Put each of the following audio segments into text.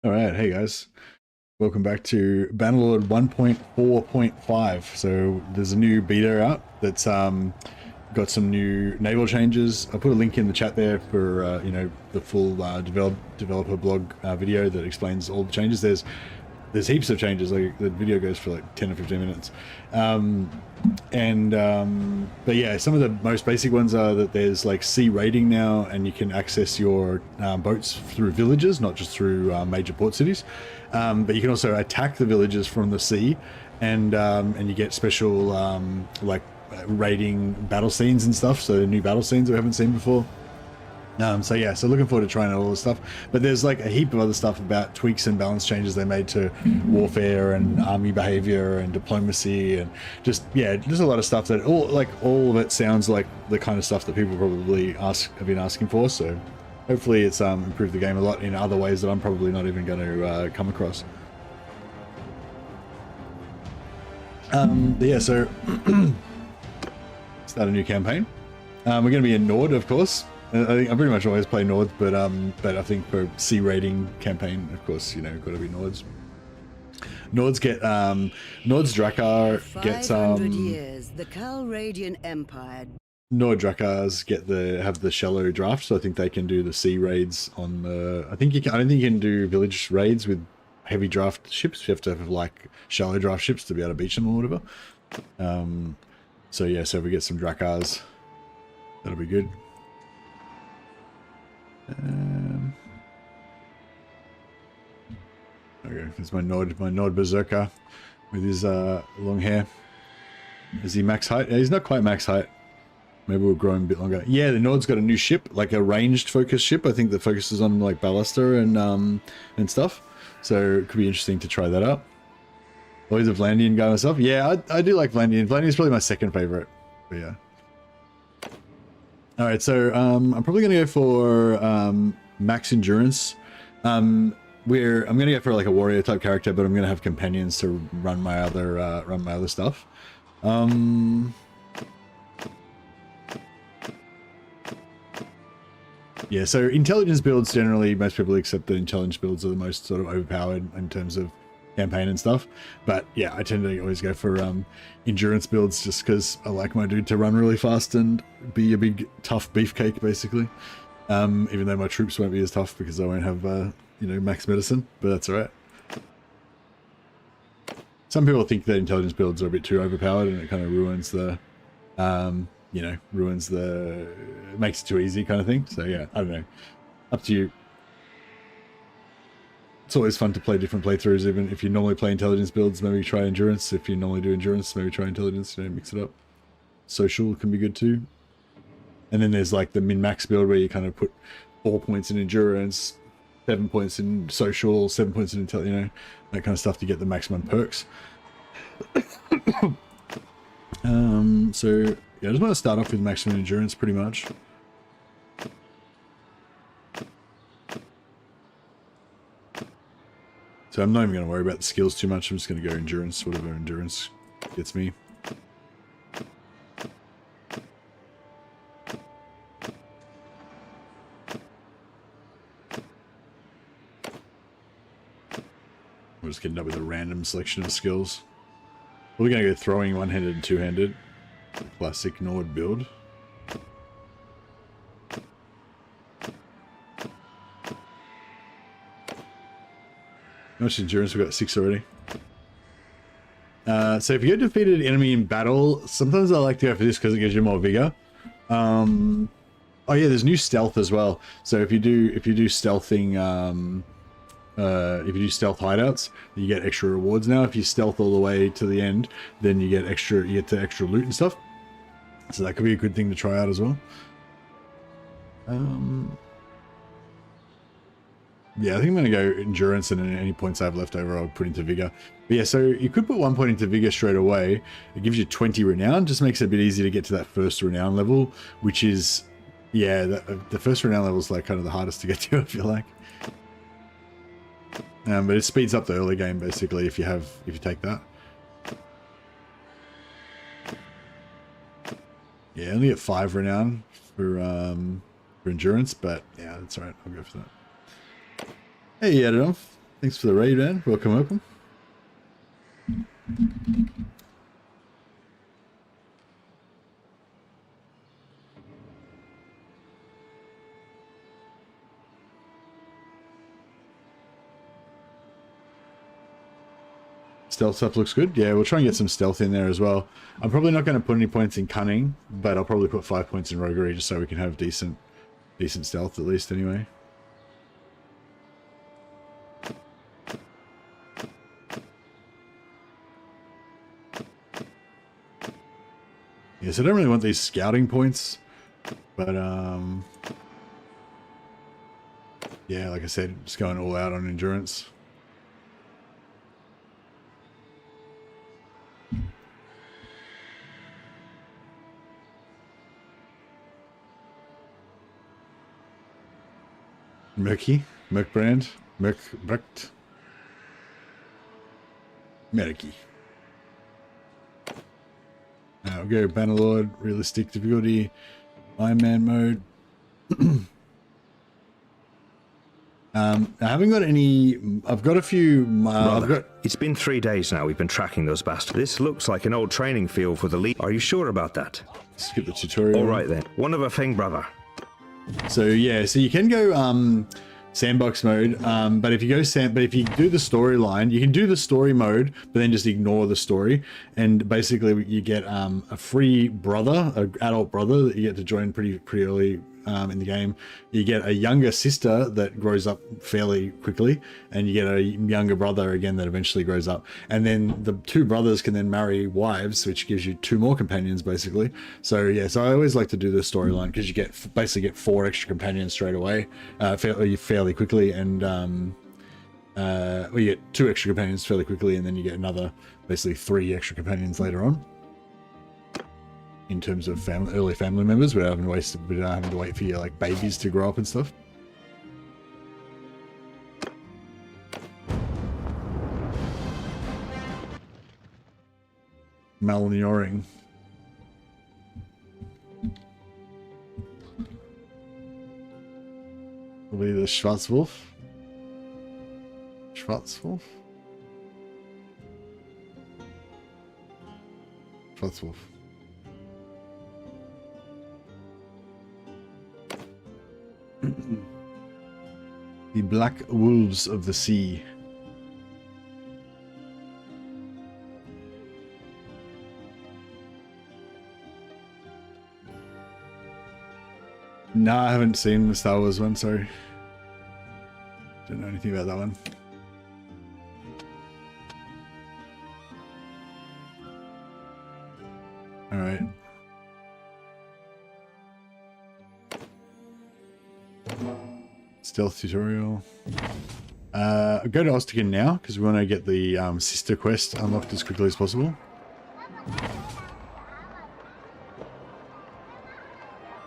All right, hey guys, welcome back to Bannerlord 1.4.5. So there's a new beta out that's got some new naval changes. I'll put a link in the chat there for the full developer blog video that explains all the changes. There's heaps of changes. Like the video goes for like 10 or 15 minutes. But yeah, some of the most basic ones are that there's like sea raiding now, and you can access your boats through villages, not just through major port cities. But you can also attack the villages from the sea, and you get special raiding battle scenes and stuff. So new battle scenes we haven't seen before. So looking forward to trying out all this stuff. But there's like a heap of other stuff about tweaks and balance changes they made to warfare and army behavior and diplomacy, and just a lot of stuff that all of it sounds like the kind of stuff that people probably have been asking for. So hopefully it's improved the game a lot in other ways that I'm probably not even going to come across. So start a new campaign. We're going to be in Nord, of course. I think I pretty much always play Nords, but I think for sea raiding campaign, of course, got to be Nords. Nords get Nord's Drakkar gets 500 years, the Calradian Empire. Nord Drakkars have the shallow draft, so I think they can do the sea raids on the. I don't think you can do village raids with heavy draft ships. You have to have like shallow draft ships to be able to beach them or whatever. So if we get some Drakkars, that'll be good. Okay, there's my Nord Berserker with his long hair. Is he max height? Yeah, he's not quite max height. Maybe we'll grow him a bit longer. Yeah, the Nord's got a new ship, like a ranged focus ship. I think that focuses on like ballista and stuff. So it could be interesting to try that out. Always a Vlandian guy myself. Yeah, I do like Vlandian. Vlandian's probably my second favorite. But yeah. All right, so I'm probably gonna go for max endurance. I'm gonna go for like a warrior type character, but I'm gonna have companions to run my other stuff. Yeah, so intelligence builds generally, most people accept that intelligence builds are the most sort of overpowered in terms of campaign and stuff. But yeah, I tend to always go for endurance builds just because I like my dude to run really fast and be a big tough beefcake basically. Even though my troops won't be as tough because I won't have max medicine, but that's all right. Some people think that intelligence builds are a bit too overpowered and it kind of ruins the makes it too easy kind of thing. So yeah, I don't know, up to you. It's always fun to play different playthroughs. Even if you normally play intelligence builds, maybe try endurance. If you normally do endurance, maybe try intelligence, mix it up. Social can be good too. And then there's like the min-max build where you kind of put 4 points in endurance, 7 points in social, 7 points in intelligence, that kind of stuff to get the maximum perks. So yeah, I just want to start off with maximum endurance pretty much. So I'm not even going to worry about the skills too much. I'm just going to go endurance, whatever endurance gets me. We're just getting up with a random selection of skills. We're going to go throwing one-handed and two-handed. Classic Nord build. How much endurance? We've got 6 already. So if you get defeated enemy in battle, sometimes I like to go for this because it gives you more vigor. Oh yeah, there's new stealth as well. So if you do stealthing, if you do stealth hideouts, you get extra rewards now. If you stealth all the way to the end, then you get extra loot and stuff. So that could be a good thing to try out as well. Yeah, I think I'm going to go endurance, and then any points I have left over I'll put into vigor. But yeah, so you could put 1 point into vigor straight away. It gives you 20 renown, just makes it a bit easier to get to that first renown level, which is, yeah, the first renown level is like kind of the hardest to get to, I feel like. But it speeds up the early game basically if you take that. Yeah, only at 5 renown for endurance, but yeah, that's alright. I'll go for that. Hey, Adolf. Thanks for the raid, man. Welcome, welcome. Stealth stuff looks good. Yeah, we'll try and get some stealth in there as well. I'm probably not going to put any points in cunning, but I'll probably put 5 points in roguery just so we can have decent stealth at least anyway. Yes, I don't really want these scouting points, but yeah, like I said, just going all out on endurance. Merky, Merkbrand, Merkbrecht, Merky. We'll go Bannerlord, realistic difficulty, Iron Man mode. I haven't got any. I've got a few. It's been 3 days now. We've been tracking those bastards. This looks like an old training field for the league. Are you sure about that? Skip the tutorial. All right then. One of a thing, brother. So yeah, so you can go sandbox mode, but if you do the storyline, you can do the story mode, but then just ignore the story, and basically you get a free brother, an adult brother that you get to join pretty early in the game. You get a younger sister that grows up fairly quickly, and you get a younger brother again that eventually grows up, and then the two brothers can then marry wives, which gives you 2 more companions basically. So yeah, so I always like to do the storyline because you basically get 4 extra companions straight away, fairly quickly, and you get 2 extra companions fairly quickly, and then you get another basically 3 extra companions later on. In terms of early family members, without having to wait for your like babies to grow up and stuff. Malnuring. Will be the Schwarzwolf. Schwarzwolf. Schwarzwolf. The Black Wolves of the Sea. No, I haven't seen the Star Wars one, sorry. Don't know anything about that one. Alright. Stealth tutorial. Go to Ostigan now because we want to get the sister quest unlocked as quickly as possible.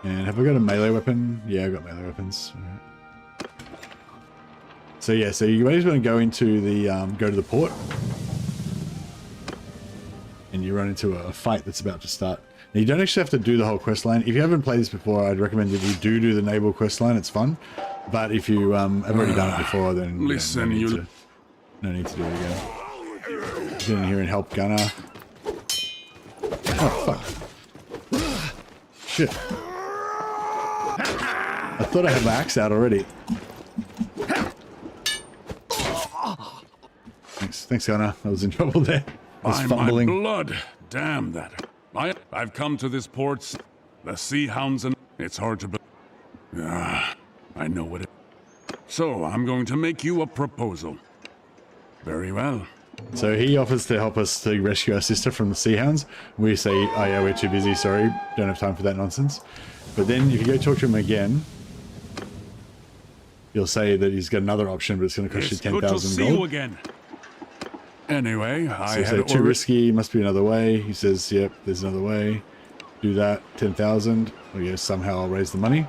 And have I got a melee weapon? Yeah, I've got melee weapons. Right. So yeah, so you just want to go into the go to the port, and you run into a fight that's about to start. Now, you don't actually have to do the whole quest line. If you haven't played this before, I'd recommend that you do the naval quest line. It's fun. But if you have already done it before, then listen, no need to do it again. Get in here and help Gunnar. Oh fuck! Shit! I thought I had my axe out already. Thanks, Gunnar. I was in trouble there. I was fumbling. My blood, damn that! I've come to this port. The sea hounds and it's hard to believe. I know what it is. So, I'm going to make you a proposal. Very well. So he offers to help us to rescue our sister from the sea hounds. We say, oh yeah, we're too busy, sorry, don't have time for that nonsense. But then if you go talk to him again, he'll say that he's got another option, but it's going to cost you 10,000 gold. Good to see you again. Anyway, I had too risky, must be another way. He says, yep, there's another way. Do that, 10,000. Well, yeah, somehow I'll raise the money.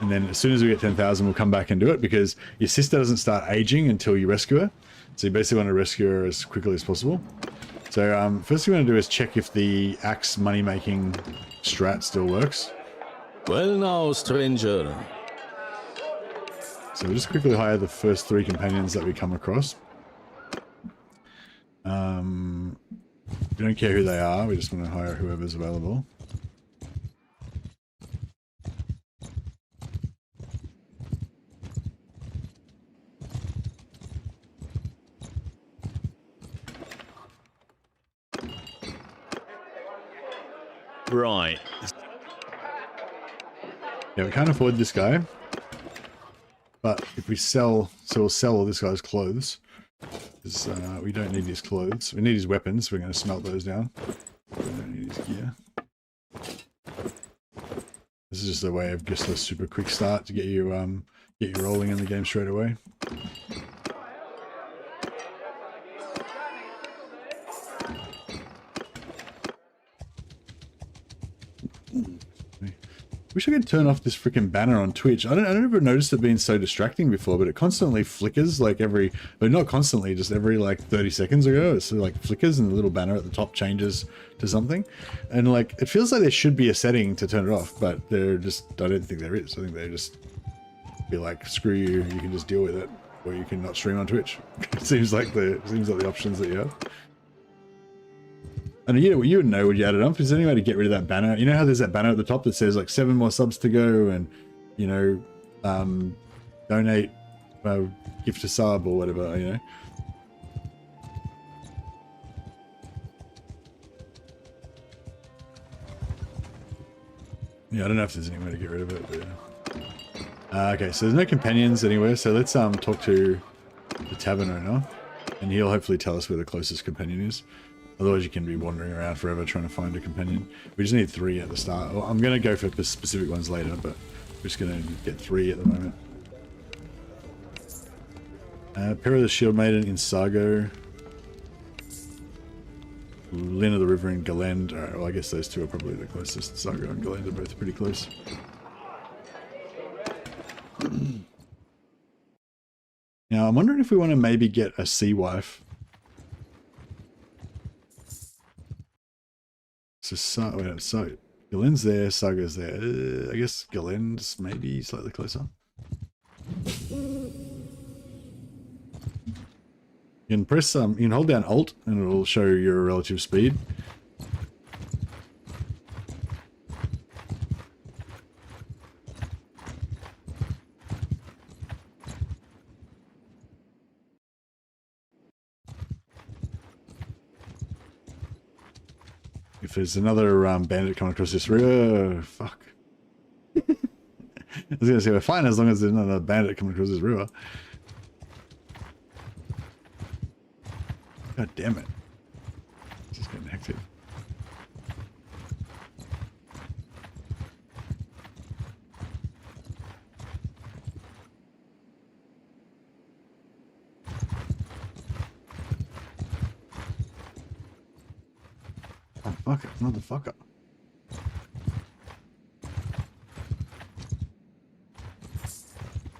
And then as soon as we get 10,000, we'll come back and do it because your sister doesn't start aging until you rescue her. So you basically want to rescue her as quickly as possible. So first thing we want to do is check if the axe money-making strat still works. Well now, stranger. So we'll just quickly hire the first 3 companions that we come across. We don't care who they are, we just want to hire whoever's available. Right. Yeah, we can't afford this guy. But if we sell, so we'll sell all this guy's clothes. Because we don't need his clothes. We need his weapons, we're going to smelt those down. We don't need his gear. This is just a way of just a super quick start to get you rolling in the game straight away. Wish I could turn off this freaking banner on Twitch. I never noticed it being so distracting before, but it constantly flickers like every, but not constantly, just every like 30 seconds ago. It's like flickers and the little banner at the top changes to something. And like, it feels like there should be a setting to turn it off, but they're just, I don't think there is. I think they just be like, screw you, you can just deal with it, or you can not stream on Twitch. It seems like the options that you have. And you would know when you add it up. Is there any way to get rid of that banner? You know how there's that banner at the top that says like 7 more subs to go and, you know, donate, gift a sub or whatever, you know? Yeah, I don't know if there's any way to get rid of it, but yeah. Okay, so there's no companions anywhere, so let's talk to the tavern owner, and he'll hopefully tell us where the closest companion is. Otherwise you can be wandering around forever trying to find a companion. We just need 3 at the start. Well, I'm going to go for specific ones later, but we're just going to get 3 at the moment. Pair of the Shield Maiden in Sargo. Lyn of the River in Galend. Alright, well I guess those 2 are probably the closest. Sargo and Galend are both pretty close. Now I'm wondering if we want to maybe get a sea wife. So Galend's there, Sargo's there. I guess Galend's maybe slightly closer. You can press you can hold down Alt and it'll show your relative speed. If there's another bandit coming across this river, fuck. I was gonna say we're fine as long as there's another bandit coming across this river. God damn it. It's just getting hectic. Oh, fuck it, motherfucker.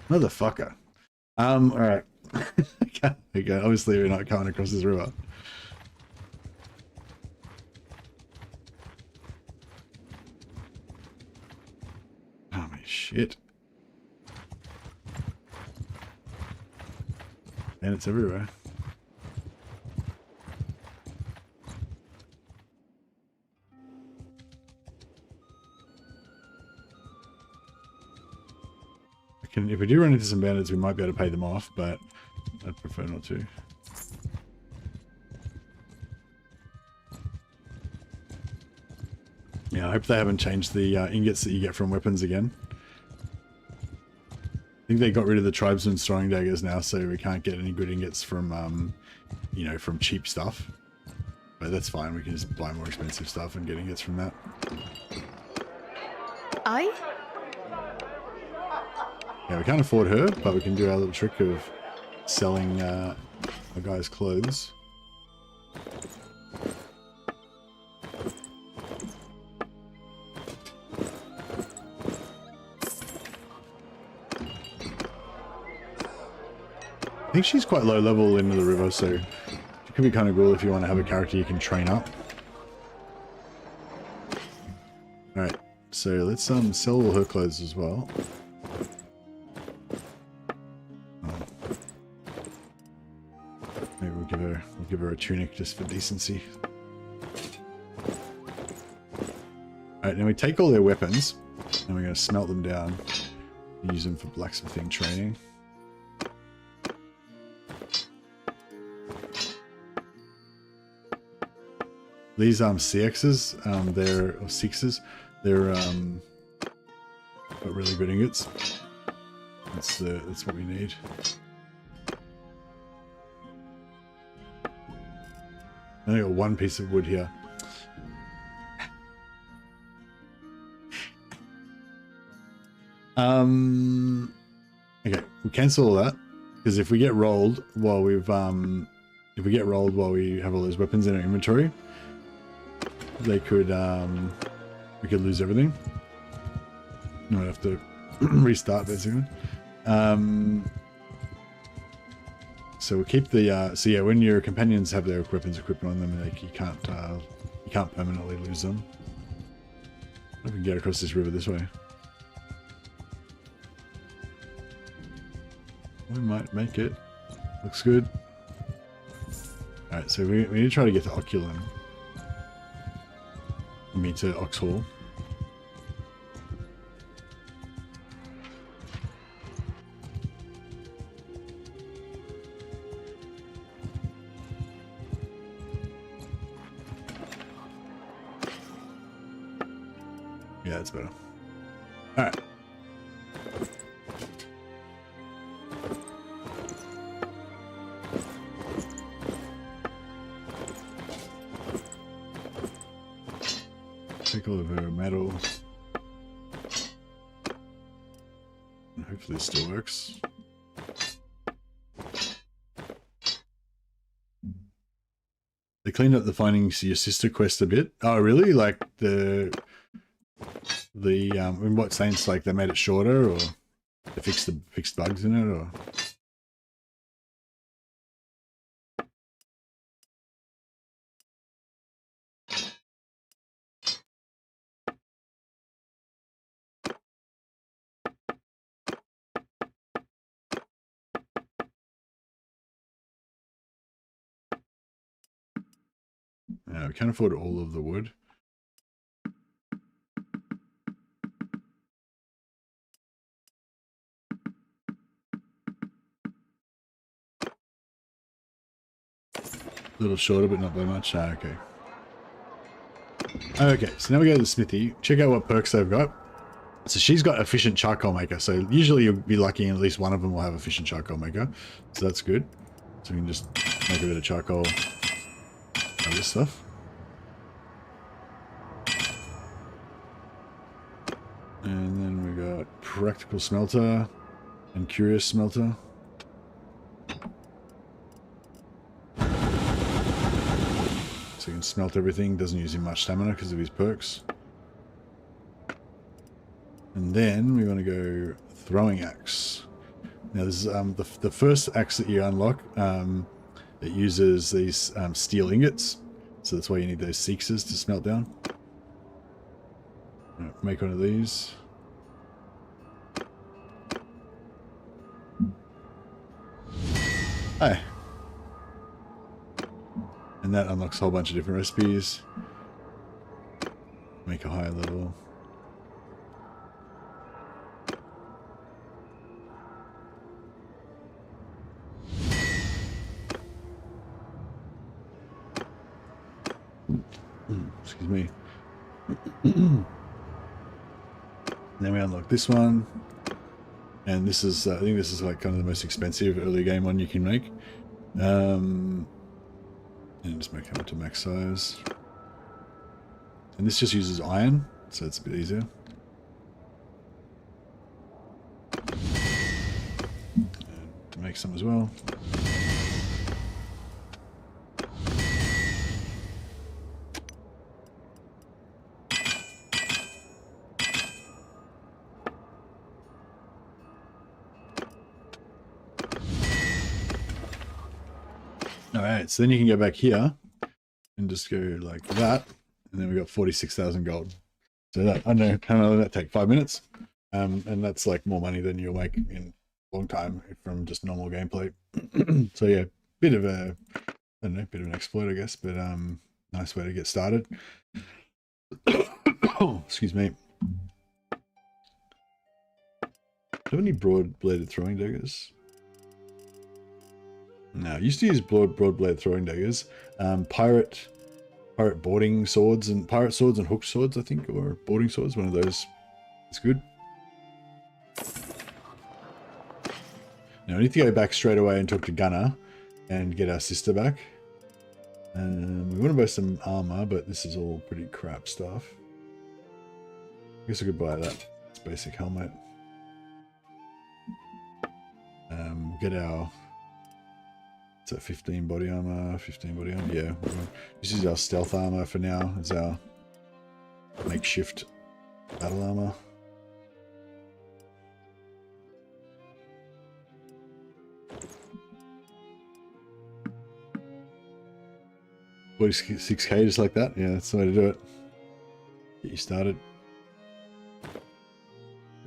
Motherfucker. Alright. Okay, obviously we're not coming across this river. Oh my shit. And it's everywhere. If we do run into some bandits, we might be able to pay them off, but I'd prefer not to. Yeah, I hope they haven't changed the ingots that you get from weapons again. I think they got rid of the tribesmen's throwing daggers now, so we can't get any good ingots from, you know, from cheap stuff. But that's fine, we can just buy more expensive stuff and get ingots from that. Aye? Yeah, we can't afford her, but we can do our little trick of selling a guy's clothes. I think she's quite low level into the river, so it could be kind of cool if you want to have a character you can train up. Alright, so let's sell all her clothes as well. Maybe we'll give her a tunic just for decency. Alright, now we take all their weapons and we're going to smelt them down. Use them for blacksmithing training. These CXs, they're or sixes. They're got really good ingots. That's what we need. I only got one piece of wood here. Okay, we'll cancel all that because if we get rolled while we have all those weapons in our inventory, they could we could lose everything. Might have to restart basically. So we'll keep the so yeah, when your companions have their weapons equipped on them, like you can't permanently lose them. I can get across this river this way. We might make it. Looks good. Alright, so we need to try to get to Oculum. I mean to Oxhall. Yeah, that's better. Alright. Take all of her metal. And hopefully it still works. They cleaned up the finding your sister quest a bit. Oh really? Like in what sense? Like they made it shorter, or they fixed bugs in it, or? We can't afford all of the wood. A little shorter, but not by much. Okay. Okay, so now we go to the smithy. Check out what perks they've got. So she's got efficient charcoal maker. So usually you'll be lucky and at least one of them will have efficient charcoal maker. So that's good. So we can just make a bit of charcoal out of this stuff. And then we got practical smelter and curious smelter. So you can smelt everything. Doesn't use him much stamina because of his perks. And then we want to go throwing axe. Now this is the first axe that you unlock. It uses these steel ingots. So that's why you need those sixes to smelt down. Right, make one of these. Hi. And that unlocks a whole bunch of different recipes. Make a higher level. Excuse me. Then we unlock this one, and this is I think this is like kind of the most expensive early game one you can make. And just make it up to max size. And this just uses iron, so it's a bit easier. And make some as well. Alright, so then you can go back here and just go like that, and then we got 46,000 gold. So that, I don't know, how long did that take? 5 minutes? And that's like more money than you'll make in a long time from just normal gameplay. So yeah, bit of a I don't know, bit of an exploit, I guess, but nice way to get started. Oh, excuse me. Do you have any broad-bladed throwing daggers? No, I used to use broad-bladed throwing daggers. Pirate boarding swords and pirate swords and hooked swords, I think, or boarding swords. One of those is good. Now I need to go back straight away and talk to Gunnar and get our sister back. We want to buy some armor, but this is all pretty crap stuff. I guess I could buy that. It's basic helmet. We'll get our... Is that 15 body armor? 15 body armor? Yeah. This is our stealth armor for now. It's our makeshift battle armor. $46k just like that? Yeah, that's the way to do it. Get you started.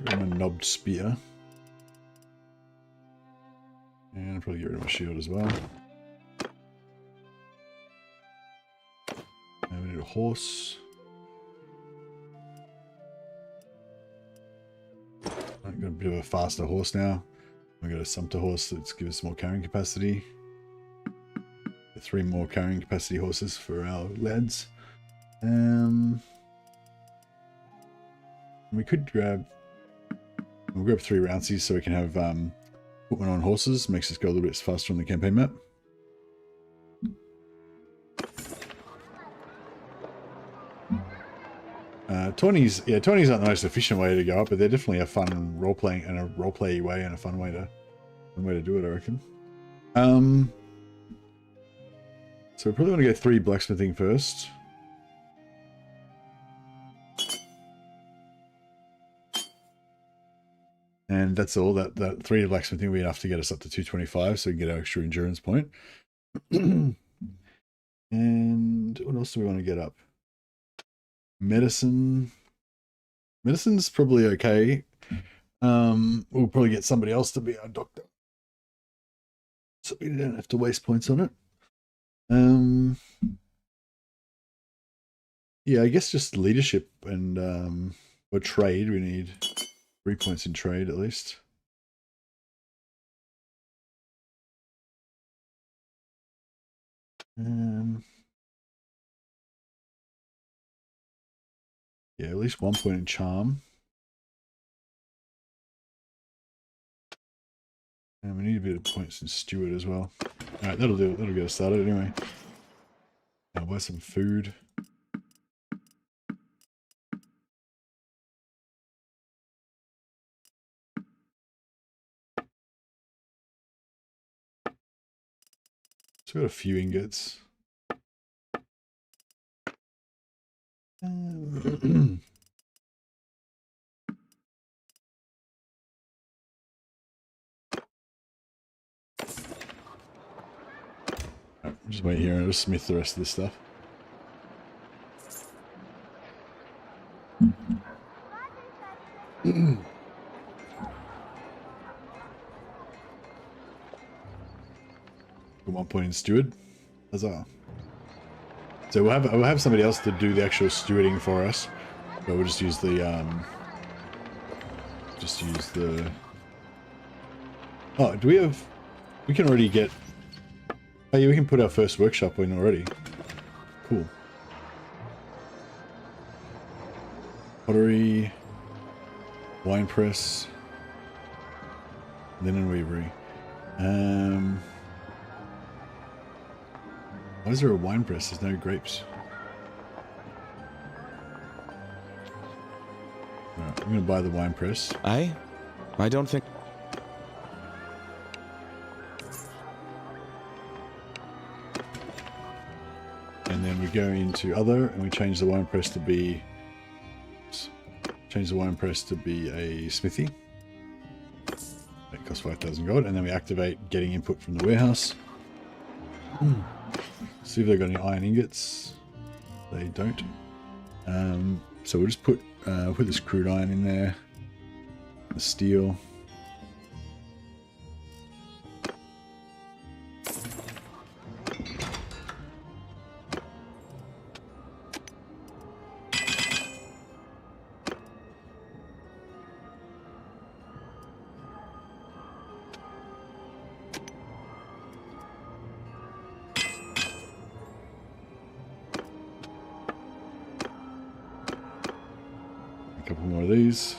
Get rid of my knobbed spear. And I'll probably get rid of my shield as well. And we need a horse. I've got a bit of a faster horse now. We've got a sumpter horse that's gives us more carrying capacity. 3 more carrying capacity horses for our lads. We could grab... We'll grab 3 Rouncies so we can have put one on horses. Makes us go a little bit faster on the campaign map. Tawny's aren't the most efficient way to go up, but they're definitely a fun role-playing and a role-play way and a fun way to do it, I reckon. So we probably want to go 3 blacksmithing first. And that's all. That 3 blacksmithing will be enough to get us up to 225, so we can get our extra endurance point. And what else do we want to get up? Medicine. Medicine's probably okay. We'll probably get somebody else to be our doctor, so we don't have to waste points on it. Yeah, I guess just leadership and or trade. We need 3 points in trade at least. Yeah, at least 1 point in charm. And we need a bit of points in steward as well. Alright, that'll do it. That'll get us started anyway. I'll buy some food. So we got a few ingots. Just wait here and just smith the rest of this stuff. Got 1 point in steward. Huzzah. So we'll have somebody else to do the actual stewarding for us, but we'll just use the Oh, do we have? We can already get. Oh yeah, we can put our first workshop in already. Cool. Pottery, wine press, linen weavery. Why is there a wine press? There's no grapes. Alright, I'm gonna buy the wine press. I don't think... And then we go into other and we change the wine press to be... Change the wine press to be a smithy. That costs 5,000 gold. And then we activate getting input from the warehouse. See if they've got any iron ingots. They don't. So we'll just put this crude iron in there. The steel. couple more of these.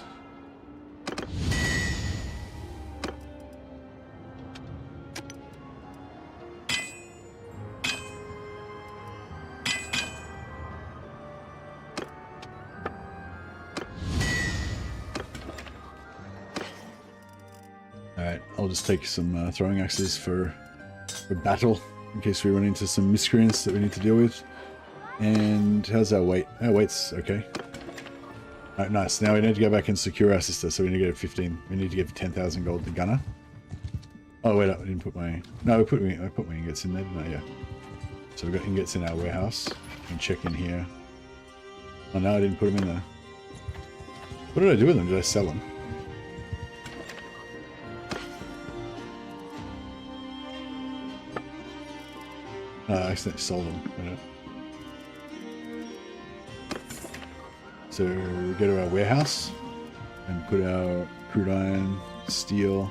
Alright, I'll just take some throwing axes for battle, in case we run into some miscreants that we need to deal with. And how's our weight? Our weight's okay. Alright, nice. Now we need to go back and secure our sister, so we need to get 15. We need to give 10,000 gold to Gunner. Oh wait, I didn't put my... No, I put my ingots in there, didn't I? Yeah. So we've got ingots in our warehouse. And check in here. Oh no, I didn't put them in there. What did I do with them? Did I sell them? I accidentally sold them. So we go to our warehouse and put our crude iron, steel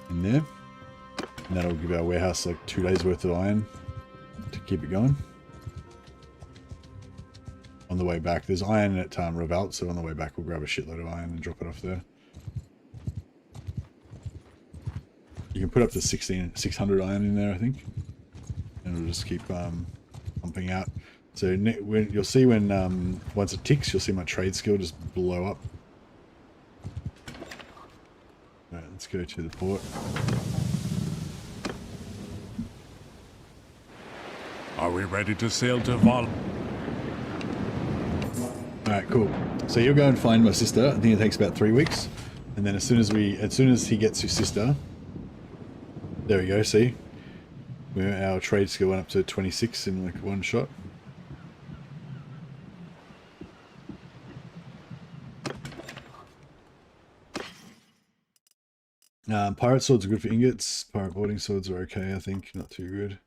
in there. And that'll give our warehouse like 2 days worth of iron to keep it going. On the way back, there's iron at Revolt, so on the way back we'll grab a shitload of iron and drop it off there. You can put up to 600 iron in there, I think. And it'll just keep pumping out. So you'll see when once it ticks, you'll see my trade skill just blow up. All right, let's go to the port. Are we ready to sail to Val? Alright, cool. So you'll go and find my sister. I think it takes about 3 weeks. And then as soon as he gets his sister, there we go, see? Our trade skill went up to 26 in like one shot. Pirate swords are good for ingots. Pirate boarding swords are okay, I think. Not too good.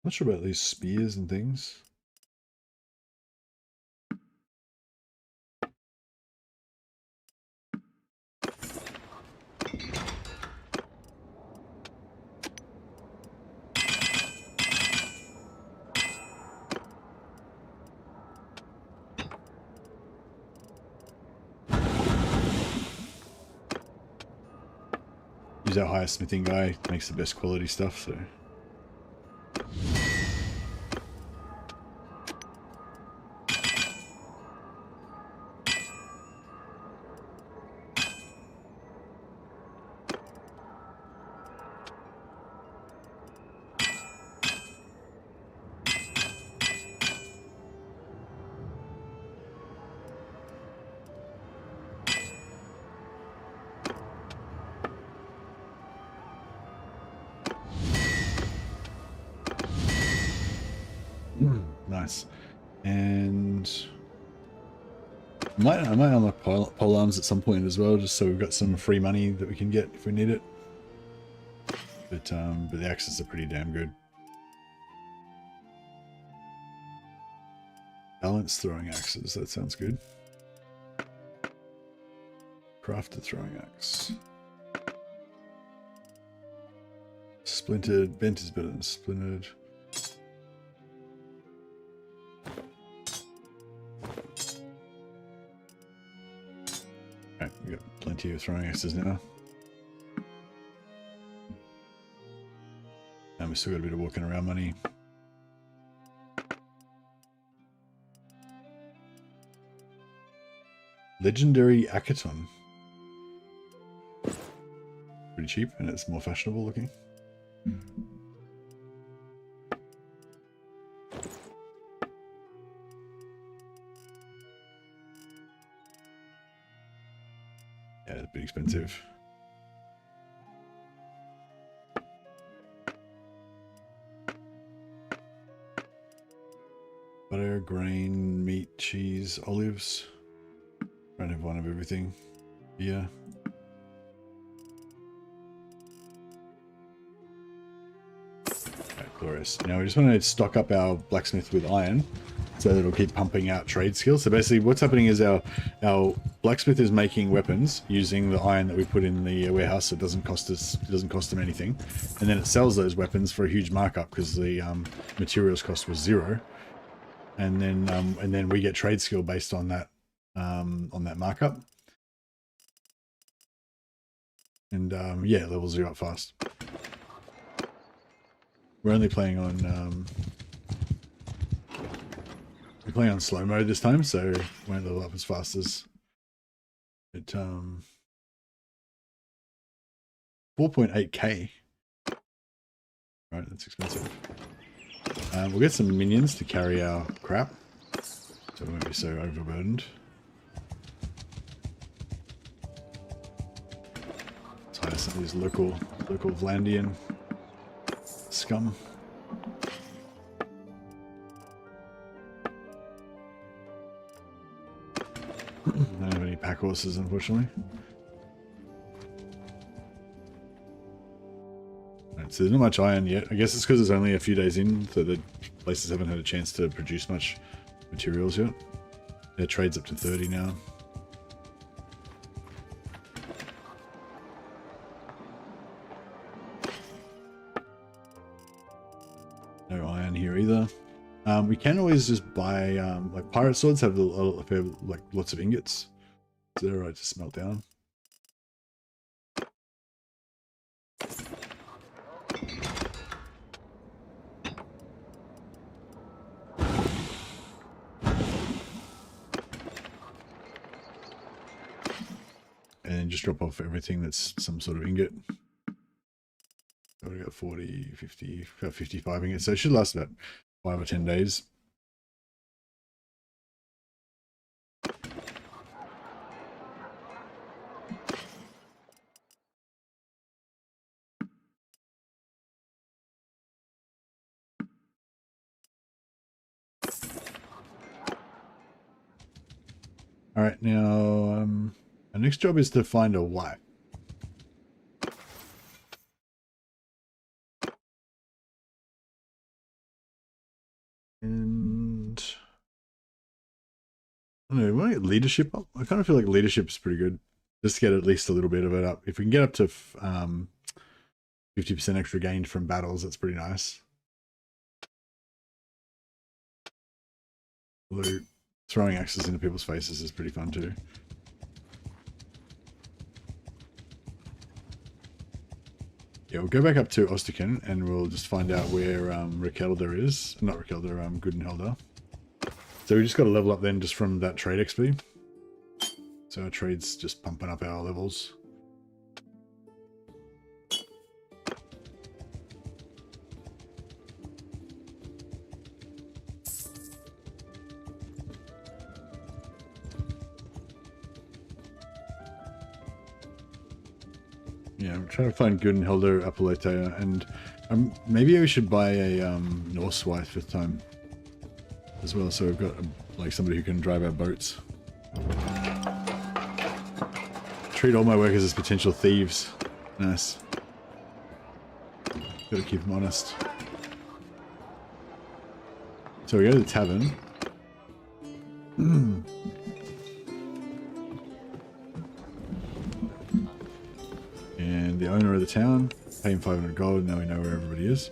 Not sure about these spears and things. Use our highest smithing guy, makes the best quality stuff, so. Nice. And I might unlock pole arms at some point as well, just so we've got some free money that we can get if we need it. But the axes are pretty damn good. Balanced throwing axes, that sounds good. Crafted throwing axe. Splintered, bent is better than splintered. Alright, we got plenty of throwing axes now. And we still got a bit of walking around money. Legendary Akaton. Pretty cheap, and it's more fashionable looking. Yeah, it's a bit expensive. Butter, grain, meat, cheese, olives. Don't have one of everything. Beer. Alright, glorious. Now we just want to stock up our blacksmith with iron. so it'll keep pumping out trade skills. So basically what's happening is our blacksmith is making weapons using the iron that we put in the warehouse, so it doesn't cost them anything, and then it sells those weapons for a huge markup because the materials cost was 0, and then we get trade skill based on that markup, and yeah, levels you up fast. We're only playing on we're playing on slow mode this time, so we won't level up as fast as it. 4.8k. Right, that's expensive. We'll get some minions to carry our crap, so we won't be so overburdened. Let's hire some of these local Vlandian scum. Don't have any pack horses, unfortunately. Right, so there's not much iron yet. I guess it's because it's only a few days in, so the places haven't had a chance to produce much materials yet. Their trade's up to 30 now. No iron here either. We can always just buy, like pirate swords have like lots of ingots. So they're right to smelt down. And just drop off everything that's some sort of ingot. We got 40, 50, about 55 ingots, so it should last about 5 or 10 days. All right, now our next job is to find a wife. And I don't know, we want to get leadership up. I kind of feel like leadership is pretty good. Just to get at least a little bit of it up. If we can get up to 50% extra gained from battles, that's pretty nice. Although throwing axes into people's faces is pretty fun too. Yeah, we'll go back up to Osterken and we'll just find out where Rakelder is. Not Rakelder, Gudenhelder. So we just got to level up then just from that trade XP. So our trade's just pumping up our levels. Yeah, I'm trying to find Gudenhelder, Apollotea, and maybe we should buy a Norse wife this time as well, so we've got like somebody who can drive our boats. Treat all my workers as potential thieves. Nice. Gotta keep them honest. So we go to the tavern. And the owner of the town, pay him 500 gold, now we know where everybody is.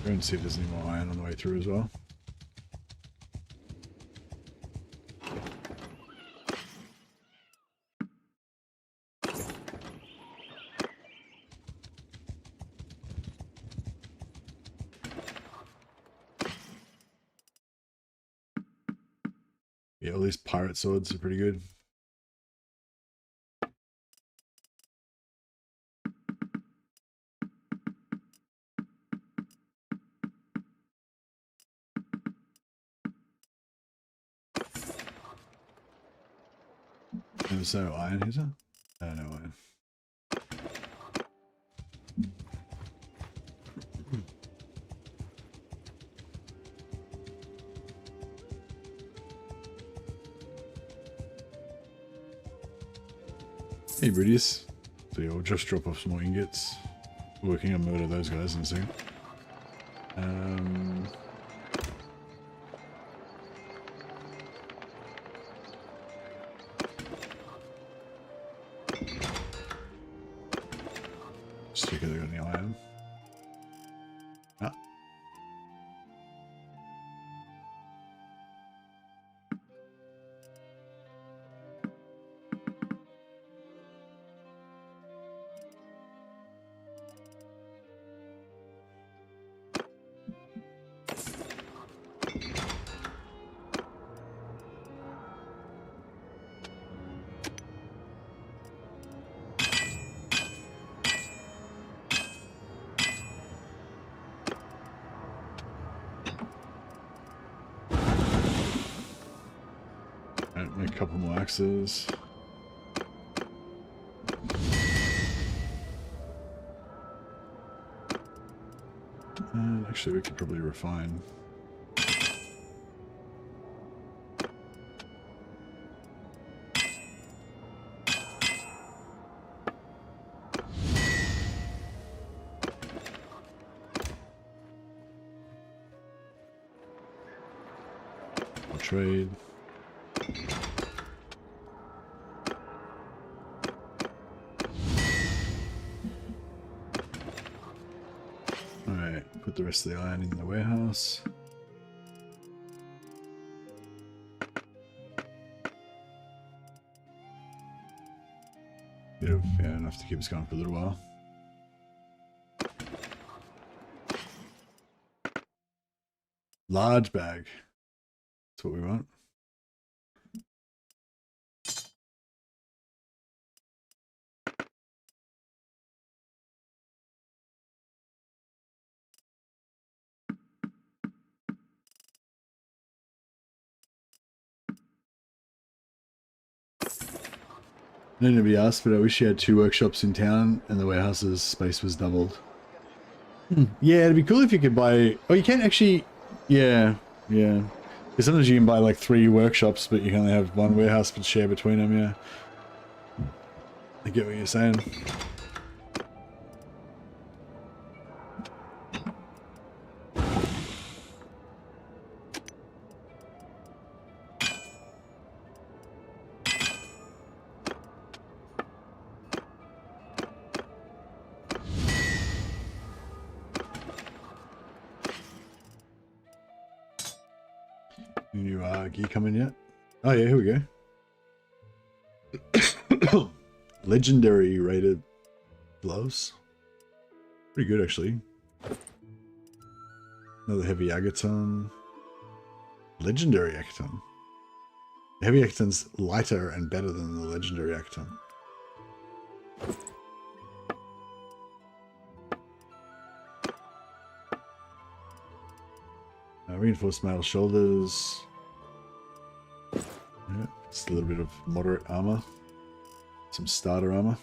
Go and see if there's any more iron on the way through as well. Yeah, all these pirate swords are pretty good. There's no iron, is there? No iron. Hey, Brutus. So yeah, we'll just drop off some more ingots. Working on murder those guys in a second. Just check if they got any iron. Ah. Make a couple more axes. And actually, we could probably refine. I'll trade. Alright, put the rest of the iron in the warehouse. Yeah, enough to keep us going for a little while. Large bag. That's what we want. I don't know if you asked, but I wish you had 2 workshops in town and the warehouse's space was doubled. Yeah, it'd be cool if you could buy... Oh, you can't actually... Yeah. Because sometimes you can buy like 3 workshops, but you can only have 1 warehouse to share between them, yeah. I get what you're saying. New gear coming yet? Oh yeah, here we go. Legendary rated gloves. Pretty good actually. Another heavy agaton. Legendary agaton. The heavy agaton's lighter and better than the legendary agaton. Reinforced mail shoulders. Yeah, just a little bit of moderate armor. Some starter armor.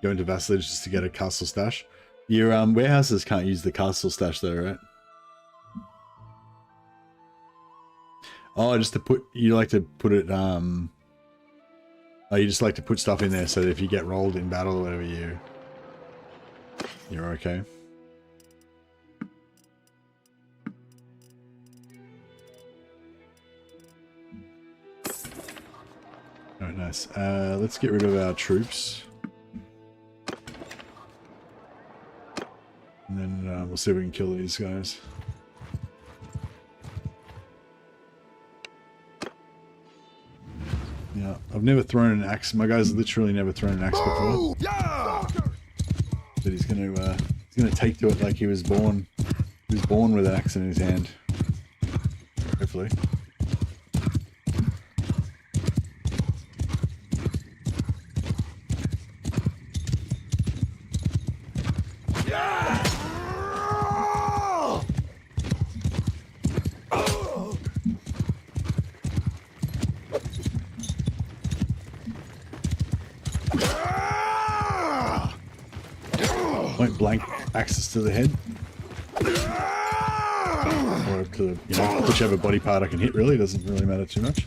Go into vassalage just to get a castle stash. Your warehouses can't use the castle stash though, right? Oh, just to put, you like to put it, oh, you just like to put stuff in there so that if you get rolled in battle or whatever, you're okay. Alright, nice. Let's get rid of our troops. And then we'll see if we can kill these guys. Yeah, I've never thrown an axe. My guy's literally never thrown an axe before. But he's gonna take to it like he was born. He was born with an axe in his hand. Hopefully. point blank access to the head. Or to, whichever body part I can hit, really. Doesn't really matter too much.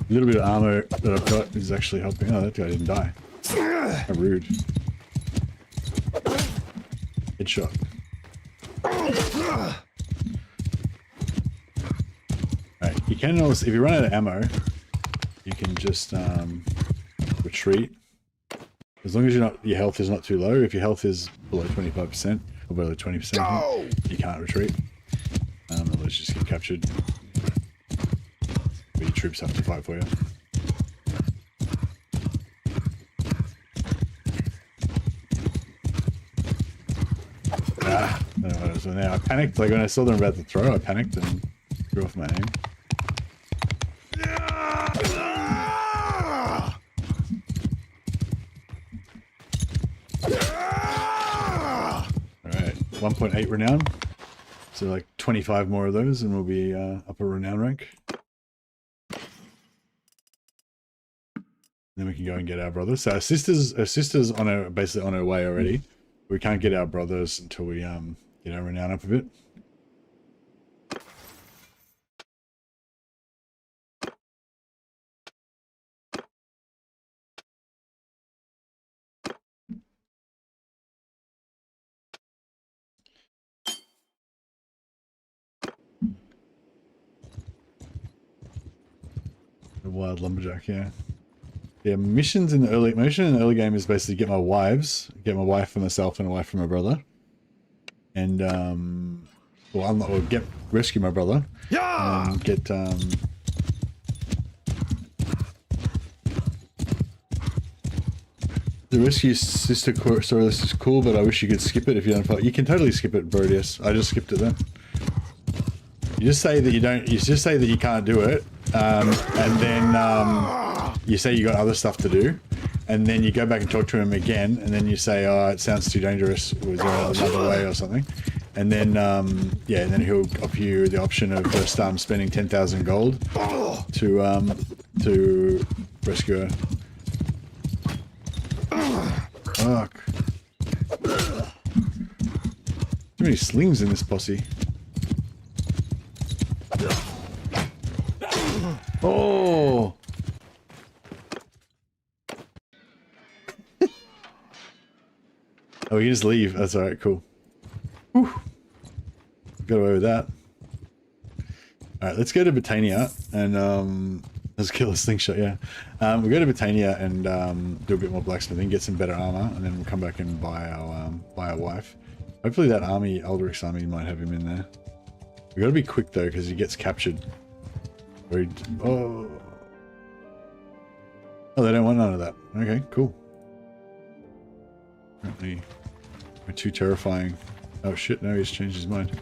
A little bit of armor that I've got is actually helping. Oh, that guy didn't die. How rude. Headshot. Alright, you can also, if you run out of ammo, you can just retreat. As long as your health is not too low. If your health is below 25% or below 20%, you can't retreat. Otherwise you just get captured. But your troops have to fight for you. I don't know what I was doing there. I panicked, like when I saw them about to throw, I panicked and threw off my aim. Alright, 1.8 renown. So like 25 more of those and we'll be up a renown rank. Then we can go and get our brothers. So our sister's basically on her way already. We can't get our brothers until we get our renown up a bit. The wild lumberjack, yeah. Yeah, missions in the early game is basically get my wife for myself and a wife for my brother, and rescue my brother. Yeah. And get the rescue sister story list is cool, but I wish you could skip it if you don't follow. You can totally skip it, Brodius. I just skipped it then. You just say that you don't. You just say that you can't do it, and then. You say you got other stuff to do, and then you go back and talk to him again, and then you say, "Oh, it sounds too dangerous. Was there another way or something?" And then, yeah, and then he'll offer you the option of just spending 10,000 gold to rescue her. Fuck! Too many slings in this posse. Oh! Oh, we can just leave. That's alright, cool. Whew. Got away with that. Alright, let's go to Britannia and let's kill a slingshot, yeah. We'll go to Britannia and do a bit more blacksmithing, get some better armor, and then we'll come back and buy our wife. Hopefully that army, Aldrich's army, might have him in there. We gotta be quick though, because he gets captured. Oh, they don't want none of that. Okay, cool. Apparently, we're too terrifying. Oh shit, no, he's changed his mind.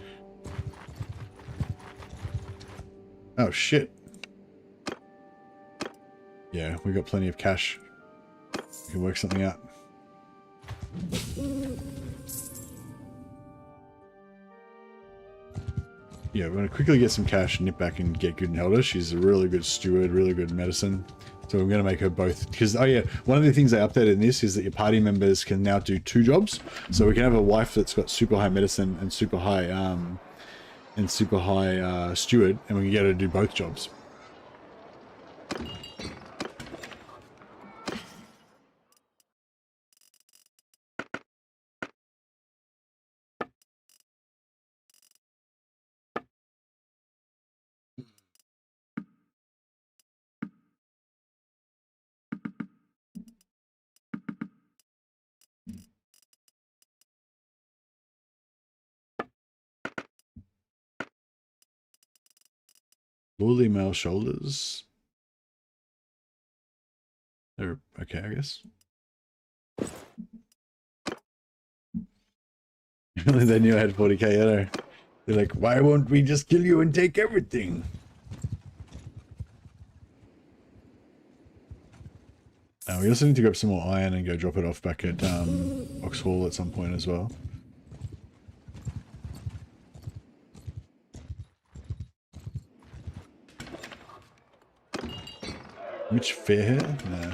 Oh shit. Yeah, we got plenty of cash. We can work something out. Yeah, we're going to quickly get some cash and nip back and get Gudenhelda. She's a really good steward, really good medicine. So we're going to make her both, because, oh yeah, one of the things they updated in this is that your party members can now do 2 jobs. So we can have a wife that's got super high medicine and super high steward, and we can get her to do both jobs. Woolly male shoulders. They're okay, I guess. They knew I had 40k yet. They're like, why won't we just kill you and take everything? We also need to grab some more iron and go drop it off back at Ox Hall at some point as well. Which fair hair? No.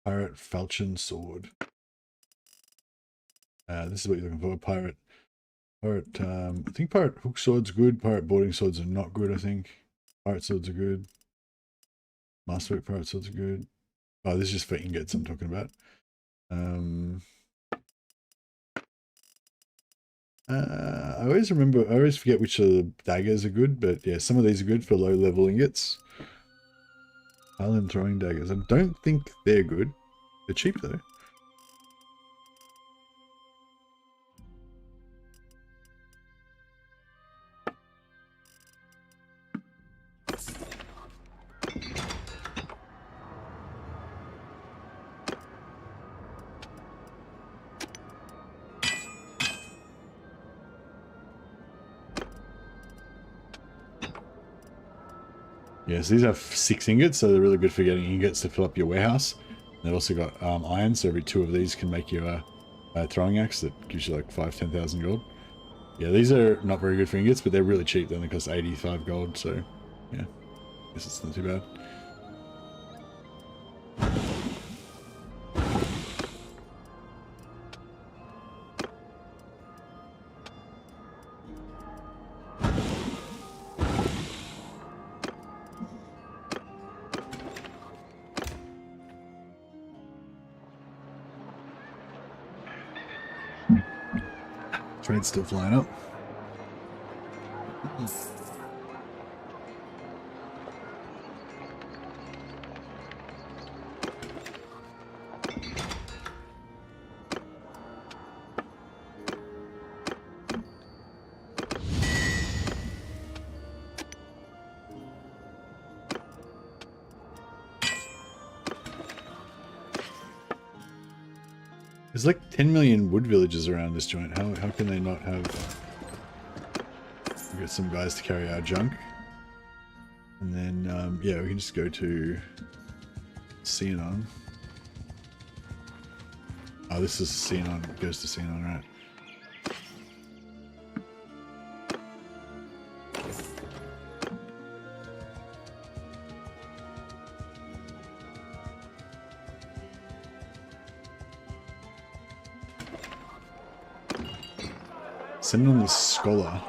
Pirate falchion sword. This is what you're looking for. Pirate. I think pirate hook sword's good. Pirate boarding swords are not good, I think. Pirate swords are good. Masterwork pirate swords are good. Oh, this is just for ingots I'm talking about. I always forget which of the daggers are good, but yeah, some of these are good for low level ingots. Island throwing daggers. I don't think they're good. They're cheap though. Yes, these have 6 ingots, so they're really good for getting ingots to fill up your warehouse. They've also got iron, so every 2 of these can make you a throwing axe that gives you like 10,000 gold. Yeah, these are not very good for ingots, but they're really cheap. They only cost 85 gold, so yeah, I guess it's not too bad. Trade's still flying up. There's like 10 million wood villages around this joint. How can they not have... We've got some guys to carry our junk. And then, yeah, we can just go to Xenon. Oh, this is Xenon. It goes to Xenon, right? Send on the scholar.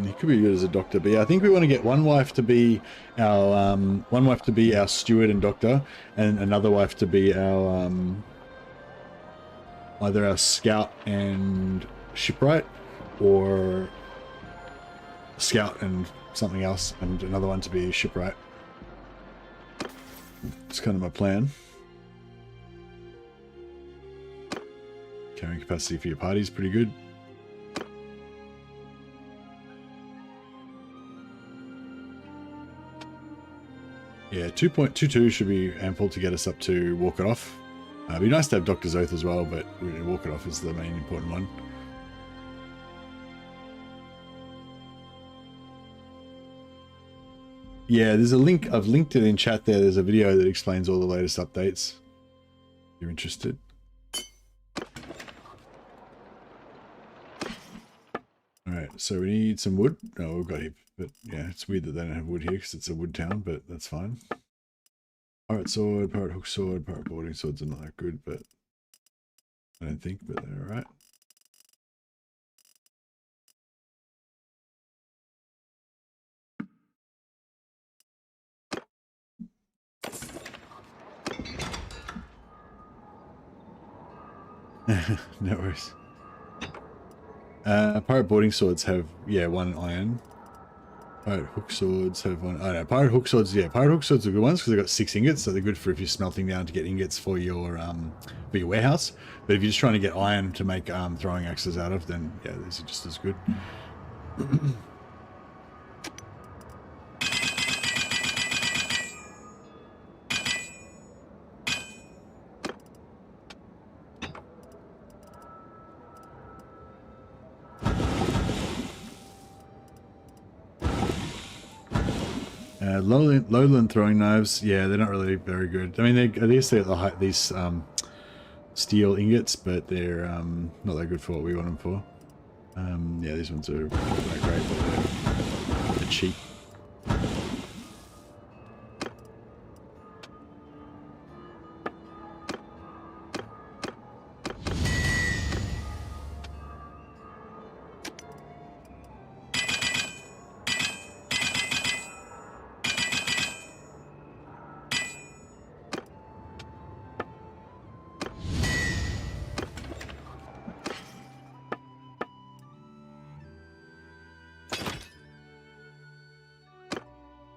He could be good as a doctor, but yeah, I think we want to get one wife to be our steward and doctor, and another wife to be our either our scout and shipwright, or scout and something else, and another one to be shipwright. It's kind of my plan. Carrying capacity for your party is pretty good. Yeah, 2.22 should be ample to get us up to Walk It Off. It'd be nice to have Doctor's Oath as well, but really Walk It Off is the main important one. Yeah, there's a link. I've linked it in chat there. There's a video that explains all the latest updates. If you're interested. Alright, so we need some wood. Oh, we've got heap. But yeah, it's weird that they don't have wood here because it's a wood town, but that's fine. Pirate sword, pirate hook sword, pirate boarding swords are not that good, but I don't think, but they're alright. No worries. Pirate boarding swords have, yeah, 1 iron. Pirate hook swords have 1. I don't know. Pirate hook swords, yeah, pirate hook swords are good ones because they've got 6 ingots, so they're good for if you're smelting down to get ingots for your warehouse. But if you're just trying to get iron to make throwing axes out of, then yeah, these are just as good. Lowland throwing knives, yeah, they're not really very good. I mean, at least they're these steel ingots, but they're not that good for what we want them for. Yeah, these ones are not great, but they're cheap.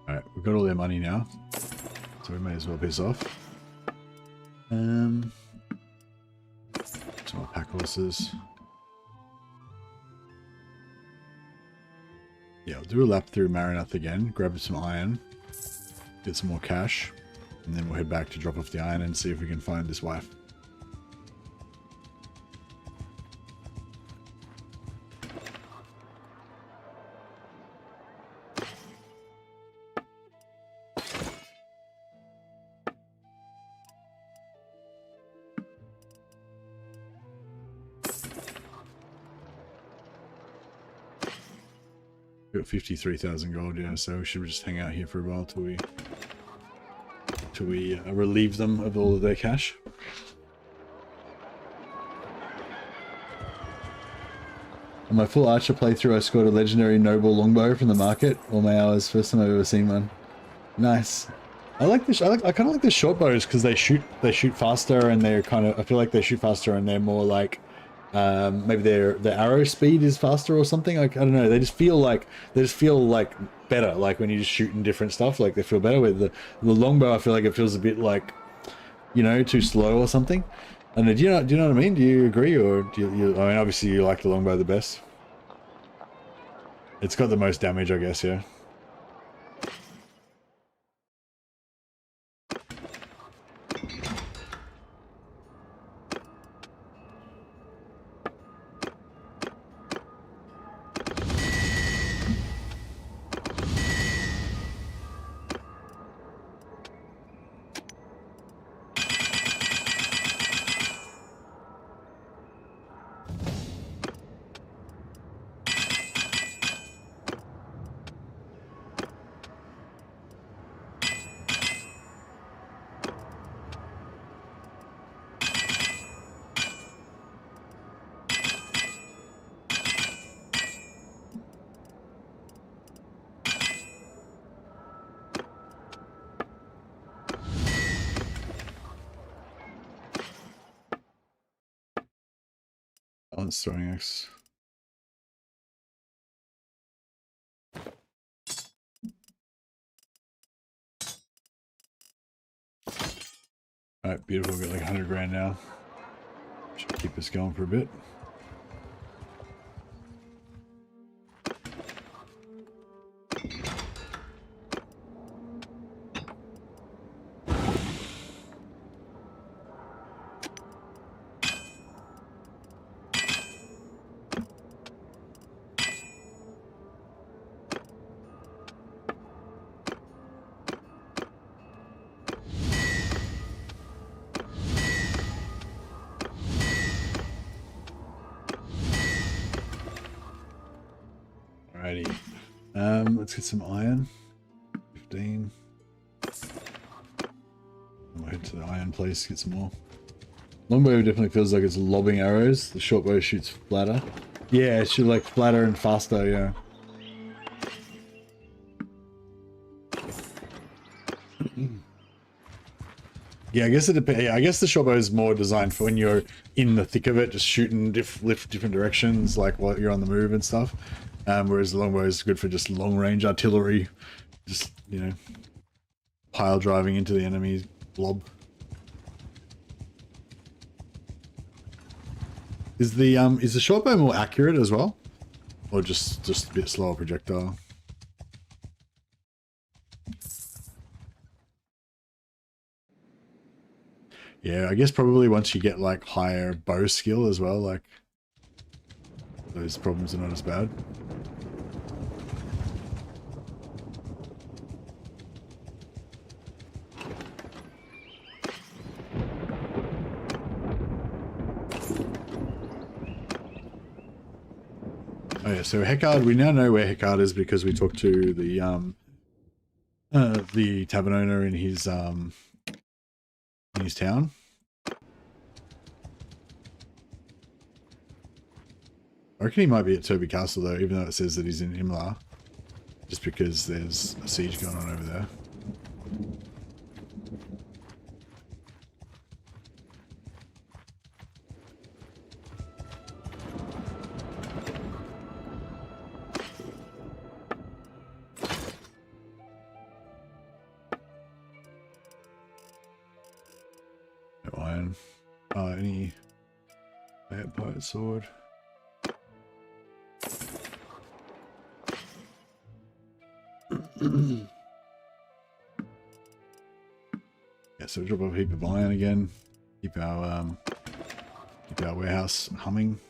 Alright, we've got all their money now, so we may as well piss off. Some more pack horses. Yeah, I'll do a lap through Marinath again, grab some iron, get some more cash, and then we'll head back to drop off the iron and see if we can find this wife. Got 53,000 gold, yeah, so we should just hang out here for a while till we relieve them of all of their cash. On my full Archer playthrough, I scored a legendary noble longbow from the market. All my hours, first time I've ever seen one. Nice. I like this. I kind of like the short bows because they shoot faster, and they're kind of. I feel like they shoot faster, and they're more like. Maybe their arrow speed is faster or something. Like, I don't know. They just feel like better. Like when you just shoot in different stuff, like they feel better. With the longbow, I feel like it feels a bit like, you know, too slow or something. And do you know what I mean? Do you agree, or do you? I mean, obviously you like the longbow the best. It's got the most damage, I guess. Yeah. Balanced throwing axe. Alright, beautiful. We've got like 100 grand now. Should keep us going for a bit. Alrighty. Let's get some iron. 15. We'll head to the iron place, get some more. Longbow definitely feels like it's lobbing arrows. The shortbow shoots flatter. Yeah, it should like flatter and faster, yeah. Yeah, I guess it depends. Yeah, I guess the shortbow is more designed for when you're in the thick of it, just shooting different directions, like while you're on the move and stuff. Whereas the longbow is good for just long-range artillery, just, you know, pile driving into the enemy blob. Is the shortbow more accurate as well, or just a bit slower projectile? Yeah, I guess probably once you get like higher bow skill as well, like those problems are not as bad. so Heckard, we now know where Heckard is because we talked to the tavern owner in his town. I reckon he might be at Toby Castle though, even though it says that he's in Imlar, just because there's a siege going on over there. No iron. Any pirate sword? Yeah, so drop off a heap of iron again. Keep our warehouse humming.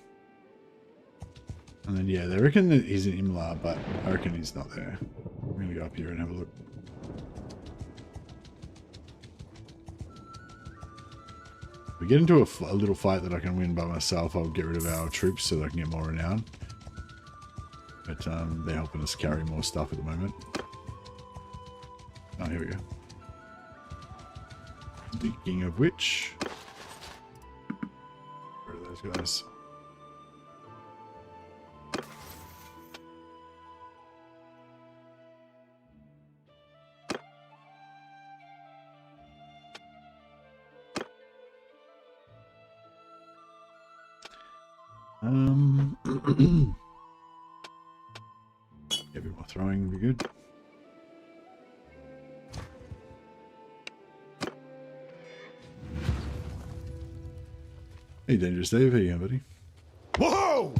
And then yeah, they reckon that he's in Imlar, but I reckon he's not there. I'm gonna go up here and have a look. If we get into a little fight that I can win by myself, I'll get rid of our troops so that I can get more renown. But they're helping us carry more stuff at the moment. Oh, here we go. Speaking of which, where are those guys? Yeah, a bit more throwing would be good. Hey, Dangerous Dave, how you going, buddy? Whoa!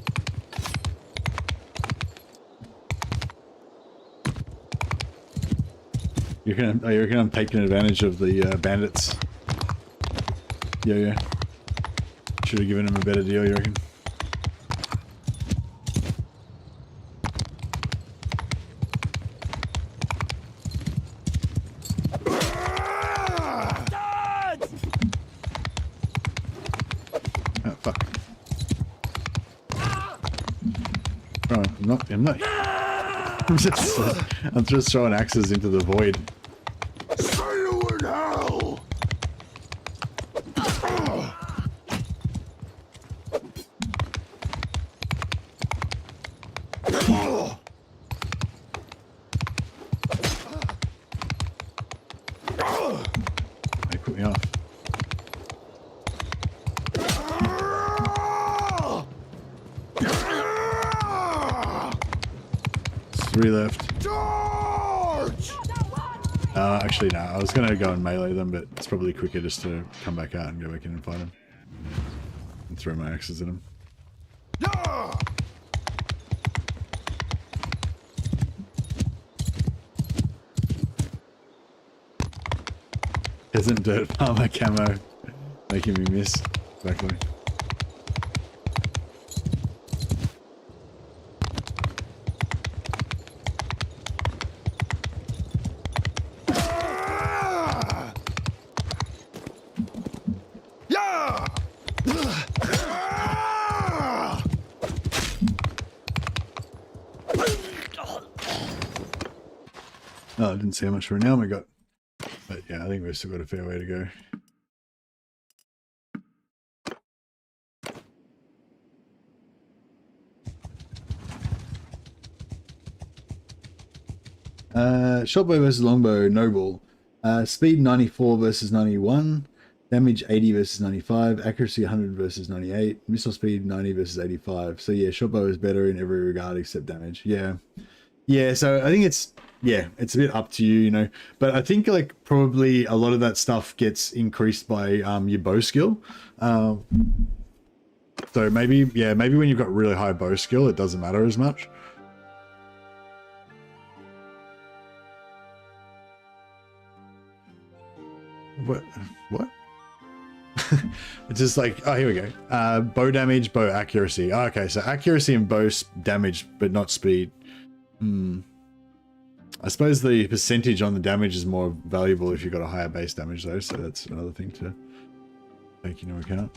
You reckon I'm taking advantage of the bandits? Yeah. Should have given him a better deal, you reckon? I'm just throwing axes into the void. See you in hell! They put me off. 3 left. Actually, no. I was going to go and melee them, but it's probably quicker just to come back out and go back in and fight them. And throw my axes at them. Isn't dirt armor camo making me miss? Exactly. Oh, I didn't see how much renown we got. But yeah, I think we've still got a fair way to go. Shortbow versus longbow, noble. Speed 94 versus 91. Damage 80 versus 95. Accuracy 100 versus 98. Missile speed 90 versus 85. So yeah, shortbow is better in every regard except damage. Yeah. Yeah, so I think it's a bit up to you, you know. But I think like probably a lot of that stuff gets increased by your bow skill. So maybe when you've got really high bow skill, it doesn't matter as much. What? It's just like, oh, here we go. Bow damage, bow accuracy. Oh, okay, so accuracy and bow damage, but not speed. I suppose the percentage on the damage is more valuable if you've got a higher base damage though, so that's another thing to take into account.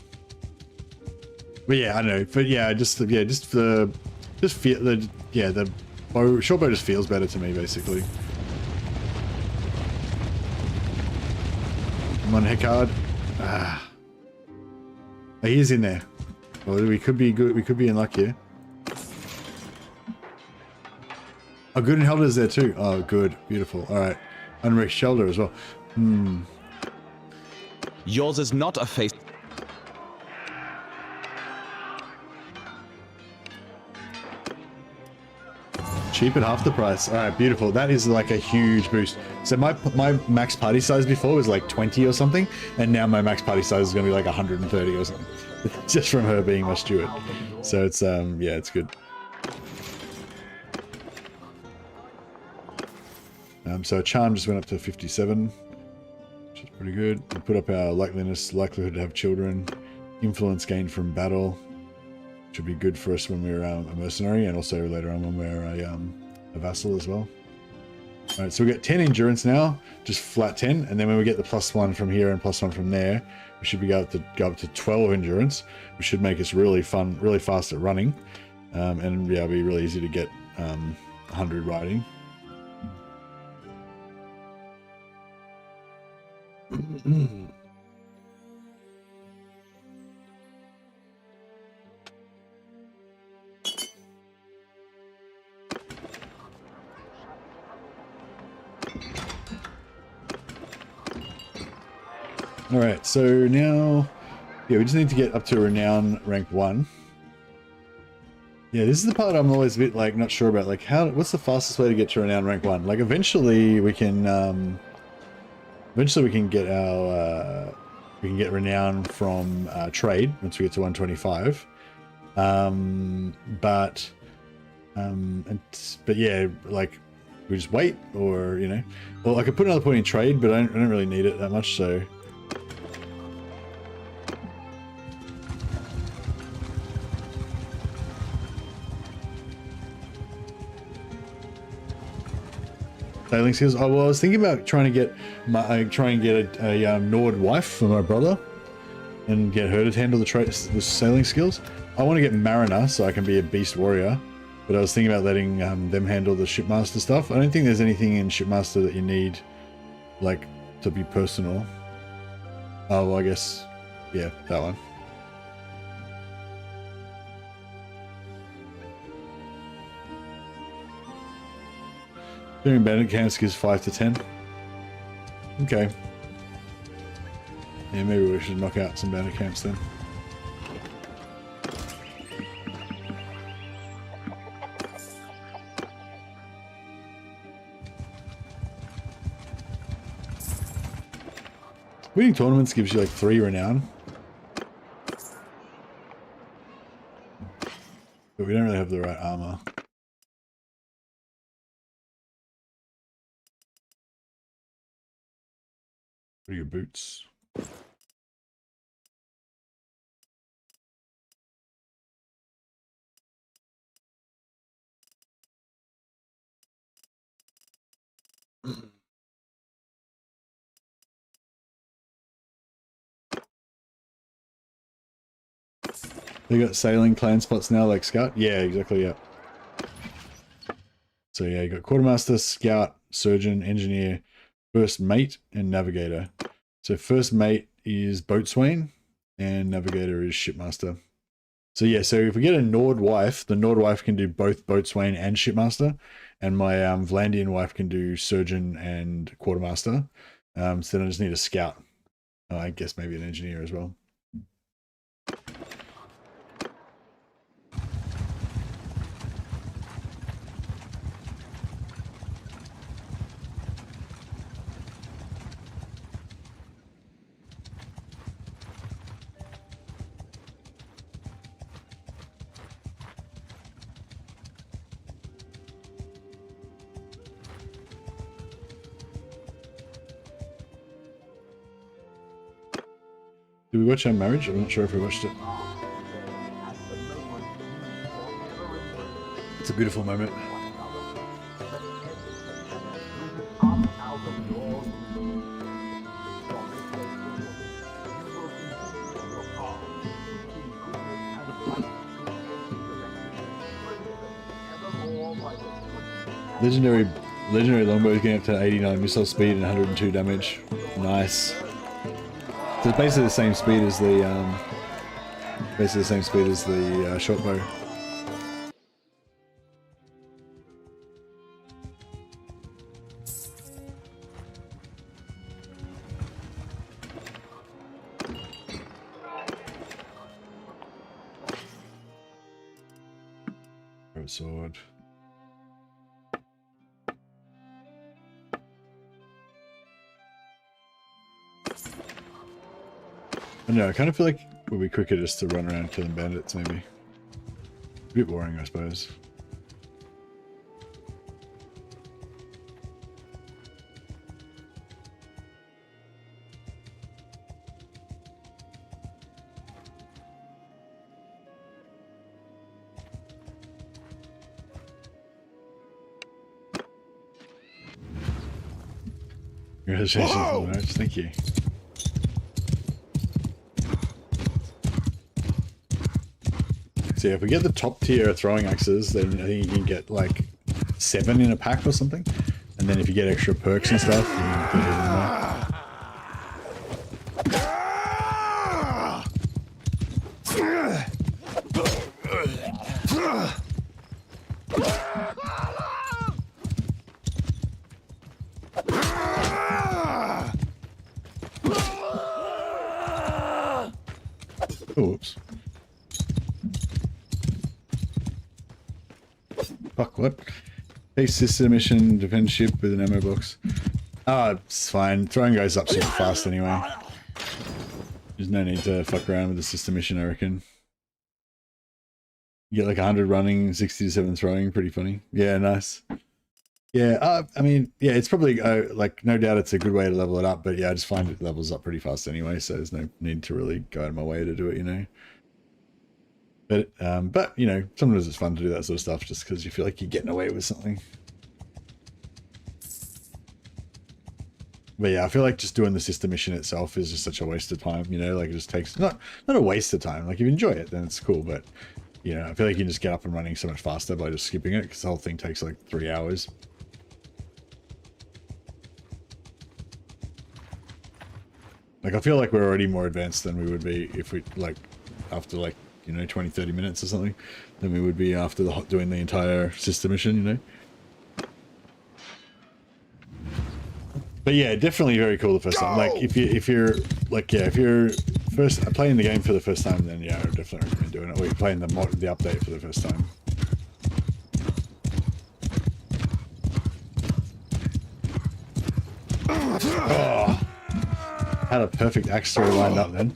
But yeah, I don't know. But yeah, just for Just feel the short bow just feels better to me, basically. Come on, Heckard. Ah. Oh, he is in there. Well, we could be good. We could be in luck here. Oh, good, and Helder's there too. Oh, good. Beautiful. All right. Unwrecked Shelter as well. Yours is not a face. Cheap at half the price. All right, beautiful. That is like a huge boost. So my max party size before was like 20 or something, and now my max party size is going to be like 130 or something, just from her being my steward. So it's yeah, it's good. So charm just went up to 57, which is pretty good. We put up our likelihood to have children, influence gained from battle. Should be good for us when we're a mercenary, and also later on when we're a vassal as well. All right, so we got 10 endurance now, just flat 10, and then when we get the +1 from here and +1 from there, we should be able to go up to 12 endurance, which should make us really fun, really fast at running, and yeah, it'll be really easy to get 100 riding. All right, so now, yeah, we just need to get up to Renown rank 1. Yeah, this is the part I'm always a bit like not sure about. Like, what's the fastest way to get to Renown rank 1? Like, eventually we can get our we can get Renown from trade once we get to 125. But yeah, like we just wait, or you know, well, I could put another point in trade, but I don't really need it that much, so. Sailing skills. Oh well, I was thinking about trying to get a Nord wife for my brother, and get her to handle the sailing skills. I want to get Mariner so I can be a beast warrior, but I was thinking about letting them handle the shipmaster stuff. I don't think there's anything in shipmaster that you need, like, to be personal. Oh well, I guess, yeah, that one. Doing bandit camps gives 5 to 10. Okay. Yeah, maybe we should knock out some bandit camps then. Winning tournaments gives you like 3 renown. But we don't really have the right armor. What are your boots? They got sailing clan spots now, like Scout? Yeah, exactly, yeah. So yeah, you got Quartermaster, Scout, Surgeon, Engineer, First Mate, and Navigator. So First Mate is Boatswain, and Navigator is Shipmaster. So yeah, so if we get a Nord wife, the Nord wife can do both Boatswain and Shipmaster, and my Vlandian wife can do Surgeon and Quartermaster. So then I just need a Scout. I guess maybe an Engineer as well. Did we watch Our Marriage? I'm not sure if we watched it. It's a beautiful moment. Legendary longbow is getting up to 89 missile speed and 102 damage. Nice. So it's basically the same speed as the short bow. Sword. I don't know, I kind of feel like it would be quicker just to run around killing bandits, maybe. A bit boring, I suppose. Congratulations on the match, thank you. So yeah, if we get the top tier throwing axes, then I think you can get like 7 in a pack or something. And then if you get extra perks and stuff, you can get even more. Oops. Fuck, what? Base system mission, defend ship with an ammo box. Ah, it's fine. Throwing goes up super fast anyway. There's no need to fuck around with the system mission, I reckon. You get like 100 running, 60 to 7 throwing, pretty funny. Yeah, nice. Yeah, I mean, yeah, it's probably, like, no doubt it's a good way to level it up, but yeah, I just find it levels up pretty fast anyway, so there's no need to really go out of my way to do it, you know. But you know, sometimes it's fun to do that sort of stuff just because you feel like you're getting away with something. But yeah, I feel like just doing the system mission itself is just such a waste of time, you know, like it just takes, not a waste of time, like if you enjoy it, then it's cool, but you know, I feel like you can just get up and running so much faster by just skipping it because the whole thing takes like 3 hours. Like, I feel like we're already more advanced than we would be if we, like, after, like, you know, 20, 30 minutes or something, than we would be after doing the entire system mission, you know? But yeah, definitely very cool the first time. Like, if you're, like, yeah, if you're first playing the game for the first time, then yeah, I would definitely recommend doing it. Or you're playing the update for the first time. Oh! Had a perfect axe throw lined up then.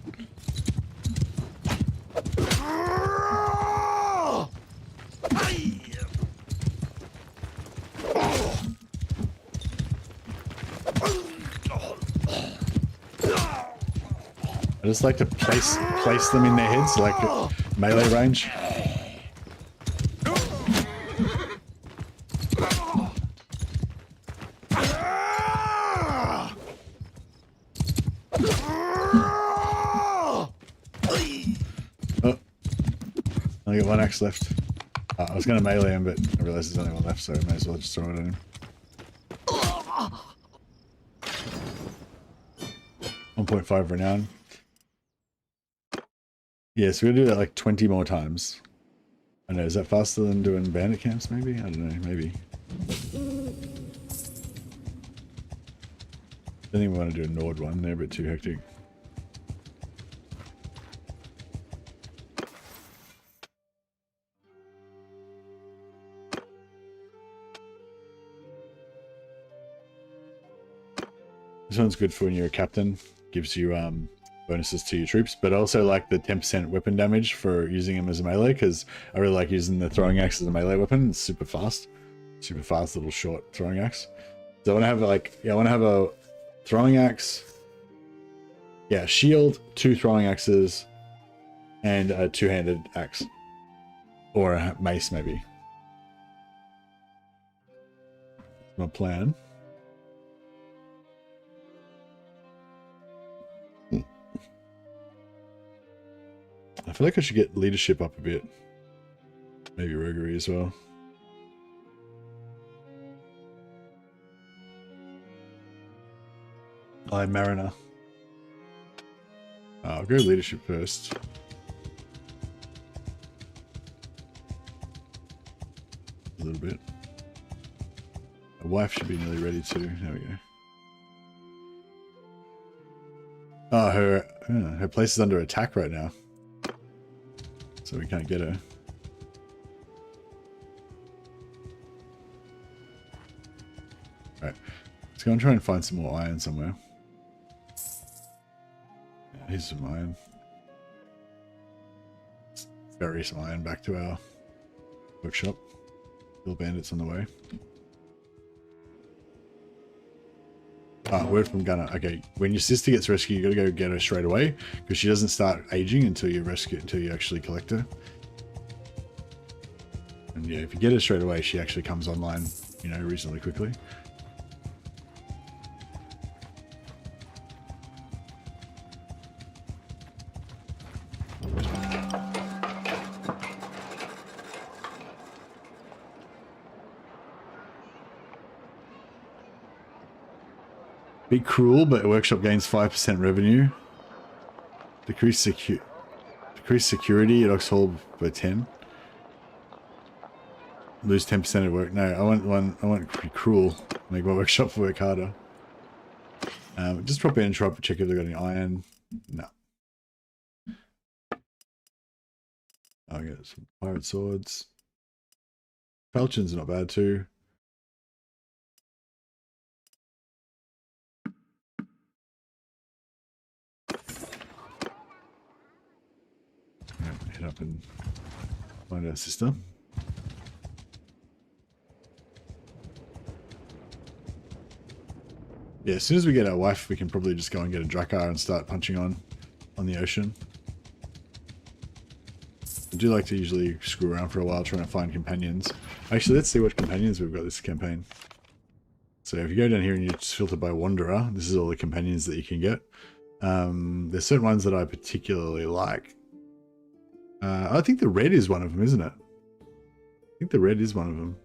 I just like to place them in their heads, like melee range. I got 1 axe left. I was going to melee him, but I realized there's only 1 left, so I may as well just throw it at him. 1.5 renown. Yeah, so we're gonna do that like 20 more times. I know, is that faster than doing bandit camps maybe? I don't know, maybe. I think we want to do a Nord one, they're a bit too hectic. This one's good for when you're a captain. Gives you bonuses to your troops, but also like the 10% weapon damage for using them as a melee, because I really like using the throwing axe as a melee weapon. It's super fast little short throwing axe. So I want to have like, yeah, I want to have a throwing axe, yeah, shield, 2 throwing axes, and a 2-handed axe, or a mace maybe. That's my plan. I feel like I should get leadership up a bit. Maybe roguery as well. I'm Mariner. I'll go leadership first. A little bit. A wife should be nearly ready too. There we go. Oh, her place is under attack right now. So we can't get her. Alright. Let's go and try and find some more iron somewhere. Yeah, here's some iron. Let's ferry some iron back to our workshop. Kill bandits on the way. Ah, word from Gunner. Okay, when your sister gets rescued, you gotta go get her straight away because she doesn't start aging until you actually collect her. And yeah, if you get her straight away, she actually comes online, you know, reasonably quickly. Be cruel, but workshop gains 5% revenue. Decrease security at Oxhall by 10. Lose 10% at work. No, I want be cruel. Make my workshop work harder. Just drop in and try to check if they've got any iron. No. I'll get some pirate swords. Falchions are not bad too. Head up and find our sister. Yeah, as soon as we get our wife, we can probably just go and get a Drakkar and start punching on the ocean. I do like to usually screw around for a while trying to find companions. Actually, let's see what companions we've got this campaign. So if you go down here and you just filter by Wanderer, this is all the companions that you can get. There's certain ones that I particularly like. I think the red is one of them, isn't it? I think the red is one of them.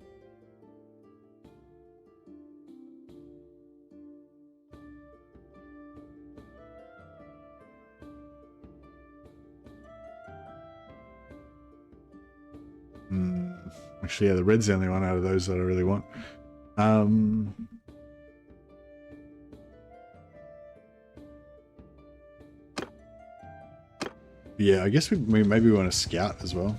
Actually, yeah, the red's the only one out of those that I really want. Yeah, I guess we maybe want to scout as well.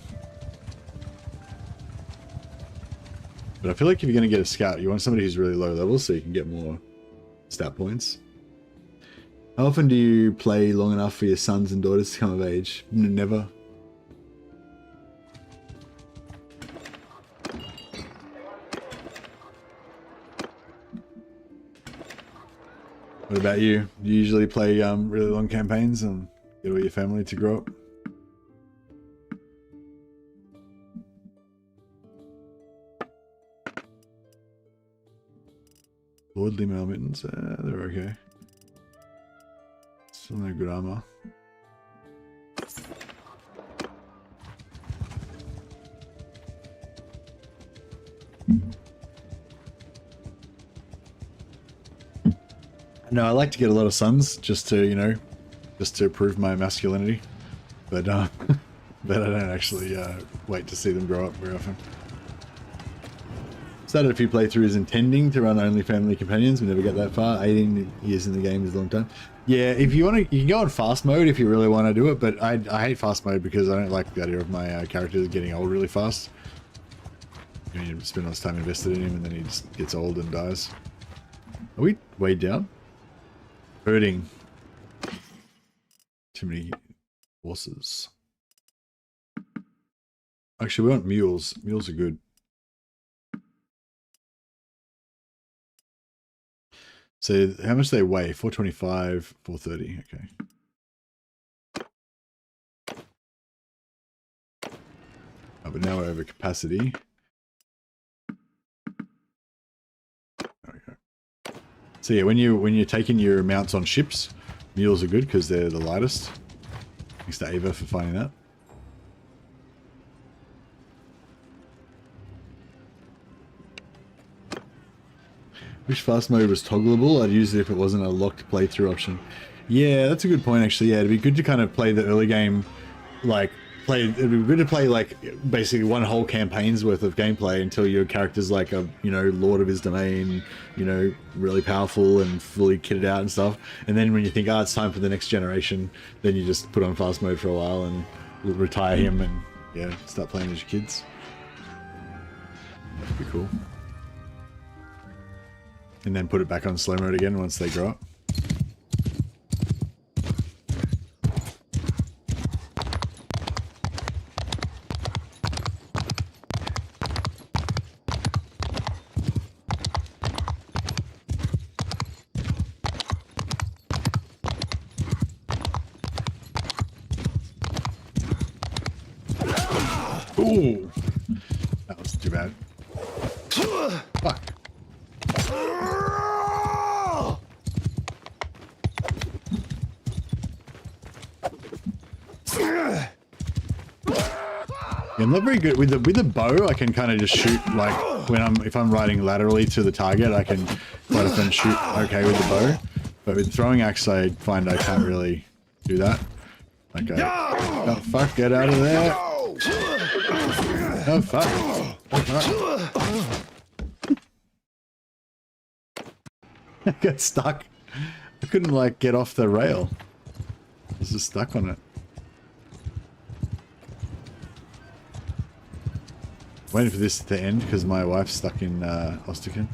But I feel like if you're going to get a scout, you want somebody who's really low level so you can get more stat points. How often do you play long enough for your sons and daughters to come of age? Never. What about you? Do you usually play really long campaigns and get all your family to grow up? Lordly mail mittens, they're okay. Still no good armor. No, I like to get a lot of sons just to, you know, just to prove my masculinity, but but I don't actually wait to see them grow up very often. Started a few playthroughs intending to run only family companions. We never get that far. 18 years in the game is a long time. Yeah, if you want to, you can go on fast mode if you really want to do it, but I hate fast mode because I don't like the idea of my characters getting old really fast. You know, you spend all this time invested in him and then he just gets old and dies. Are we way down? Herding. Too many horses. Actually, we want mules. Mules are good. So how much do they weigh? 425, 430. Okay. Oh, but now we're over capacity. There we go. So yeah, when you're taking your mounts on ships, mules are good because they're the lightest. Thanks to Ava for finding that. Wish fast mode was toggleable. I'd use it if it wasn't a locked playthrough option. Yeah, that's a good point actually. Yeah, it'd be good to kind of play the early game, like it'd be good to play like basically one whole campaign's worth of gameplay until your character's like a, you know, lord of his domain, you know, really powerful and fully kitted out and stuff. And then when you think, it's time for the next generation, then you just put on fast mode for a while and retire him and yeah, start playing as your kids. That'd be cool. And then put it back on slow mode again once they grow up. Ooh, that was too bad. Fuck. Yeah, I'm not very good with the bow. I can kind of just shoot like if I'm riding laterally to the target, I can quite often shoot okay with the bow. But with throwing axe, I find I can't really do that. Okay. Oh fuck! Get out of there! Oh fuck! Oh fuck! I got stuck. I couldn't like get off the rail. I was just stuck on it. Waiting for this to end because my wife's stuck in Ostican.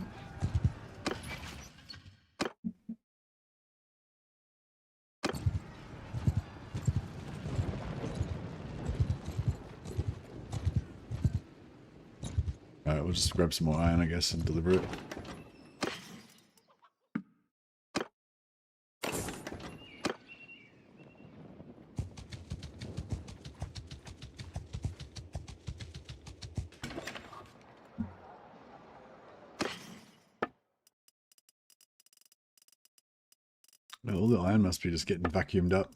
Alright, we'll just grab some more iron, I guess, and deliver it. Well, all the iron must be just getting vacuumed up.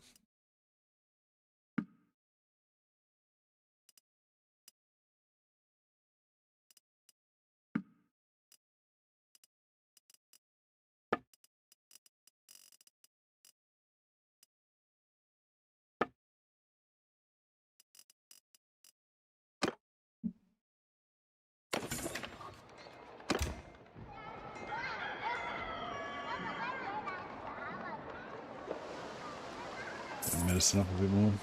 Medicine up a bit more.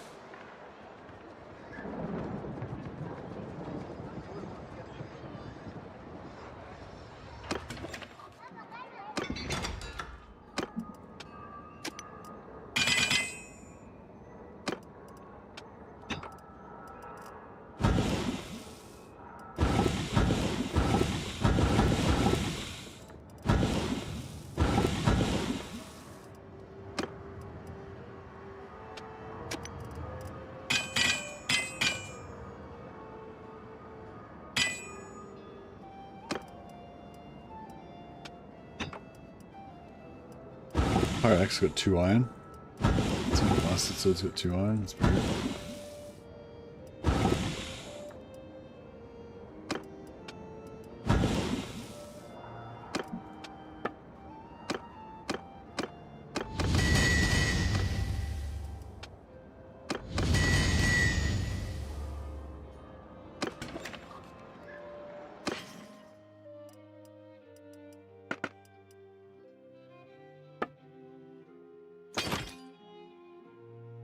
Pirate Axe got 2 iron. Some blasted sword's got 2 iron. That's pretty good.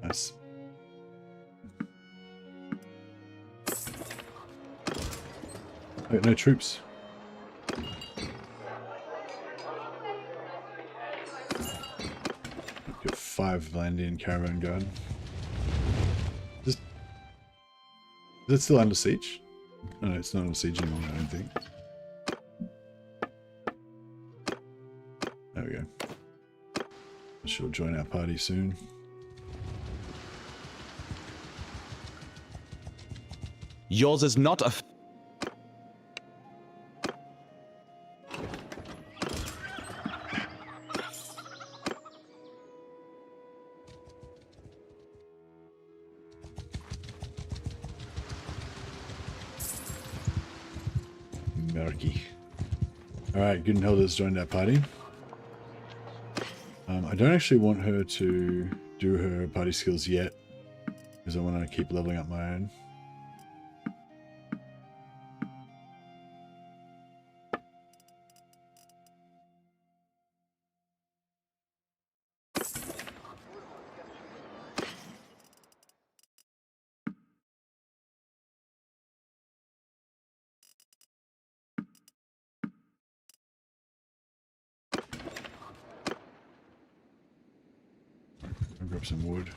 Nice. I got no troops. Got 5 Valandian caravan guard. Is it still under siege? Oh, no, it's not under siege anymore, I don't think. There we go. She'll join our party soon. Yours is not a... Murky. Alright, Gunhilda's joined our party. I don't actually want her to do her party skills yet, because I want to keep leveling up my own. I'll grab some wood.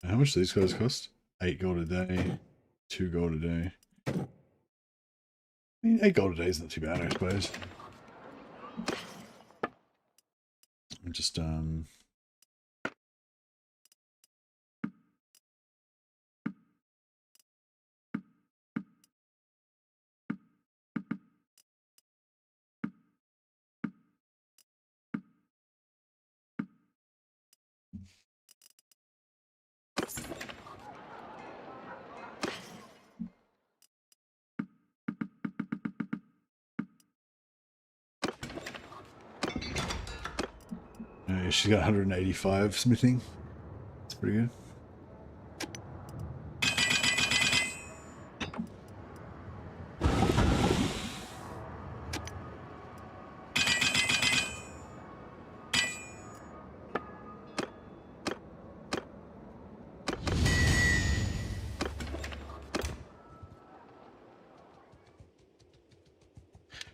How much do these guys cost? 8 gold a day, 2 gold a day. I mean, 8 gold a day is not too bad, I suppose. I'm just she's got 185 smithing. That's pretty good.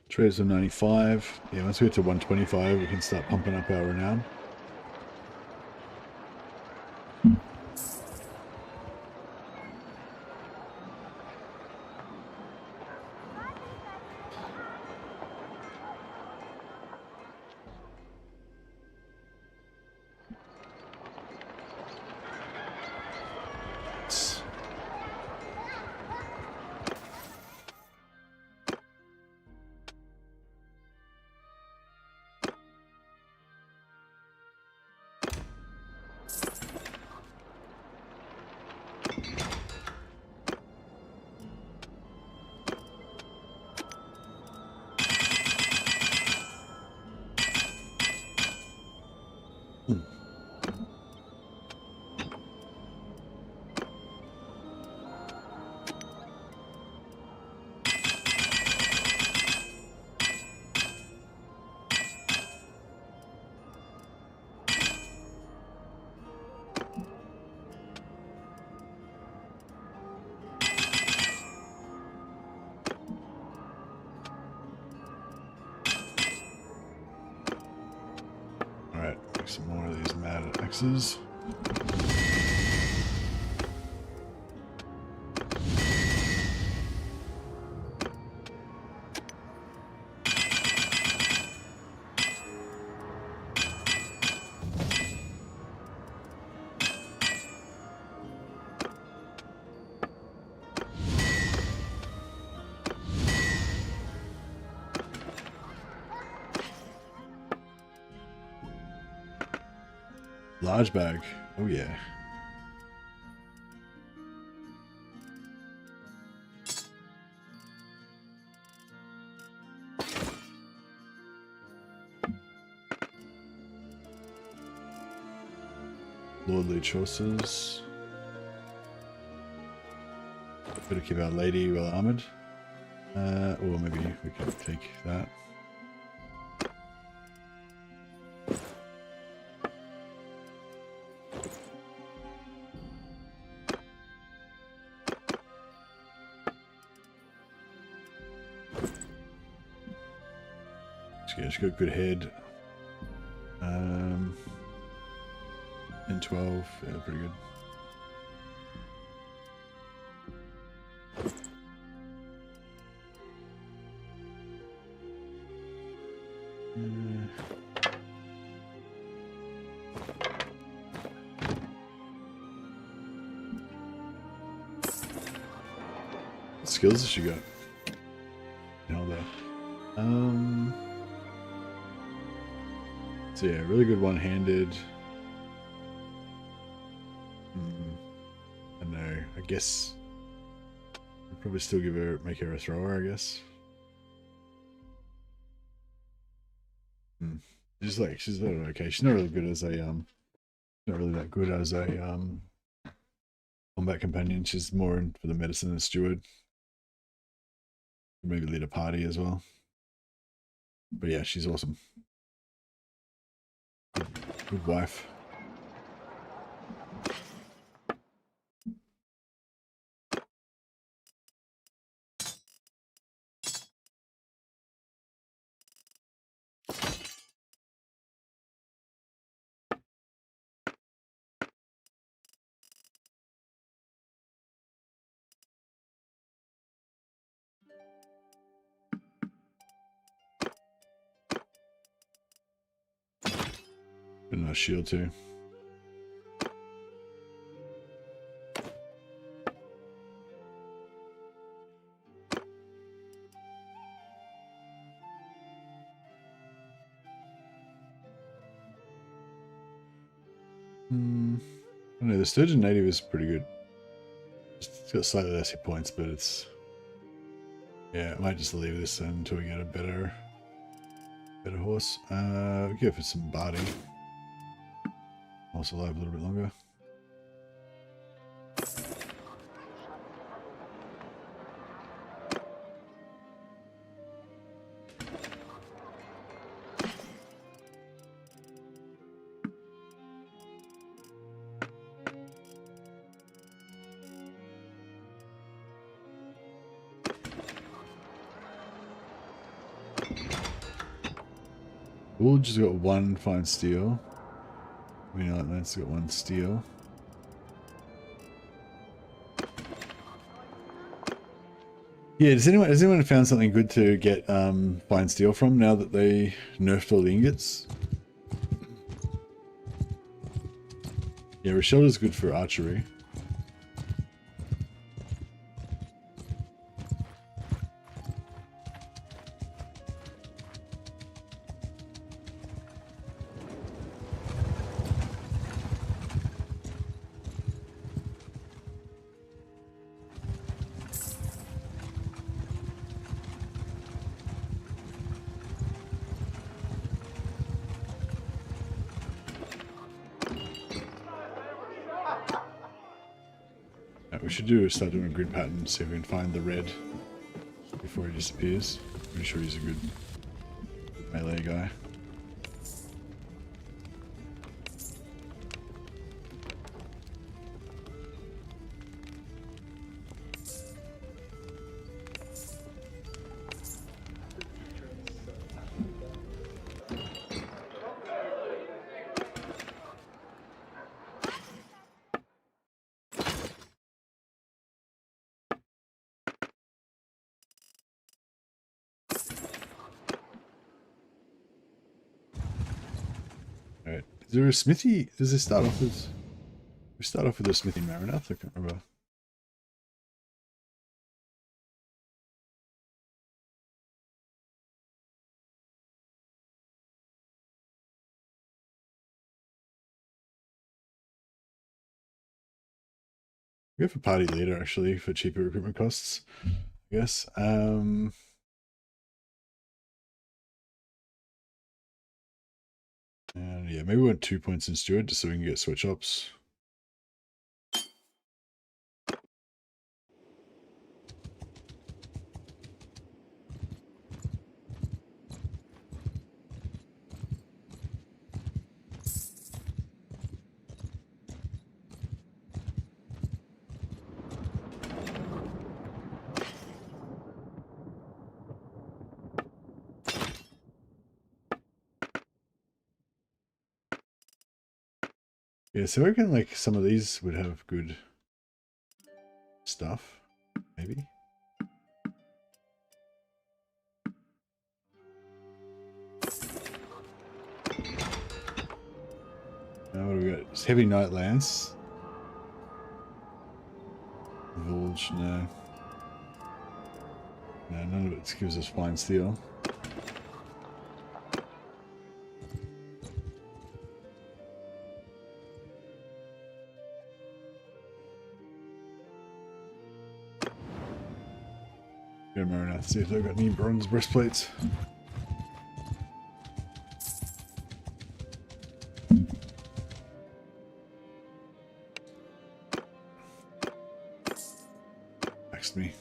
Trades of 95. Yeah, once we get to 125, we can start pumping up our renown. Alright, make some more of these mad axes. Large bag. Oh yeah. Lordly choices. Better keep our lady well armored. Or maybe we can take that. Yeah, she's got a good head. And 12, yeah, pretty good. What skills has she got? You know that. So yeah, really good one-handed. I know. I guess I'd probably still make her a thrower. I guess. She's okay. She's not really good as a not really that good as a combat companion. She's more in for the medicine and steward. Maybe lead a party as well. But yeah, she's awesome. Good wife. Good enough shield too. I don't know, the Sturgeon Native is pretty good. It's got slightly less hit points, but it's... Yeah, I might just leave this until we get a better horse. We'll go for some Bardi. Also alive a little bit longer. Woolge has got 1 fine steel. That's got 1 steel. Yeah, has anyone found something good to get fine steel from now that they nerfed all the ingots? Yeah, Rochelle is good for archery. We should start doing a grid pattern, see if we can find the red before he disappears. Pretty sure he's a good melee guy. Alright, is there a smithy? Does this start off with... We start off with a smithy Marinath? I can't remember. Go for party leader actually for cheaper recruitment costs, I guess. And yeah, maybe we want 2 points in steward just so we can get switch ops. Yeah, so I reckon like some of these would have good stuff, maybe. Now what do we got? It's Heavy Night Lance. Village, no. No, none of it gives us fine steel. Go Marinath, see if they've got any bronze breastplates. Next me.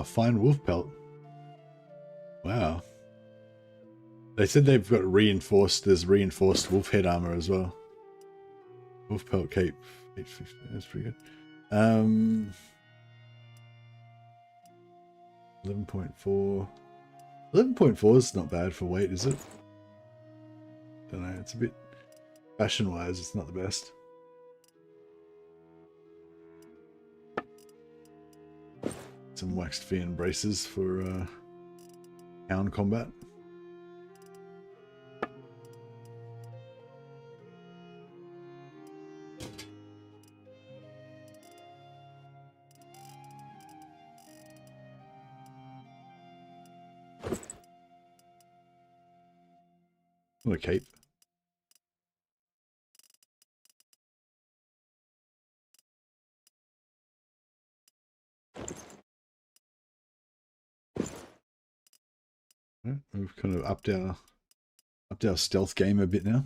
Fine wolf pelt. Wow. They said they've got reinforced. There's reinforced wolf head armor as well. Wolf pelt cape 850. That's pretty good. 11.4. 11.4 is not bad for weight, is it? Don't know. It's a bit fashion wise. It's not the best. Some waxed Fian braces for hound combat. What a cape. We've kind of upped our stealth game a bit now.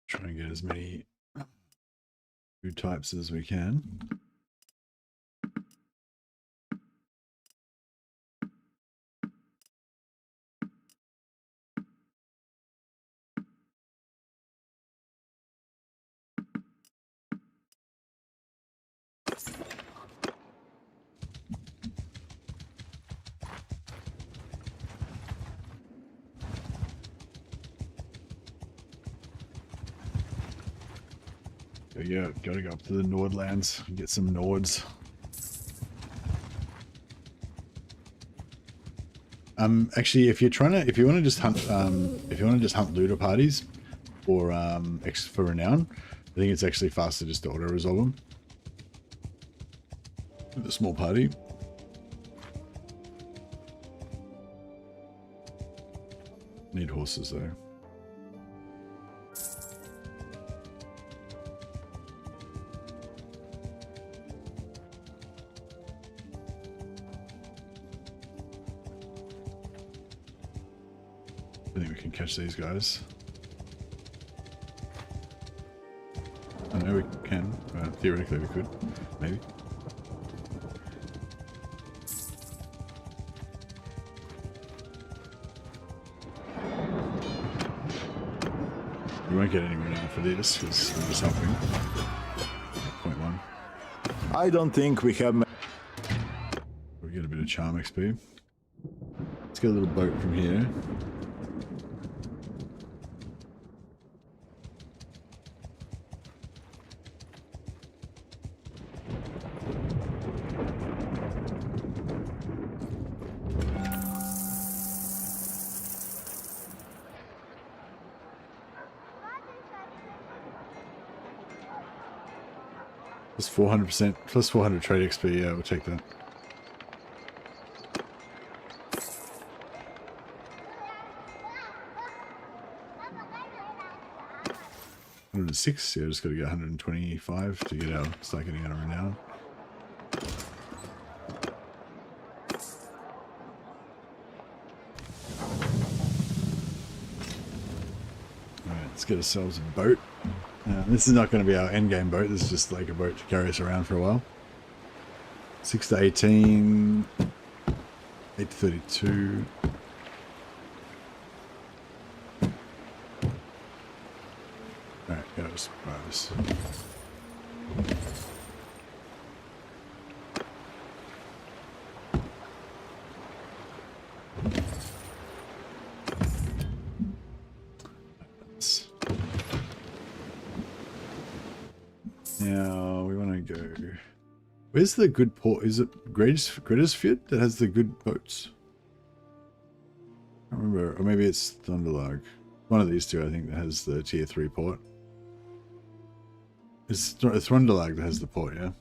Try and get as many food types as we can. Yeah, gotta go up to the Nordlands and get some Nords. Actually, if you want to just hunt looter parties for renown, I think it's actually faster just to auto resolve them with a small party. Need horses though. I think we can catch these guys. I know we can. Theoretically, we could. Maybe. We won't get anywhere now for this because we're just helping. 0.1. I don't think we have... We get a bit of charm XP. Let's get a little boat from here. Plus 400%, plus 400 trade XP, yeah, we'll take that. $106, yeah, just got to get 125 to get start getting out of renown. Alright, Let's get ourselves a boat. This is not going to be our end game boat. This is just like a boat to carry us around for a while. 6 to 18, 8 to 32. Alright, go suppose. Now we want to go. Where's the good port? Is it Greatersfield that has the good boats? I don't remember, or maybe it's Thunderlag. One of these two, I think, that has the tier 3 port. It's Thunderlag that has the port, yeah.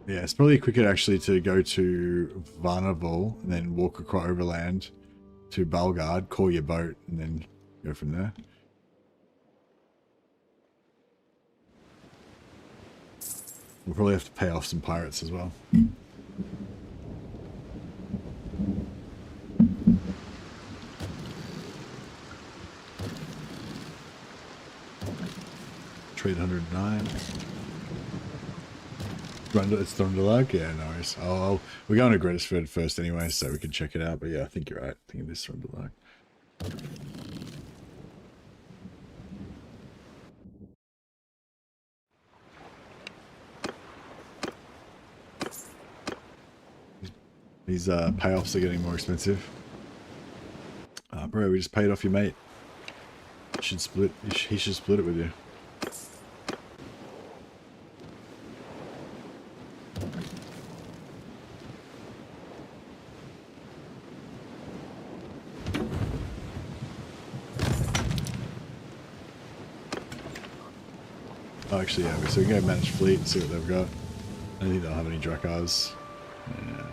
Yeah, it's probably quicker actually to go to Varnavol and then walk across overland to Balgard, call your boat, and then go from there. We'll probably have to pay off some pirates as well. Trade 109. It's Thunderlag? Yeah, no worries. We're going to Greatersfield first anyway, so we can check it out. But yeah, I think you're right. I think it is Thunderlag. These payoffs are getting more expensive. Bro, we just paid off your mate. You should split. He should split it with you. Oh, actually, yeah. So we can go manage fleet and see what they've got. I don't think they'll have any Drakars. Yeah.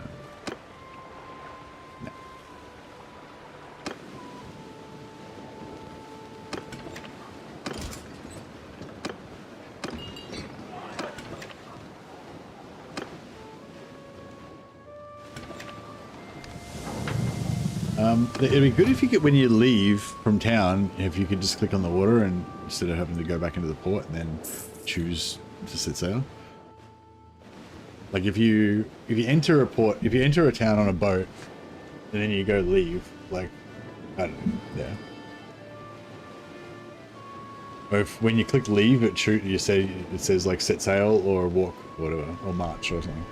It'd be good if you could, when you leave from town, if you could just click on the water and instead of having to go back into the port and then choose to set sail. Like if you enter a port, if you enter a town on a boat, and then you go leave, like I don't know, yeah. Or if when you click leave, it says like set sail or walk, or whatever, or march or something.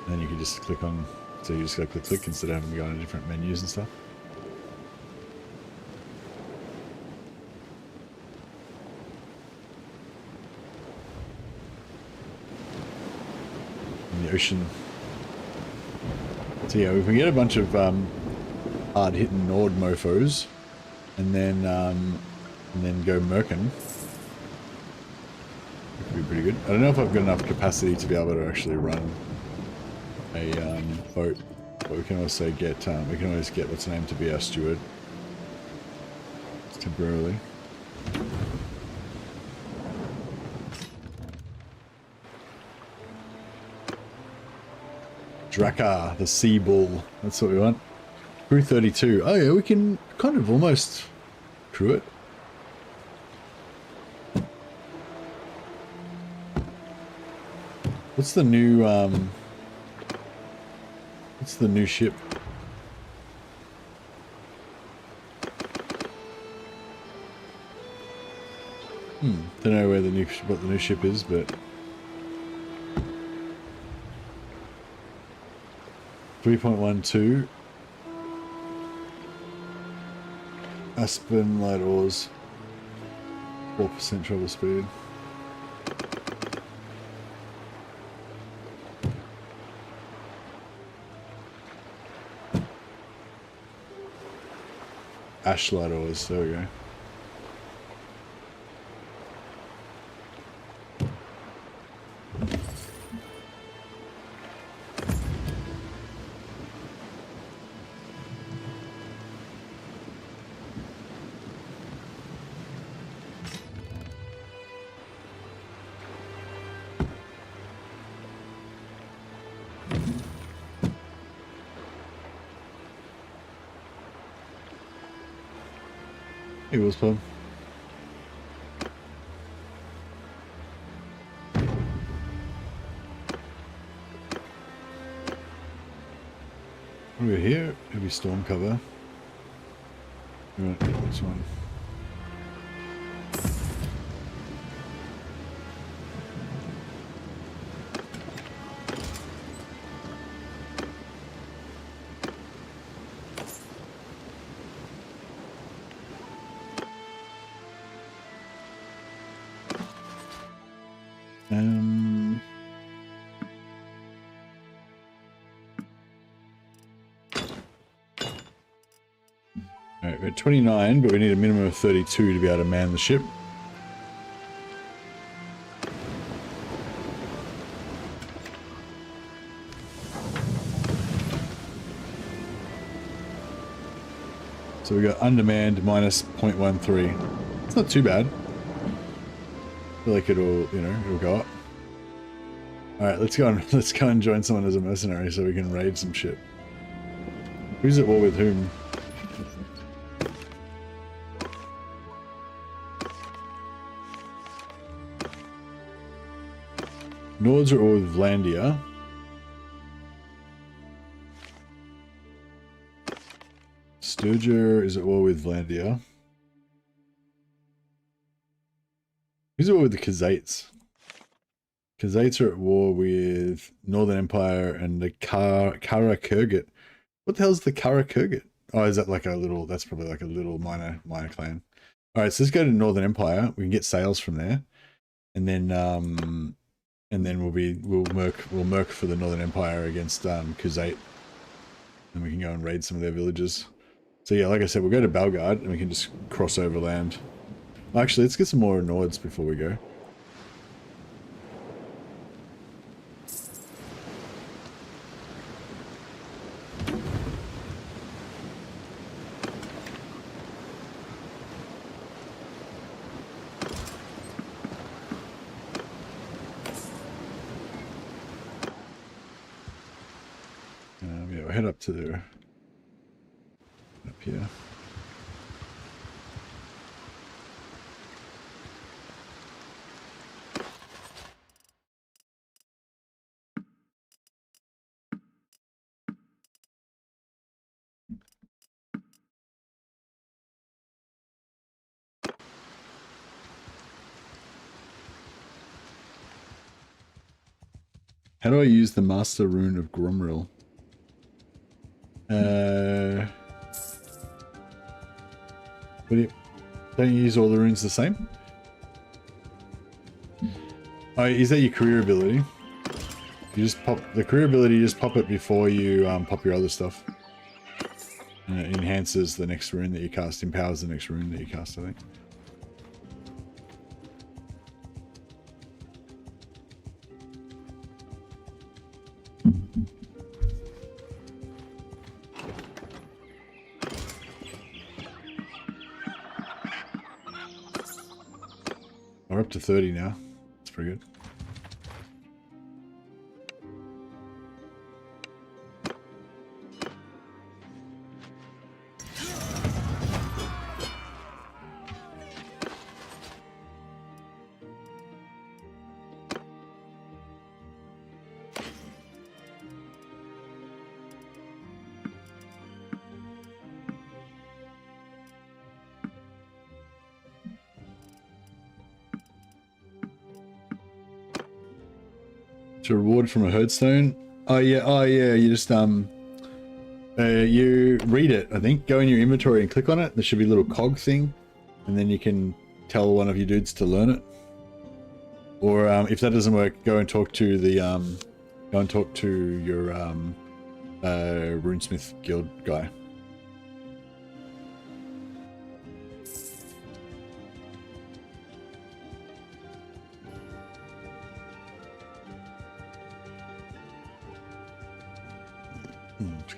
And then you can just click on. So you just go click instead of having to go into different menus and stuff. The ocean. So yeah, we can get a bunch of hard-hitting Nord mofos, and then go Merkin. That could be pretty good. I don't know if I've got enough capacity to be able to actually run a boat, but we can also get what's the name to be our steward temporarily. Drakar, the sea bull. That's what we want. Crew 32. Oh yeah, we can kind of almost crew it. What's the new ship? Don't know what the new ship is, but 3.12 Aspen light oars, 4% travel speed. Ash light oars, there we go. It was fun. Over here, it'll be storm cover. Right, this one. Alright, we're at 29, but we need a minimum of 32 to be able to man the ship. So we got undermanned minus 0.13. It's not too bad. I feel like it'll, you know, it'll go up. Alright, let's go and join someone as a mercenary so we can raid some shit. Who's at war with whom? Nords are at war with Vlandia. Sturger is at war with Vlandia. Who's at war with the Khazaits? Khazaits are at war with Northern Empire and the Kara Kurgit. What the hell's the Kara Kurgit? Oh, is that like a little, that's probably like a little minor clan. Alright, so let's go to Northern Empire. We can get sales from there. And then we'll merc for the Northern Empire against Khuzait. And we can go and raid some of their villages. So yeah, like I said, we'll go to Belgard and we can just cross over land. Actually, let's get some more Nords before we go. Yeah, we'll head up to there. Up here. How do I use the Master Rune of Gromril? Don't you use all the runes the same? Oh, is that your career ability? You just pop the career ability. You just pop it before you pop your other stuff. And it enhances the next rune that you cast. Empowers the next rune that you cast, I think. We're up to 30 now. That's pretty good. To reward from a herdstone. Oh yeah, you just you read it, I think. Go in your inventory and click on it. There should be a little cog thing, and then you can tell one of your dudes to learn it. Or if that doesn't work, go and talk to the your runesmith guild guy.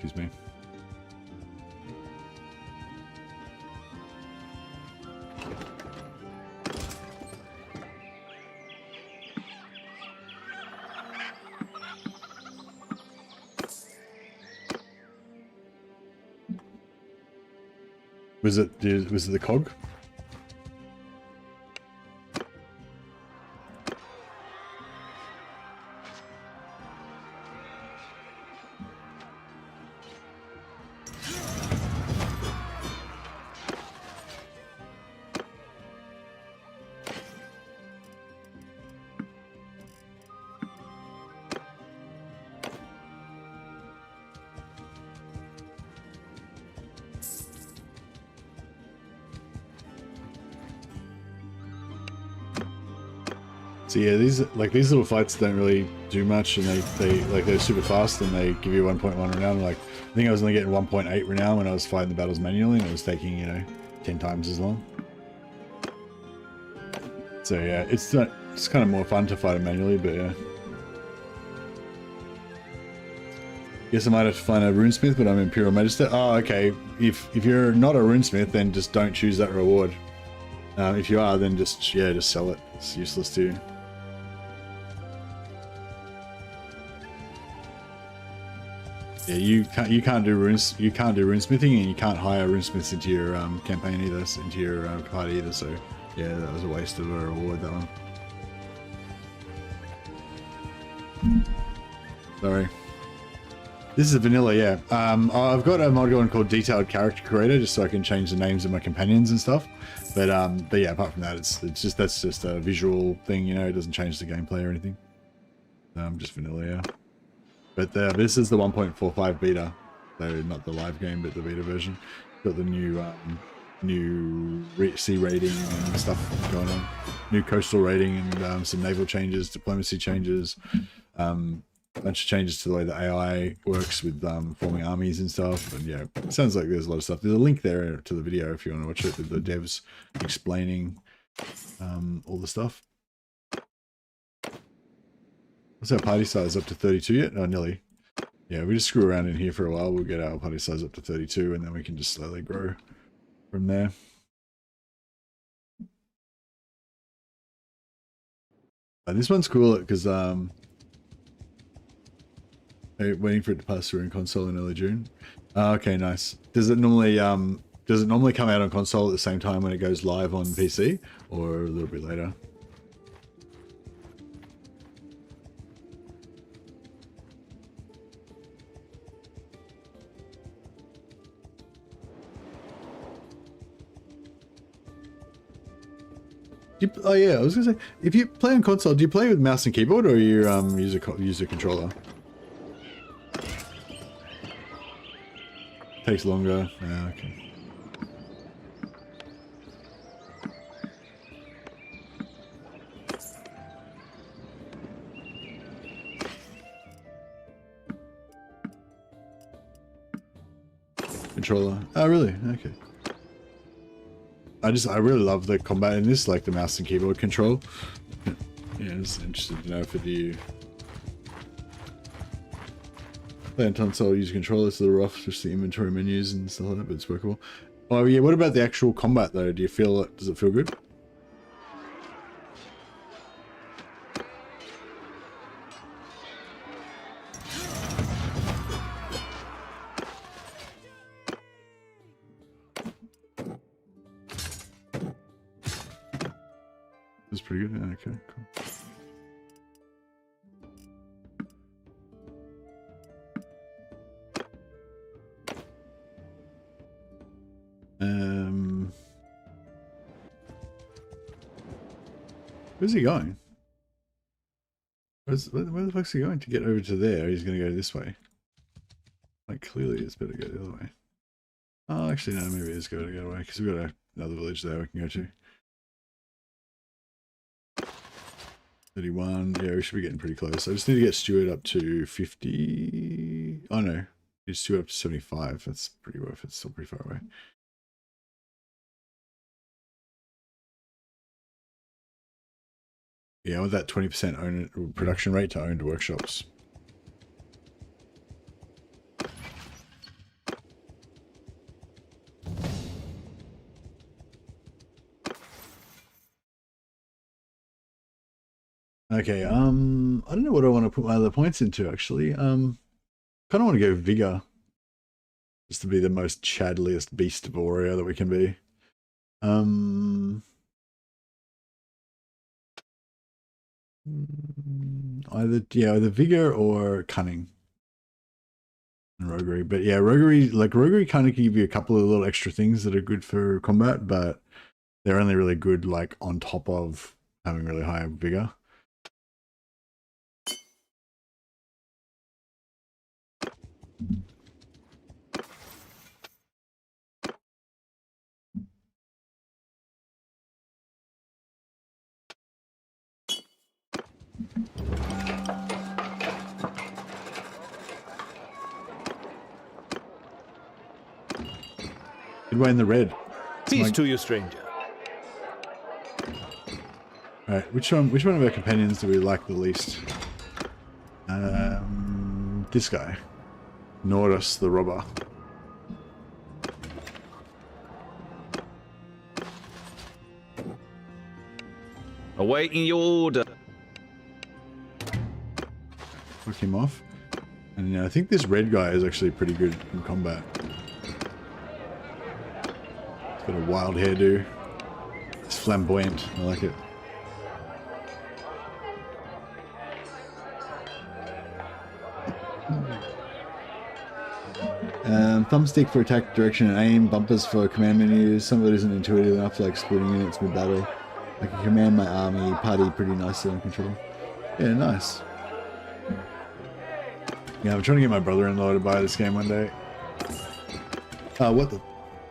Excuse me. Was it the cog? So yeah, these little fights don't really do much, and they're super fast, and they give you 1.1 renown. Like I think I was only getting 1.8 renown when I was fighting the battles manually, and it was taking 10 times as long. So yeah, it's kind of more fun to fight it manually, but yeah. Guess I might have to find a runesmith, but I'm Imperial Magister. Oh, okay. If you're not a runesmith, then just don't choose that reward. If you are, then just sell it. It's useless to you. Yeah, you can't do runesmithing, and you can't hire runesmiths into your campaign either, into your party either. So yeah, that was a waste of a reward, that one. Sorry. This is a vanilla, yeah. I've got a mod going called Detailed Character Creator, just so I can change the names of my companions and stuff. But yeah, apart from that, that's just a visual thing, it doesn't change the gameplay or anything. Just vanilla, yeah. But this is the 1.45 beta, so not the live game, but the beta version. Got the new sea rating and stuff going on. New coastal rating and some naval changes, diplomacy changes, a bunch of changes to the way the AI works with forming armies and stuff. And yeah, it sounds like there's a lot of stuff. There's a link there to the video if you want to watch it, with the devs explaining all the stuff. What's our party size up to 32 yet? Oh, nearly. Yeah, we just screw around in here for a while. We'll get our party size up to 32, and then we can just slowly grow from there. This one's cool because waiting for it to pass through in console in early June. Okay, nice. Does it normally come out on console at the same time when it goes live on PC, or a little bit later? Oh yeah, I was gonna say, if you play on console, do you play with mouse and keyboard, or you use a controller? Takes longer. Yeah, okay. Controller. Oh really? Okay. I really love the combat in this, like the mouse and keyboard control. Yeah, I'm just interested to know if you play on console, use a controller. It's a little rough, just the inventory menus and stuff like that, but it's workable. Oh yeah, what about the actual combat though? Do you feel it? Does it feel good? That's pretty good. Yeah, okay, cool. Where's he going? Where the fuck's he going to get over to there? He's going to go this way. Like, clearly it's better to go the other way. Oh, actually, no, maybe it's going to go away, because we've got another village there we can go to. 31. Yeah, we should be getting pretty close. I just need to get Stuart up to 50. Oh, no. Get Stuart up to 75. That's pretty rough. It's still pretty far away. Yeah, with that 20% production rate to owned workshops. Okay, I don't know what I want to put my other points into, actually. Kind of want to go Vigor. Just to be the most chadliest beast of warrior that we can be. Either Vigor or Cunning. And Roguery. But yeah, Roguery kind of give you a couple of little extra things that are good for combat, but they're only really good like on top of having really high Vigor. Midway in the red. Peace to you, stranger. Alright, which one of our companions do we like the least? This guy. Nordus the robber. Awaiting your order. Fuck him off. And I think this red guy is actually pretty good in combat. He's got a wild hairdo. It's flamboyant. I like it. Thumbstick for attack direction and aim, bumpers for command menus. Some of it isn't intuitive enough, like splitting units mid-battle. I can command my army party pretty nicely on control. Yeah, nice. Yeah, I'm trying to get my brother-in-law to buy this game one day. What the?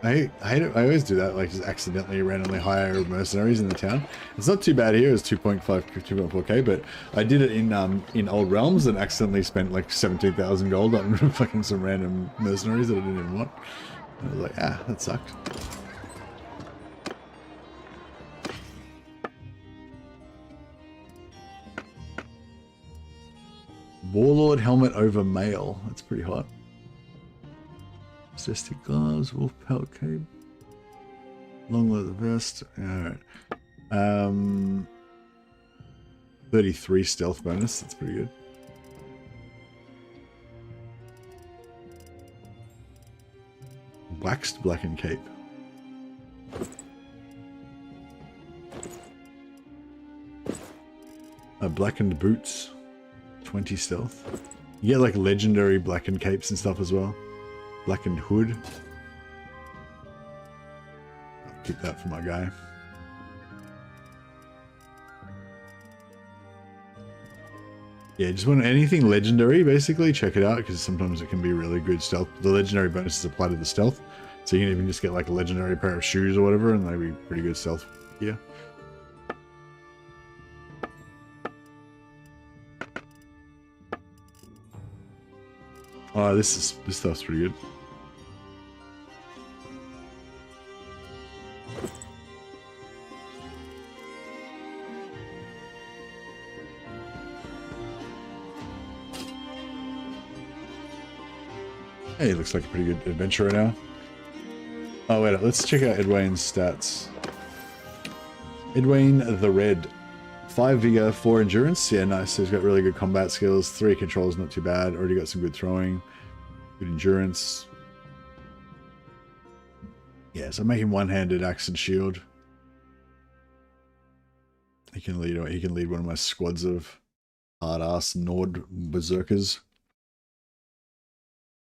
I hate it. I always do that, like just accidentally randomly hire mercenaries in the town. It's not too bad here. It's 2.4K, but I did it in Old Realms and accidentally spent like 17,000 gold on fucking some random mercenaries that I didn't even want. And I was like, ah, that sucked. Warlord helmet over mail. That's pretty hot. Majestic gloves, wolf pelt cape, long leather vest. Alright. 33 stealth bonus. That's pretty good. Waxed blackened cape. Blackened boots. 20 stealth. You get like legendary blackened capes and stuff as well. Blackened hood. I'll keep that for my guy. Yeah, just want anything legendary, basically. Check it out, because sometimes it can be really good stealth. The legendary bonuses apply to the stealth. So you can even just get like a legendary pair of shoes or whatever, and they'd be pretty good stealth gear. Oh, this stuff's pretty good. Hey, he looks like a pretty good adventurer now. Oh wait, let's check out Edwayne's stats. Edwayne the Red. 5 vigor, 4 endurance. Yeah, nice. So he's got really good combat skills. 3 controls, not too bad. Already got some good throwing. Good endurance. Yeah, so make him one-handed axe and shield. He can lead one of my squads of hard-ass Nord berserkers.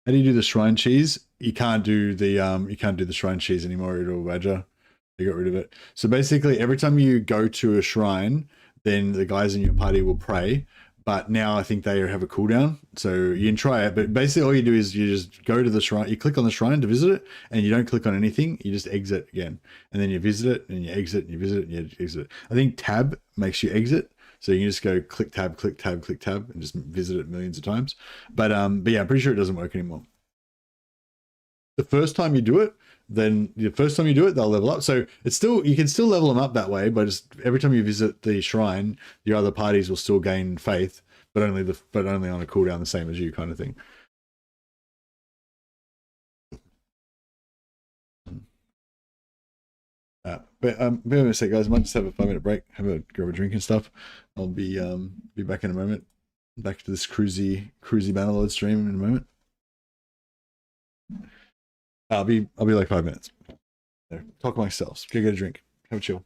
How do you do the shrine cheese? You can't do the shrine cheese anymore at all, Badger. They got rid of it. So basically, every time you go to a shrine, then the guys in your party will pray. But now I think they have a cooldown, so you can try it. But basically, all you do is you just go to the shrine, you click on the shrine to visit it, and you don't click on anything. You just exit again, and then you visit it, and you exit, and you visit, and you exit it. I think tab makes you exit, so you can just go click tab, click tab, click tab, and just visit it millions of times. But yeah, I'm pretty sure it doesn't work anymore. The first time you do it, they'll level up. So it's still, you can still level them up that way, but just every time you visit the shrine, your other parties will still gain faith, but only on a cooldown the same as you, kind of thing. But wait a sec, guys. I might just have a 5-minute break, grab a drink and stuff. I'll be back in a moment. Back to this cruisy Bannerlord stream in a moment. I'll be like 5 minutes. There, talk amongst yourselves. Go get a drink. Have a chill.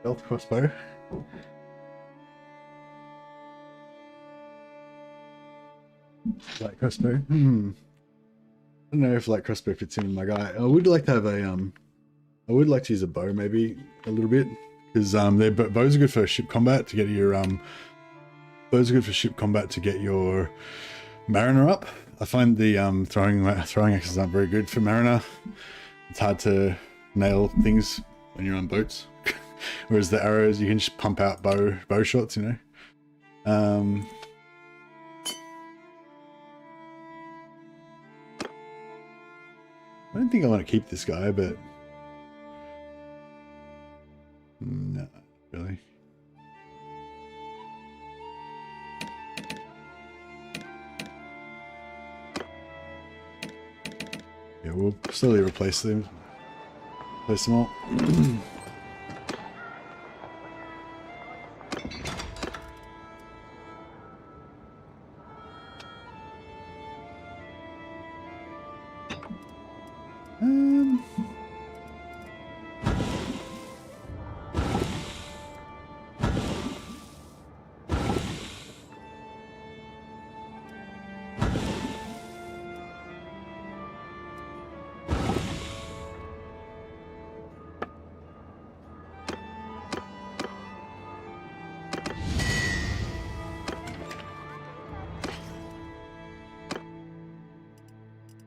Stealth crossbow. Light crossbow. I don't know if light crossbow fits in with my guy. I would like to have a I would like to use a bow maybe a little bit, because bows are good for ship combat to get your bows are good for ship combat to get your mariner up. I find the throwing axes aren't very good for mariner. It's hard to nail things when you're on boats. Whereas the arrows, you can just pump out bow shots, you know. I don't think I want to keep this guy, but no, really. Yeah, we'll slowly replace them. Replace them all.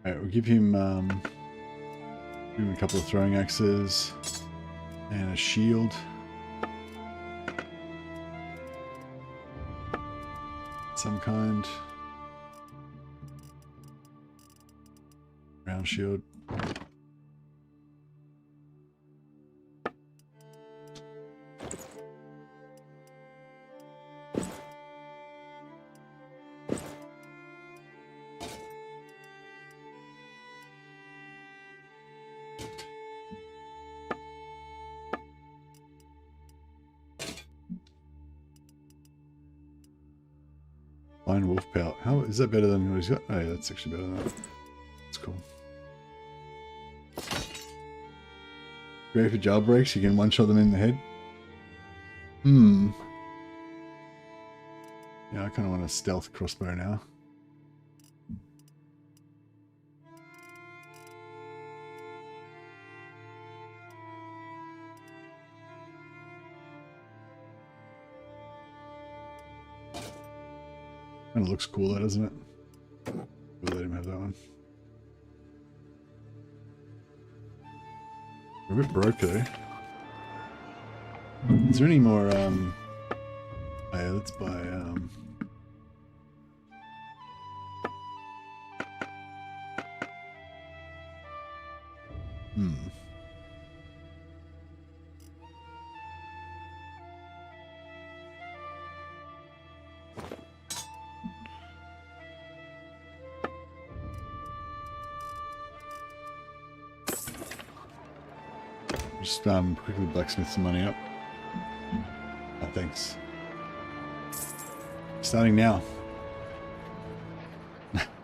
Alright, we'll give him a couple of throwing axes and a shield. Some kind. Round shield. Fine wolf pelt. How is that better than what he's got? Oh yeah, that's actually better than that. That's cool. Great for jailbreaks, you can one-shot them in the head. Yeah, I kind of want a stealth crossbow now. Kind of looks cool, though, doesn't it? We'll let him have that one. We're a bit broke, though. Is there any more, oh yeah, let's buy, just quickly blacksmith some money up. Oh, thanks. Starting now.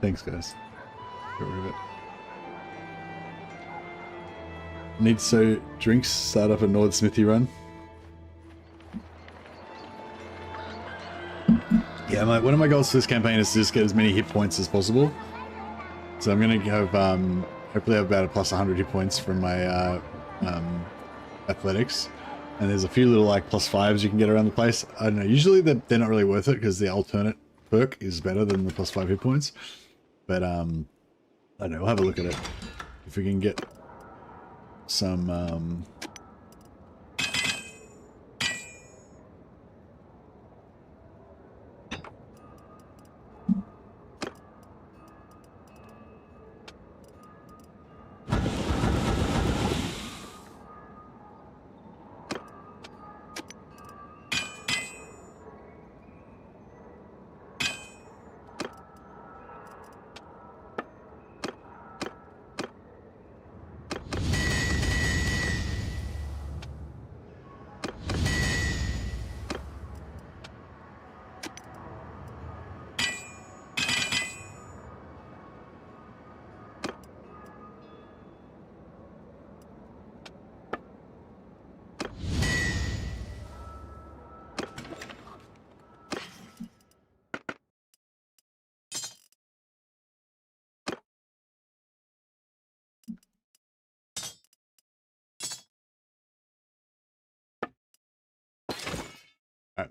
Thanks, guys. Get rid of it. Need so drinks. Start up a Nord Smithy run. Yeah, one of my goals for this campaign is to just get as many hit points as possible. So I'm gonna have hopefully have about a plus 100 hit points from my athletics, and there's a few little like plus 5s you can get around the place. I don't know, usually they're not really worth it because the alternate perk is better than the plus 5 hit points, but I don't know, we'll have a look at it if we can get some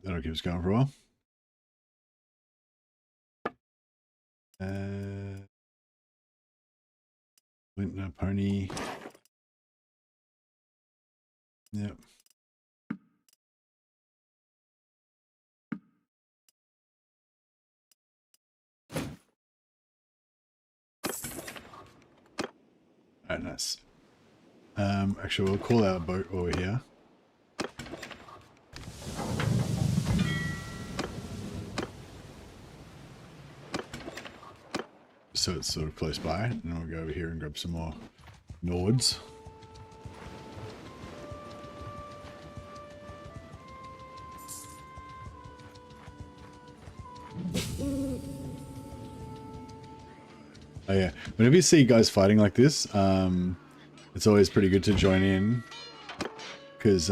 that'll keep us going for a while. Flint pony. Yep. Alright, nice. Actually, we'll call our boat over here. So it's sort of close by, and then we'll go over here and grab some more Nords. Oh yeah, whenever you see guys fighting like this, it's always pretty good to join in, because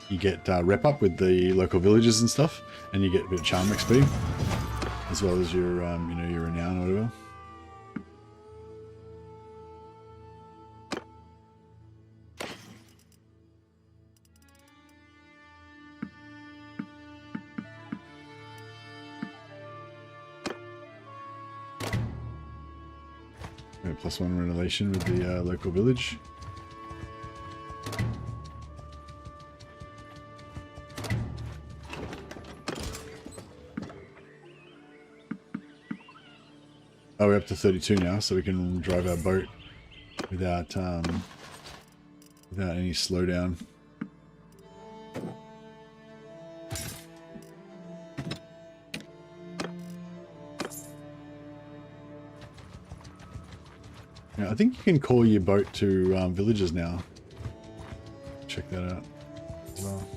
you get rep up with the local villagers and stuff, and you get a bit of charm XP, as well as your you know, your renown or whatever. +1 relation with the local village. Oh, we're up to 32 now, so we can drive our boat without without any slowdown. Yeah, I think you can call your boat to villages now. Check that out as well.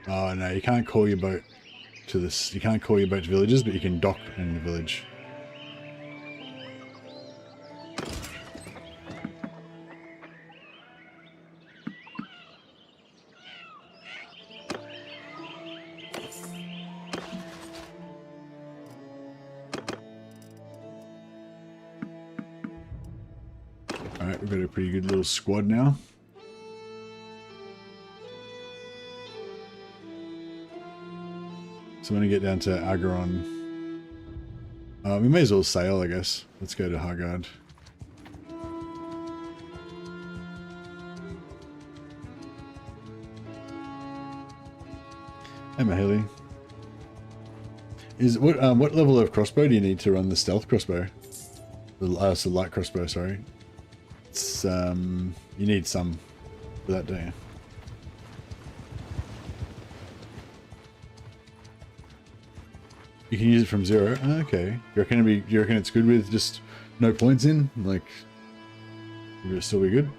Oh no, you can't call your boat to this. You can't call your boat to villages, but you can dock in the village. Alright, we've got a pretty good little squad now. So I'm going to get down to Agaron. We may as well sail, I guess. Let's go to Hargard. Hey Mahali. What level of crossbow do you need to run the stealth crossbow? It's the light crossbow, sorry. It's you need some for that, don't you? You can use it from 0. Okay. You reckon it's good with just no points in? Like, it'll still be good?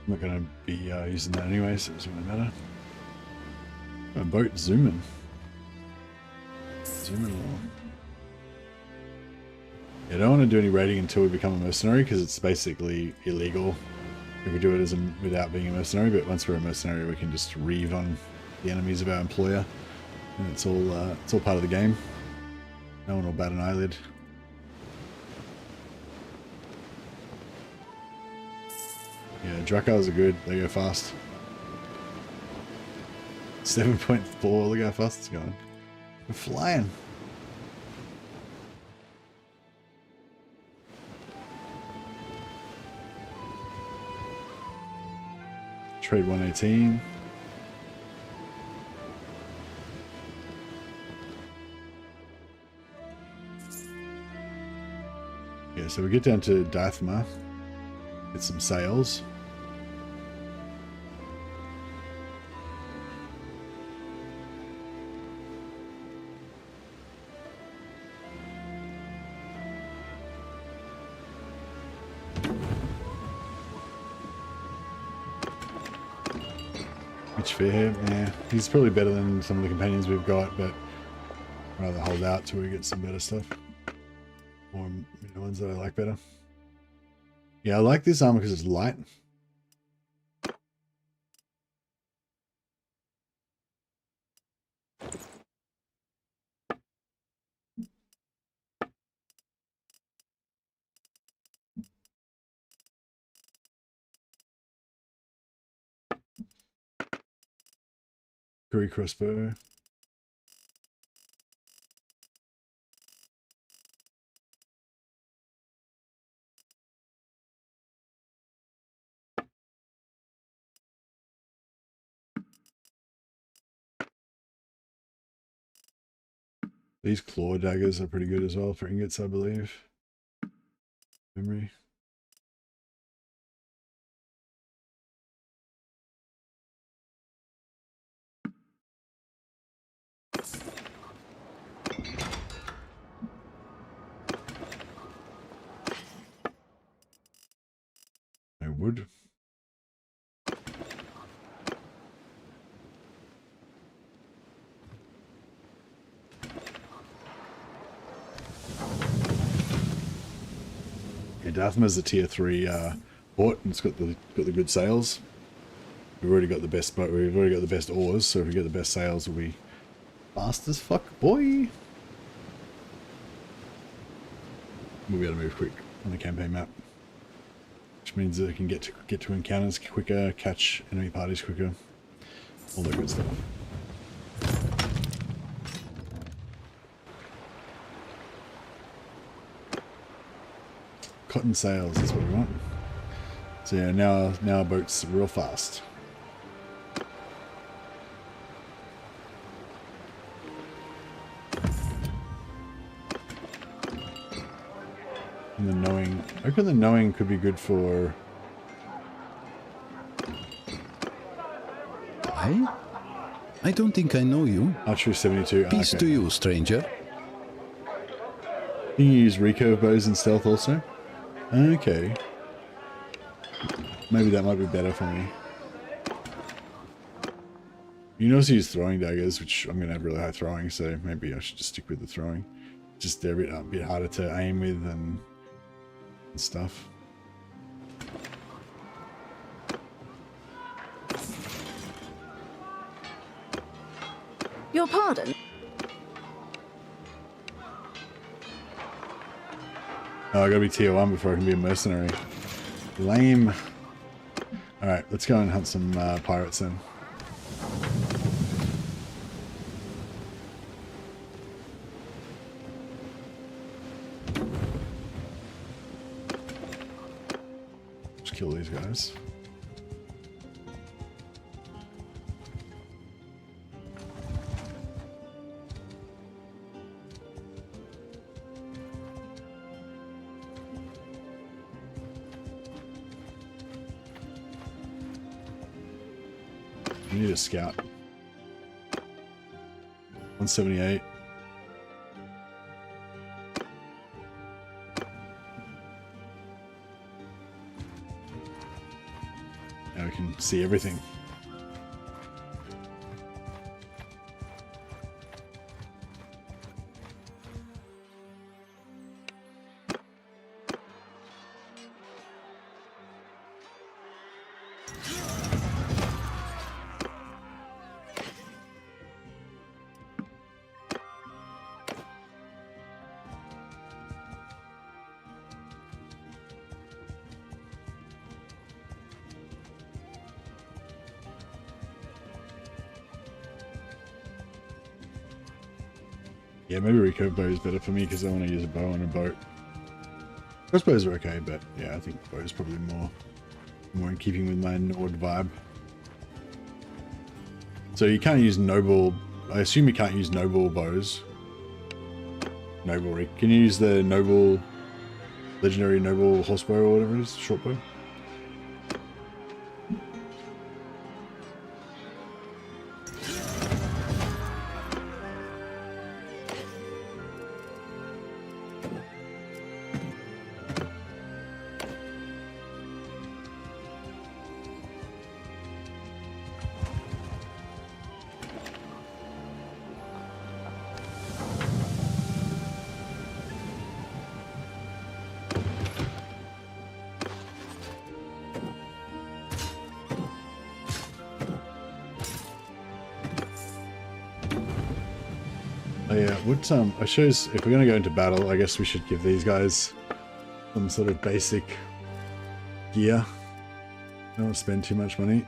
I'm not going to be using that anyway, so it doesn't really matter. A boat zooming. Zooming along. Yeah, I don't want to do any raiding until we become a mercenary, because it's basically illegal if we do it without being a mercenary, but once we're a mercenary we can just reave on the enemies of our employer, and it's all part of the game. No one will bat an eyelid. Yeah, Drakars are good, they go fast. 7.4, look how fast it's going. We're flying. Trade 118. Yeah, so we get down to Dathma, get some sails. Fair, yeah. He's probably better than some of the companions we've got, but I'd rather hold out till we get some better stuff. More ones that I like better. Yeah, I like this armor because it's light. Curry crossbow. These claw daggers are pretty good as well for ingots, I believe. Memory. No wood. Yeah, Dathma's a tier 3 port, and it's got the good sails. We've already got the best boat. We've already got the best oars, so if we get the best sails, we'll be fast as fuck, boy. We'll be able to move quick on the campaign map, which means that we can get to encounters quicker, catch enemy parties quicker, all that good stuff. Cotton sails is what we want. So yeah, now our boat's real fast. And the knowing, I reckon the knowing could be good for. I don't think I know you. Archery 72. Peace to you, stranger. Can you use recurve bows in stealth also? Okay. Maybe that might be better for me. You can also use throwing daggers, which I'm going to have really high throwing, so maybe I should just stick with the throwing. Just they're a bit harder to aim with and stuff. Your pardon? Oh, I gotta be tier 1 before I can be a mercenary. Lame. Alright, let's go and hunt some pirates then. Just kill these guys. I need a scout. 178. Now we can see everything. Yeah, maybe recurve bow is better for me because I want to use a bow on a boat. Crossbows are okay, but yeah, I think bow is probably more in keeping with my Nord vibe. So you can't use noble. I assume you can't use noble bows. Noble. Can you use the noble, legendary noble horsebow or whatever it is, short bow? Oh yeah, what I shows if we're gonna go into battle, I guess we should give these guys some sort of basic gear. Don't want to spend too much money.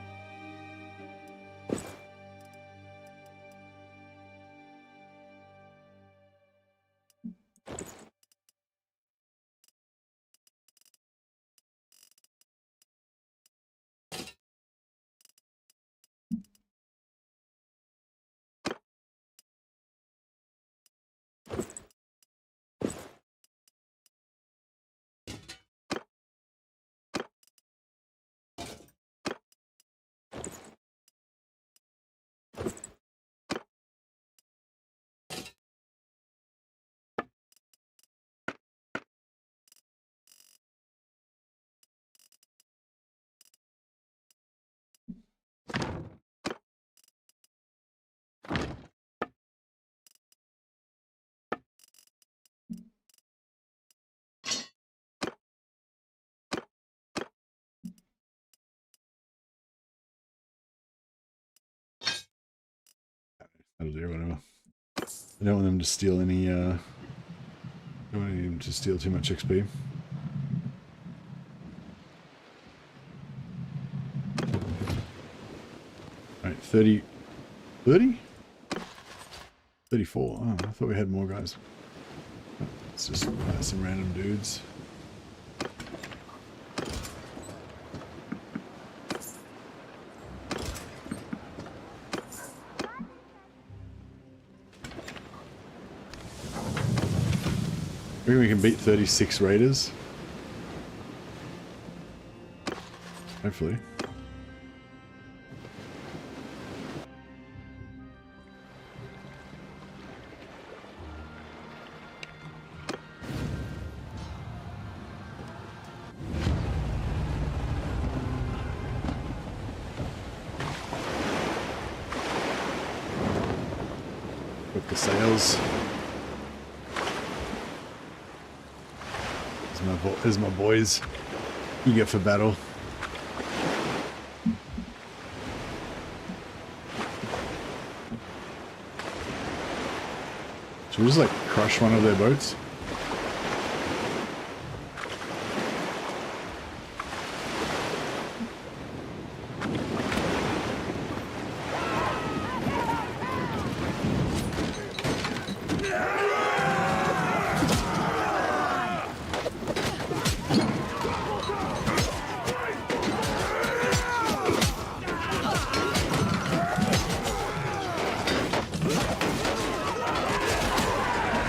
That'll do, whatever. I don't want them to steal any, I don't want them to steal too much XP. Alright, 30... 30? 34. Oh, I thought we had more guys. Let's just buy some random dudes. I reckon we can beat 36 raiders. Hopefully. Put the sails. There's my boys, eager for battle. Should we just like crush one of their boats?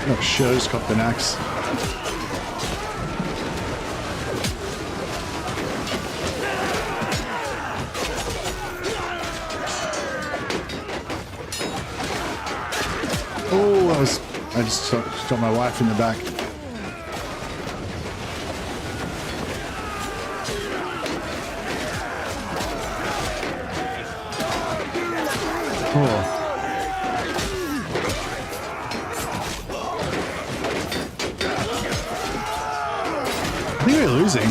Oh, shit, I just copped an axe. Oh, I just shot my wife in the back. Oh. I think we're losing.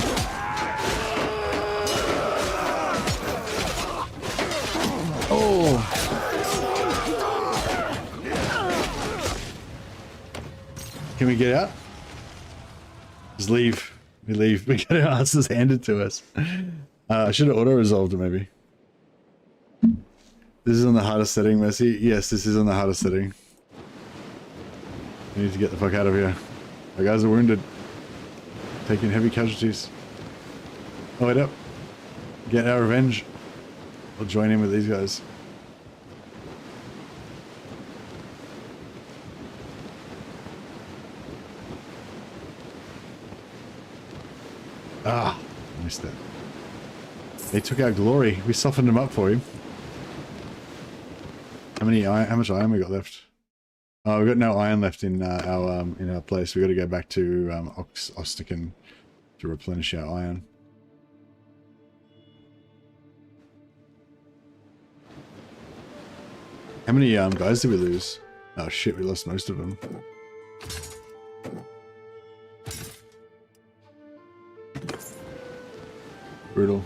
Oh. Can we get out? Just leave. We leave. We get our asses handed to us. I should have auto-resolved it maybe. This is on the hardest setting, Mercy. Yes, this is on the hardest setting. We need to get the fuck out of here. Our guys are wounded. Taking heavy casualties. Oh, wait up. Get our revenge. We'll join in with these guys. Ah, missed it. They took our glory. We softened them up for him. How much iron we got left? Oh, we've got no iron left in our place. We got to go back to Ostican to replenish our iron. How many guys did we lose? Oh shit, we lost most of them. Brutal.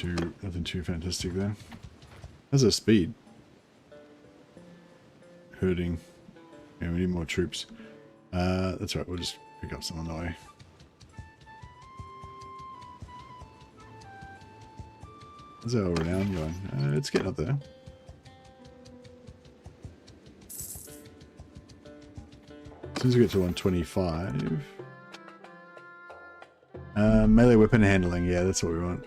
nothing too fantastic there. How's our speed? Herding. Yeah, we need more troops. That's right, we'll just pick up some on the way. How's our renown going? It's getting up there. As soon as we get to 125. Melee weapon handling, yeah, that's what we want.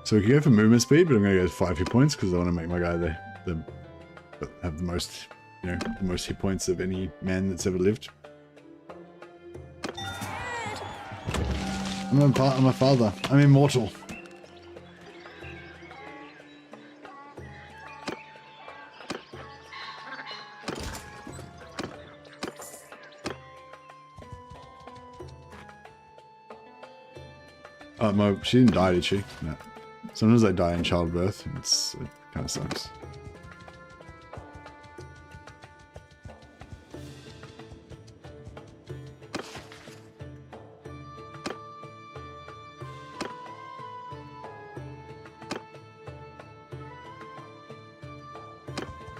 So we can go for movement speed, but I'm going to go 5 hit points because I want to make my guy have the most, you know, the most hit points of any man that's ever lived. I'm a father. I'm immortal. Oh, she didn't die, did she? No. Sometimes they die in childbirth. It kind of sucks.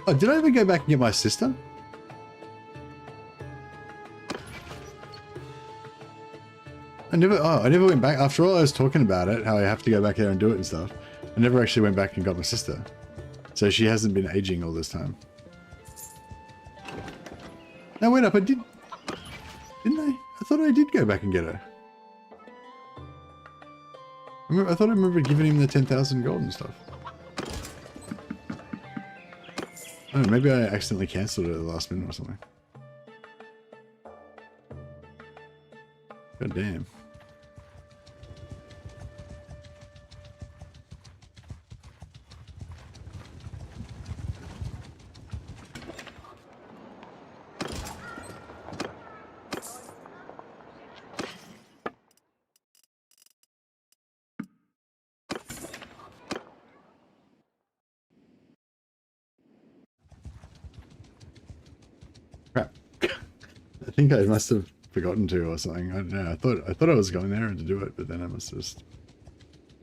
Oh, did I ever go back and get my sister? I never went back. After all I was talking about it, how I have to go back there and do it and stuff. I never actually went back and got my sister. So she hasn't been aging all this time. No, wait up, I did... Didn't I? I thought I did go back and get her. I thought I remember giving him the 10,000 gold and stuff. Oh, maybe I accidentally cancelled it at the last minute or something. God damn. Crap. I think I must have forgotten to or something. I don't know. I thought I was going there to do it, but then I must have just,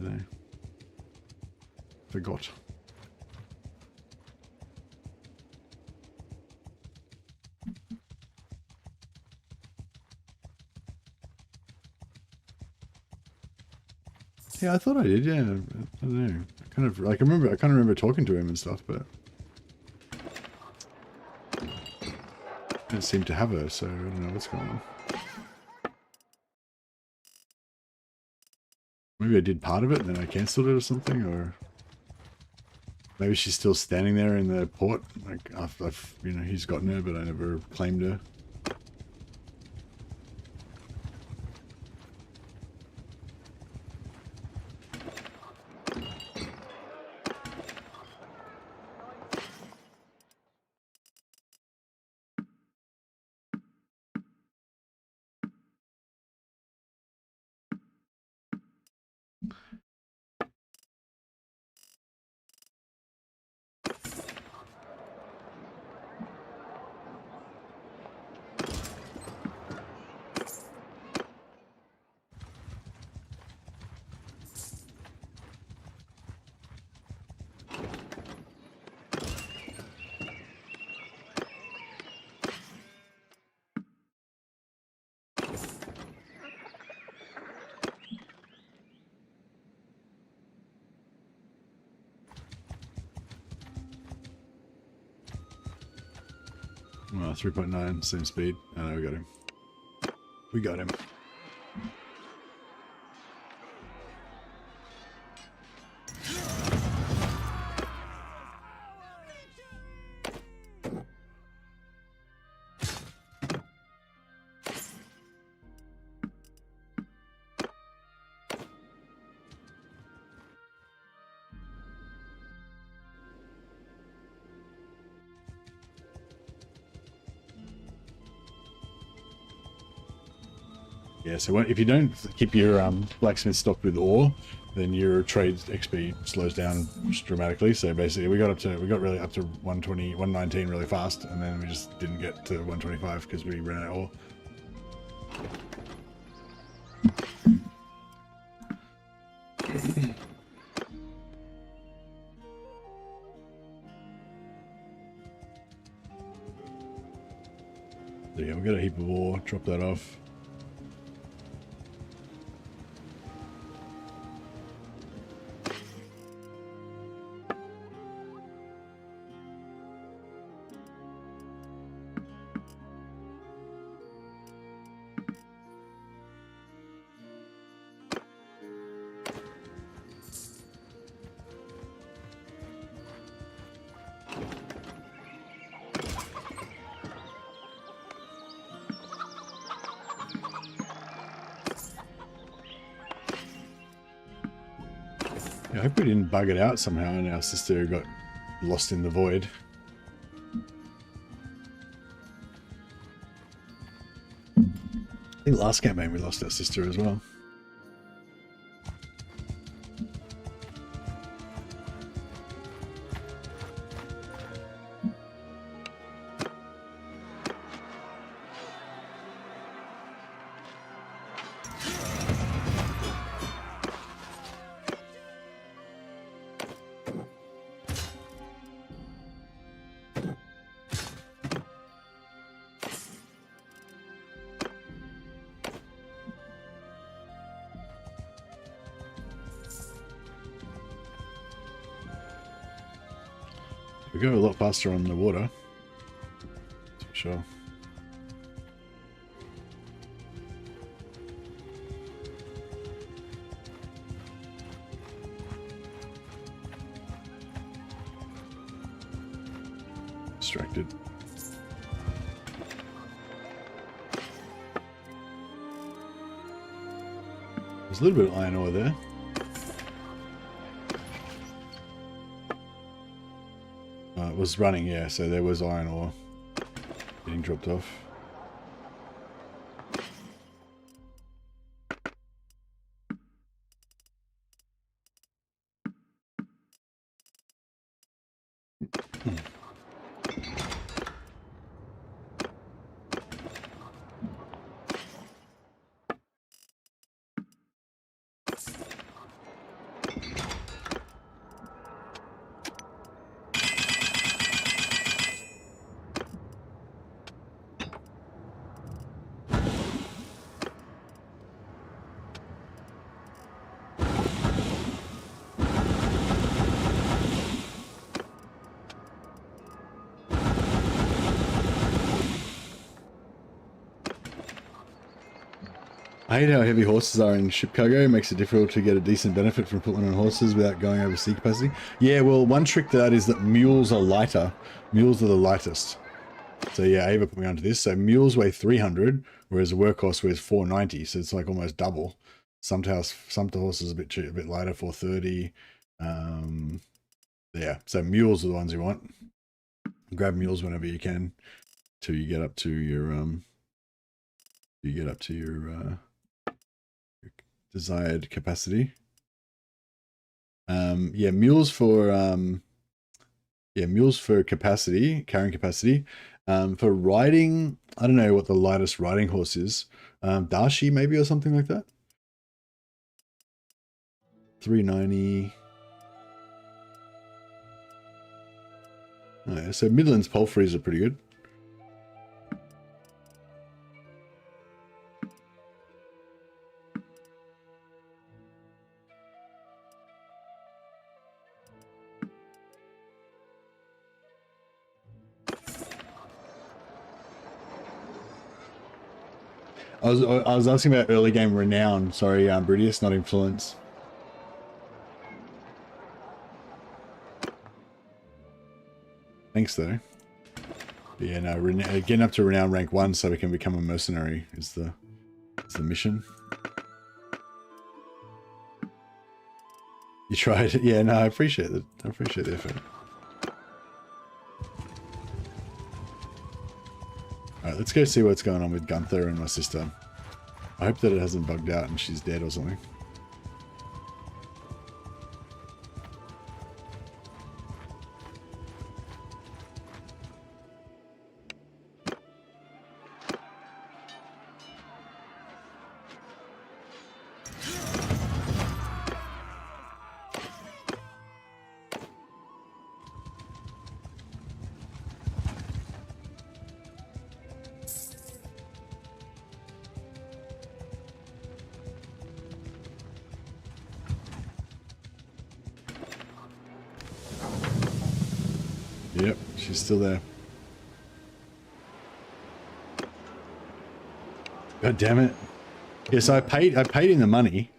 you know, forgot. Yeah, I thought I did. Yeah, I don't know. I kind of remember talking to him and stuff, but I don't seem to have her, so I don't know what's going on. Maybe I did part of it and then I cancelled it or something, or maybe she's still standing there in the port. Like I've you know, he's gotten her, but I never claimed her. Well, 3.9, same speed. I know, we got him. We got him. Yeah, so if you don't keep your blacksmith stocked with ore, then your trade XP slows down dramatically. So basically, we got really up to 120, 119 really fast, and then we just didn't get to 125 because we ran out of ore. So yeah, we got a heap of ore. Drop that off. Yeah, I hope we didn't bug it out somehow and our sister got lost in the void. I think last campaign we lost our sister as well. We go a lot faster on the water, that's for sure. Distracted. There's a little bit of iron ore there. It was running, yeah, so there was iron ore getting dropped off. I hate how heavy horses are in ship cargo. It makes it difficult to get a decent benefit from putting on horses without going over sea capacity. Yeah, well, one trick to that is that mules are lighter. Mules are the lightest. So yeah, Ava put me onto this. So mules weigh 300, whereas a workhorse weighs 490. So it's like almost double. Some horses are a bit lighter, 430. Yeah, so mules are the ones you want. Grab mules whenever you can till you get up to your desired capacity. Yeah, mules for capacity, carrying capacity. For riding, I don't know what the lightest riding horse is. Dashi maybe or something like that. 390. Oh, yeah, so Midlands Palfreys are pretty good. I was asking about early game renown. Sorry, Brudius, not influence. Thanks though. But yeah, no, getting up to renown rank 1 so we can become a mercenary is the mission. You tried it, yeah. No, I appreciate it. I appreciate the effort. Alright, let's go see what's going on with Gunther and my sister. I hope that it hasn't bugged out and she's dead or something. she's still there. God damn it. Yeah, so I paid him the money,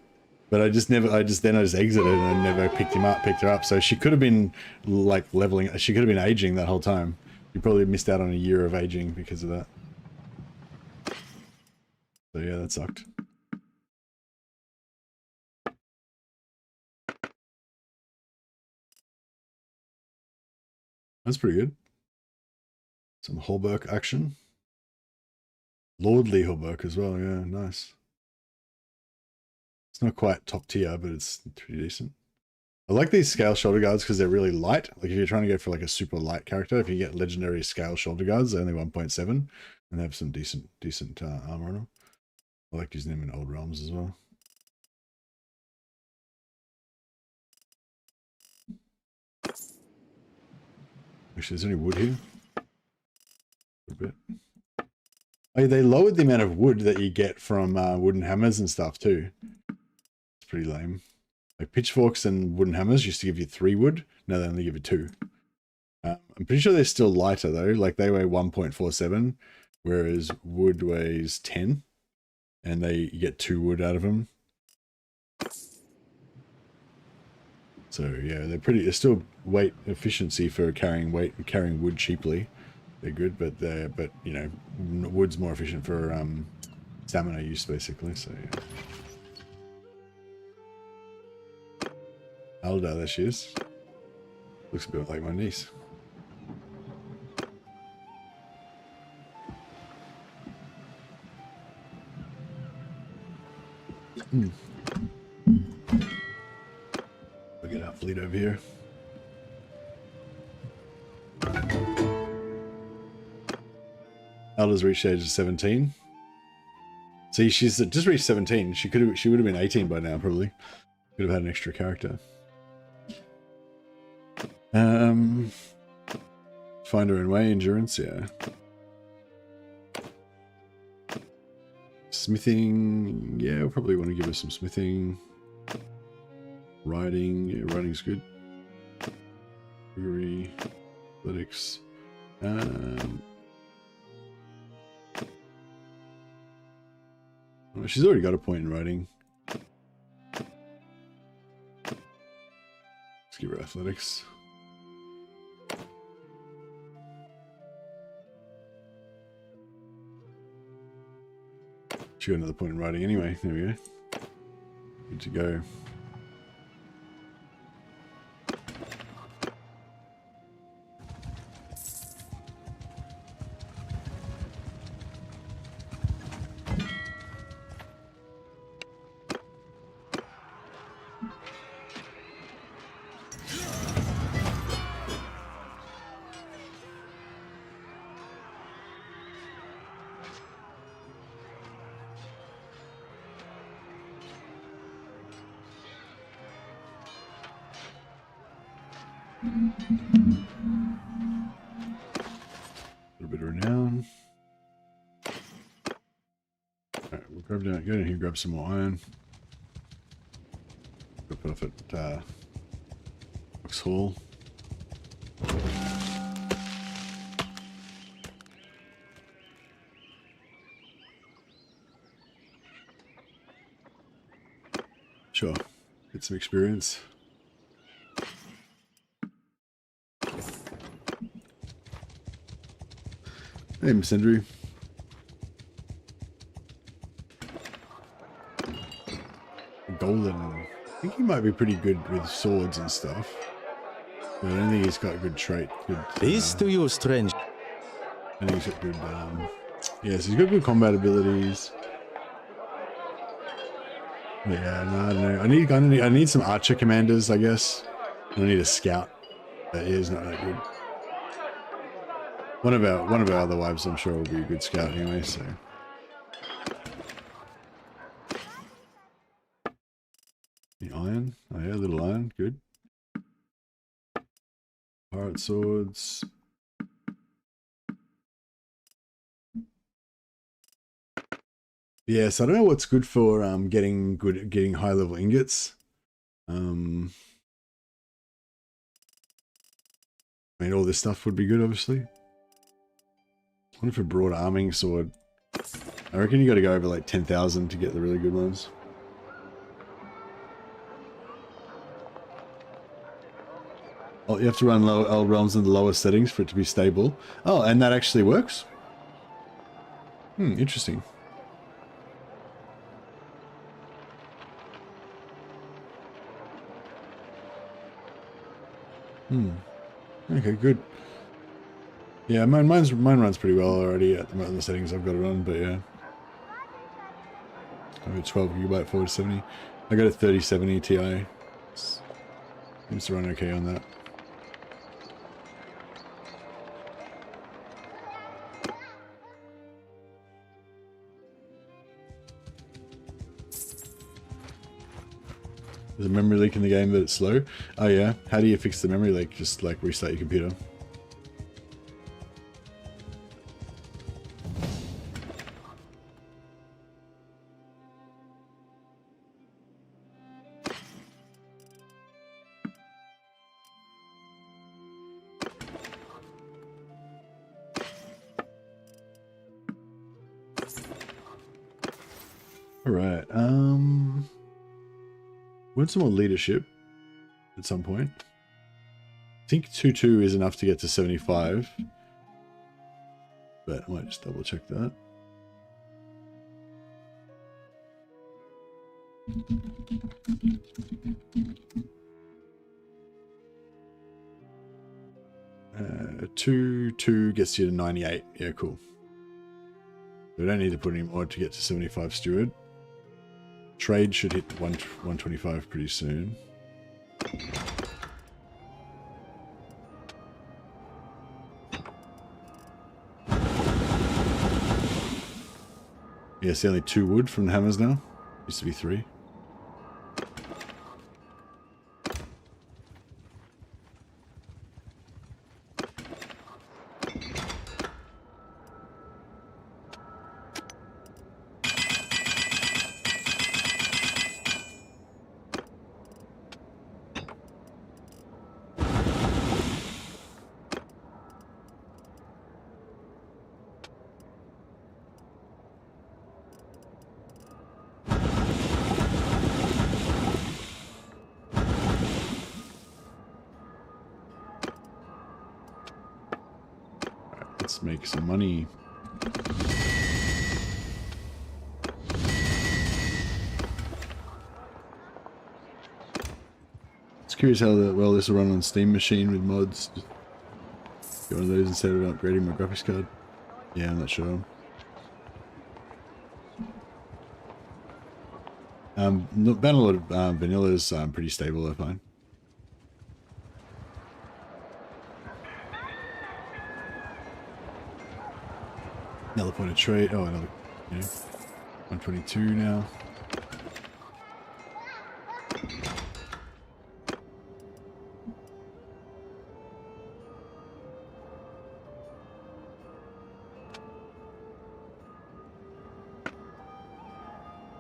but I just exited and I never picked her up. So she could have been like leveling, she could have been aging that whole time. You probably missed out on a year of aging because of that. So yeah, that sucked. That's pretty good. Some Holberg action. Lordly Holberg as well, yeah, nice. It's not quite top tier, but it's pretty decent. I like these scale shoulder guards because they're really light. Like if you're trying to go for like a super light character, if you get legendary scale shoulder guards, they're only 1.7 and they have some decent armor on them. I like using them in old realms as well. Actually, is there any wood here? A bit. Oh, they lowered the amount of wood that you get from wooden hammers and stuff too. It's pretty lame. Like pitchforks and wooden hammers used to give you 3 wood. Now they only give you 2. I'm pretty sure they're still lighter though. Like they weigh 1.47, whereas wood weighs 10, and you get 2 wood out of them. So yeah, they're still weight efficiency for carrying wood cheaply. They're good, but you know, wood's more efficient for stamina use basically. So yeah. Alda, there she is. Looks a bit like my niece. We'll get our fleet over here. Alda's reached the age of 17. See, she's just reached 17. She would have been 18 by now, probably. Could have had an extra character. Find her own way, endurance, yeah. Smithing, yeah, we'll probably want to give her some smithing. Riding, yeah, riding's good. Brewery, athletics. Well, she's already got a point in riding. Let's give her athletics. She got another point in riding anyway. There we go. Good to go. Go down here, grab some more iron. Go put off at Vauxhall. Sure, get some experience. Hey, Miss Andrew. Golden. I think he might be pretty good with swords and stuff. But I don't think he's got a good trait. Peace to you, strange. I think he's got good. Yes, he's got good combat abilities. But yeah, no, I don't know. I need some archer commanders, I guess. I need a scout. But yeah, he's not that good. One of our other wives, I'm sure, will be a good scout anyway. So. Iron. Oh yeah, a little iron. Good. Pirate swords. Yes, I don't know what's good for getting high level ingots. I mean, all this stuff would be good, obviously. I wonder if a broad arming sword. I reckon you got to go over like 10,000 to get the really good ones. Oh, you have to run low L realms in the lower settings for it to be stable. Oh, and that actually works? Interesting. Okay, good. Yeah, mine runs pretty well already at the settings I've got it on, but yeah. I've got 12 gigabyte 4070. I got a 3070 Ti. Seems to run okay on that. There's a memory leak in the game that it's slow. Oh yeah, how do you fix the memory leak? Just like restart your computer. Alright, we want some more leadership at some point. I think 2-2 is enough to get to 75. But I might just double check that. Uh, 2-2 gets you to 98. Yeah, cool. We don't need to put any more to get to 75 steward. Trade should hit 125 pretty soon. Yeah, see only 2 wood from the hammers now. Used to be 3. Let's make some money. Just curious how well this will run on Steam Machine with mods. Just get one of those instead of upgrading my graphics card. Yeah, I'm not sure. Bannerlord vanilla is pretty stable, I find. Another point of trade. Oh, another. Yeah, 122 now.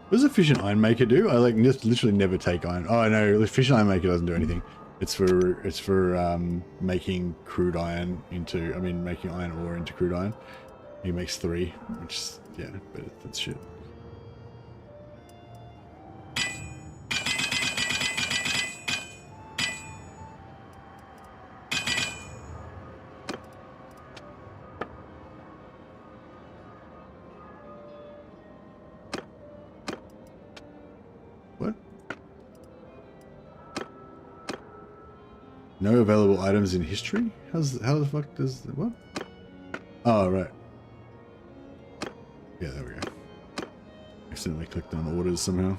What does Efficient Iron Maker do? I like just literally never take iron. Oh no, Efficient Iron Maker doesn't do anything. It's for making crude iron into. I mean, making iron ore into crude iron. He makes 3, which is, yeah, but that's shit. What? No available items in history? How the fuck does what? Oh, right. Yeah, there we go. Accidentally clicked on orders somehow.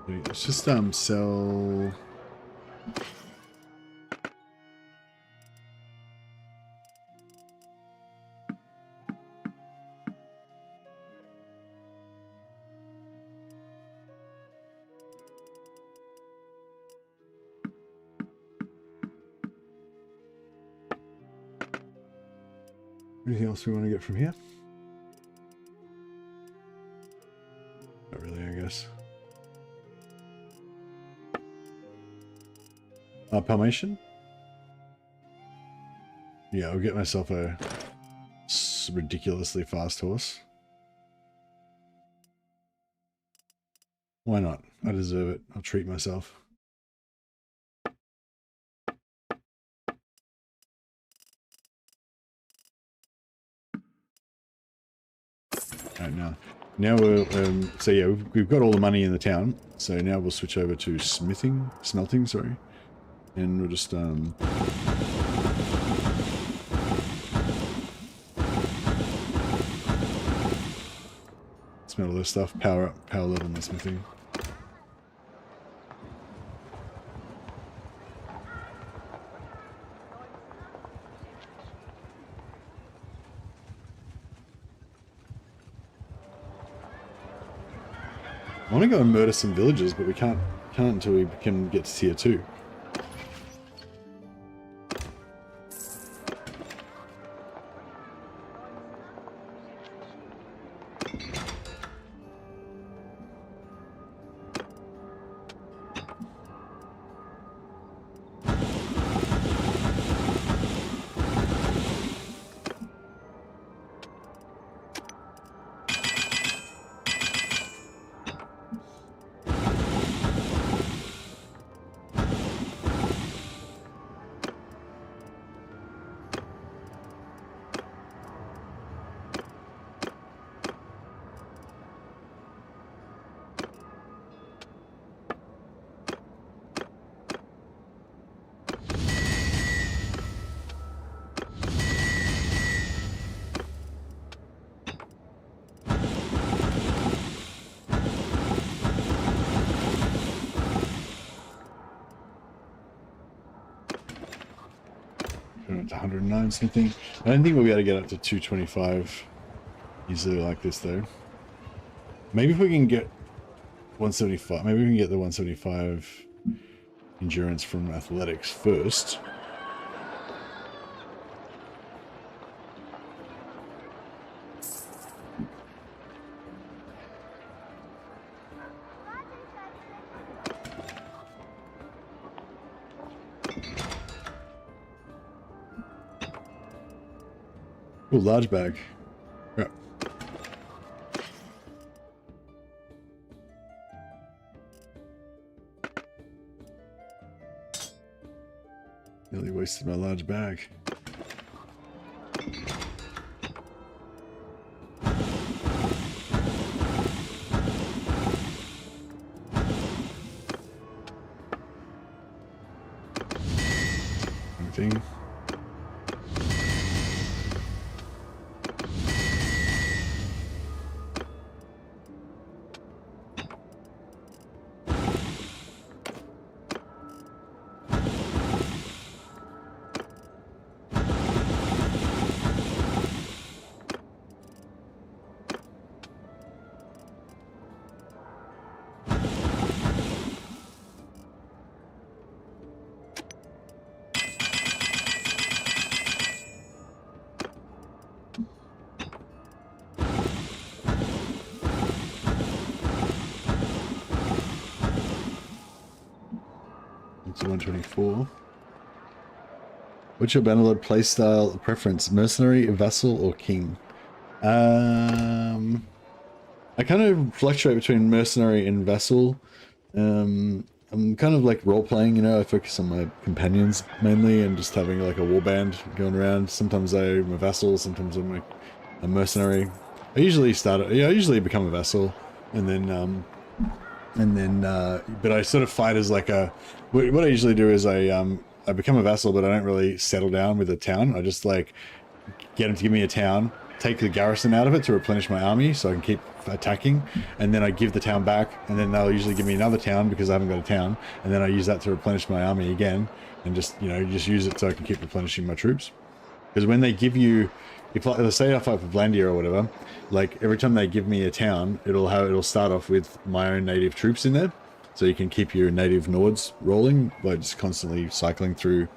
Let's just sell. Anything else we want to get from here? Not really, I guess. Palmation? Yeah, I'll get myself a ridiculously fast horse. Why not? I deserve it. I'll treat myself. Right, now we're so yeah, we've got all the money in the town, so now we'll switch over to smelting, sorry, and we'll just smelt all this stuff, power level in the smithing. I want to go and murder some villagers, but we can't until we can get to tier 2. To 109 something. I don't think we'll be able to get up to 225 easily like this though. Maybe if we can get 175, maybe we can get the 175 endurance from athletics first. Ooh, large bag. Yeah. Nearly wasted my large bag. Anything? It's 124. What's your Bannerlord playstyle preference? Mercenary, vassal, or king? I kind of fluctuate between mercenary and vassal. I'm kind of like role-playing, you know, I focus on my companions mainly and just having like a warband going around. Sometimes I'm a vassal, sometimes I'm a mercenary. I usually become a vassal, and then but I sort of fight as like a, what I usually do is I become a vassal, but I don't really settle down with a town. I just like get them to give me a town, take the garrison out of it to replenish my army so I can keep attacking, and then I give the town back, and then they'll usually give me another town because I haven't got a town, and then I use that to replenish my army again, and just, you know, just use it so I can keep replenishing my troops. Because when they give you, if like, let's say I fight for Vlandia or whatever, like every time they give me a town, it'll start off with my own native troops in there, so you can keep your native Nords rolling by just constantly cycling through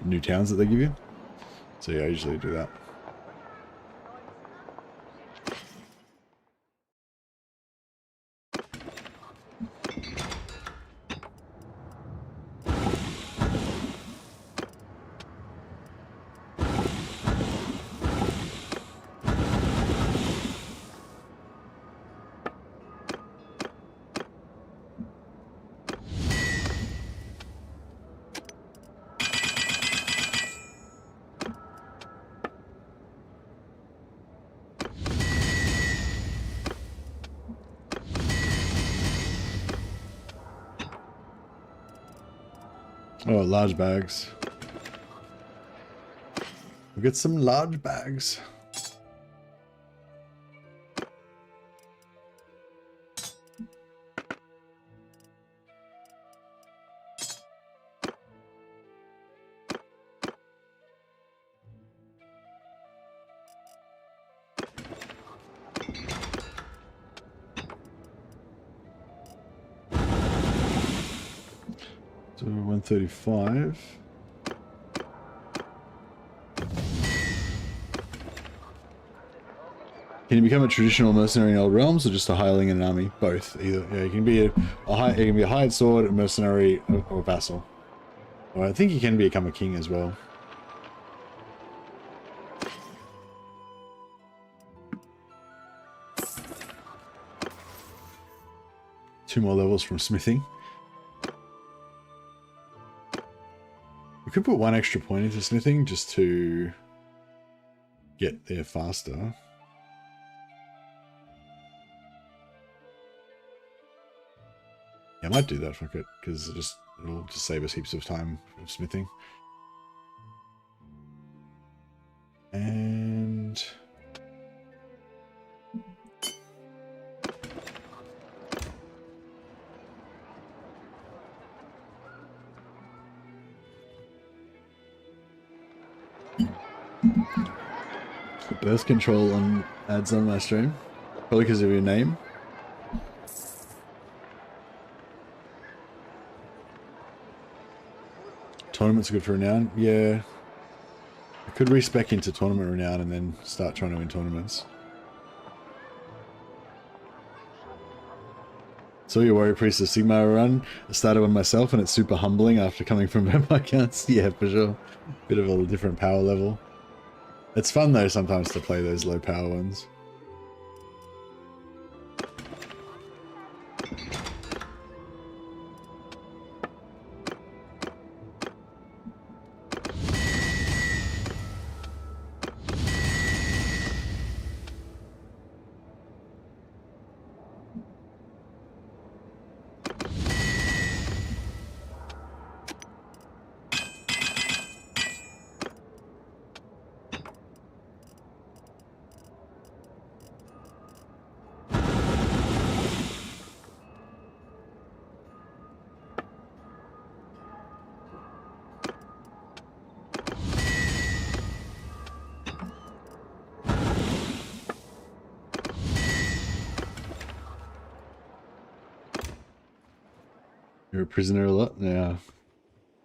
new towns that they give you. So yeah, I usually do that. Oh, large bags. We'll get some large bags. So 135. Can you become a traditional mercenary in Old Realms, or just a hireling in an army? Both, either. Yeah, you can be a hired sword, a mercenary, or a vassal. Or I think you can become a king as well. Two more levels from smithing. We could put one extra point into smithing just to get there faster. Yeah, I might do that, fuck it, because it'll just save us heaps of time of smithing. And birth control on ads on my stream, probably because of your name. Tournaments are good for renown. Yeah, I could respec into tournament renown and then start trying to win tournaments. So your Warrior Priest of Sigmar run. I started one myself and it's super humbling after coming from vampire counts. Yeah, for sure. Bit of a different power level. It's fun though sometimes to play those low power ones. You're a prisoner a lot? Yeah.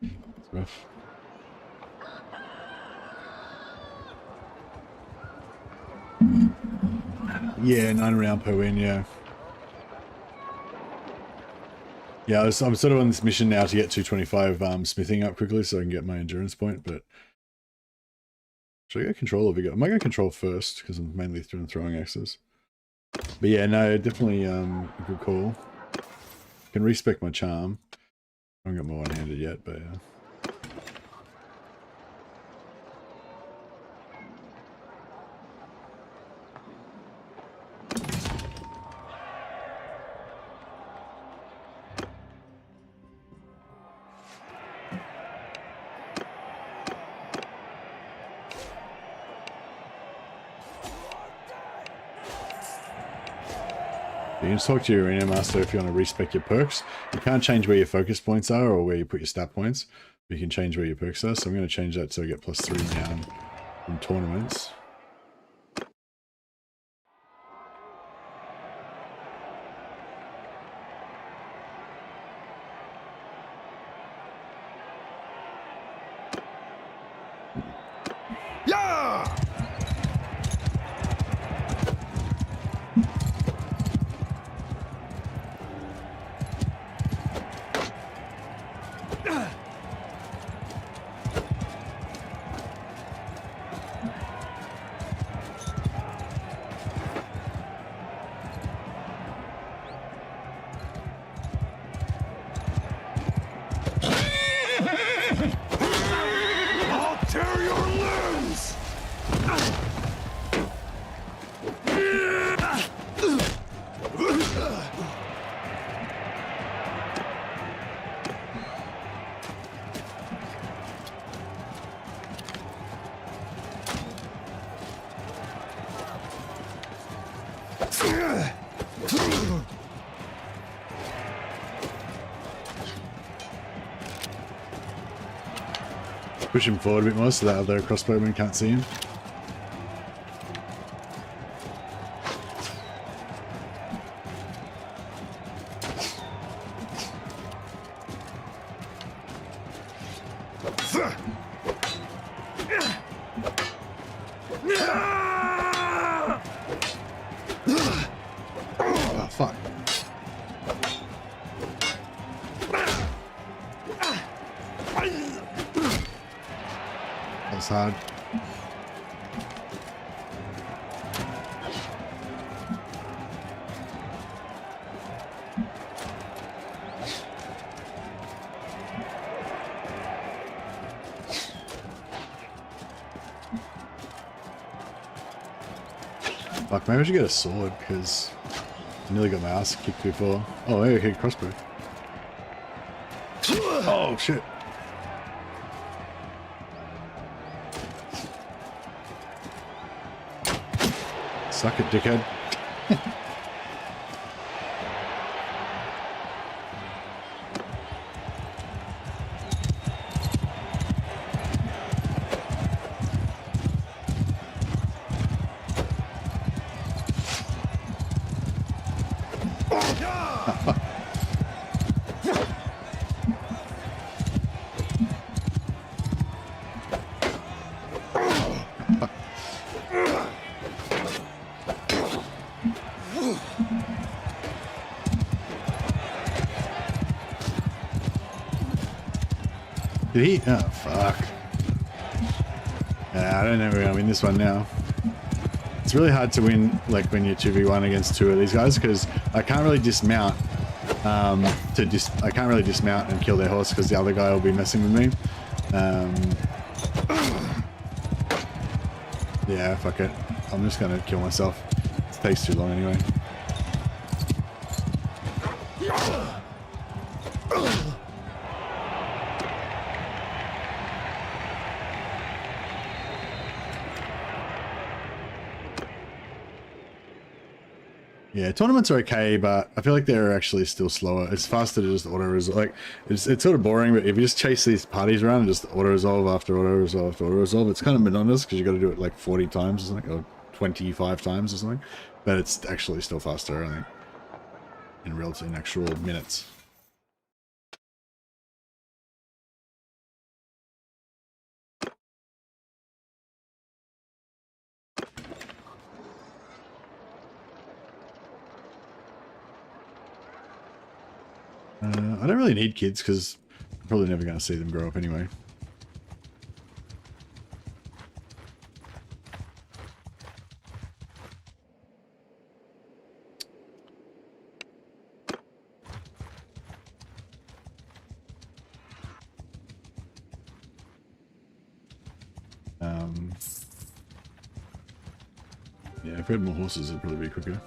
It's rough. Yeah, 9 round per win, yeah. Yeah, I'm sort of on this mission now to get 225 smithing up quickly so I can get my endurance point, but... Should I go control or vigor? I might go control first, because I'm mainly doing throwing axes. But yeah, no, definitely a good call. Can respec my charm. I haven't got my one-handed yet, but yeah. You can just talk to your arena master if you want to respec your perks. You can't change where your focus points are or where you put your stat points, but you can change where your perks are. So I'm going to change that so I get +3 down from tournaments. Yeah! Push him forward a bit more so that other crossbowman can't see him. Oh, fuck. That's hard. Fuck, maybe I should get a sword because I nearly got my ass kicked before. Oh, hey, okay, crossbow. Oh, shit. Suck it, dickhead. Did he? Oh, fuck. Yeah, I don't know if we're gonna win this one now. It's really hard to win, like, when you're 2v1 against two of these guys, because I can't really dismount. I can't really dismount and kill their horse because the other guy will be messing with me. Yeah, fuck it. I'm just gonna kill myself. It takes too long anyway. Yeah, tournaments are okay, but I feel like they're actually still slower. It's faster to just auto-resolve. Like, it's sort of boring, but if you just chase these parties around and just auto-resolve after auto-resolve after auto-resolve, it's kind of monotonous because you got to do it like 40 times or something, or 25 times or something. But it's actually still faster, I think, in actual minutes. I don't really need kids because I'm probably never going to see them grow up anyway. Yeah, if we had more horses, it'd probably be quicker.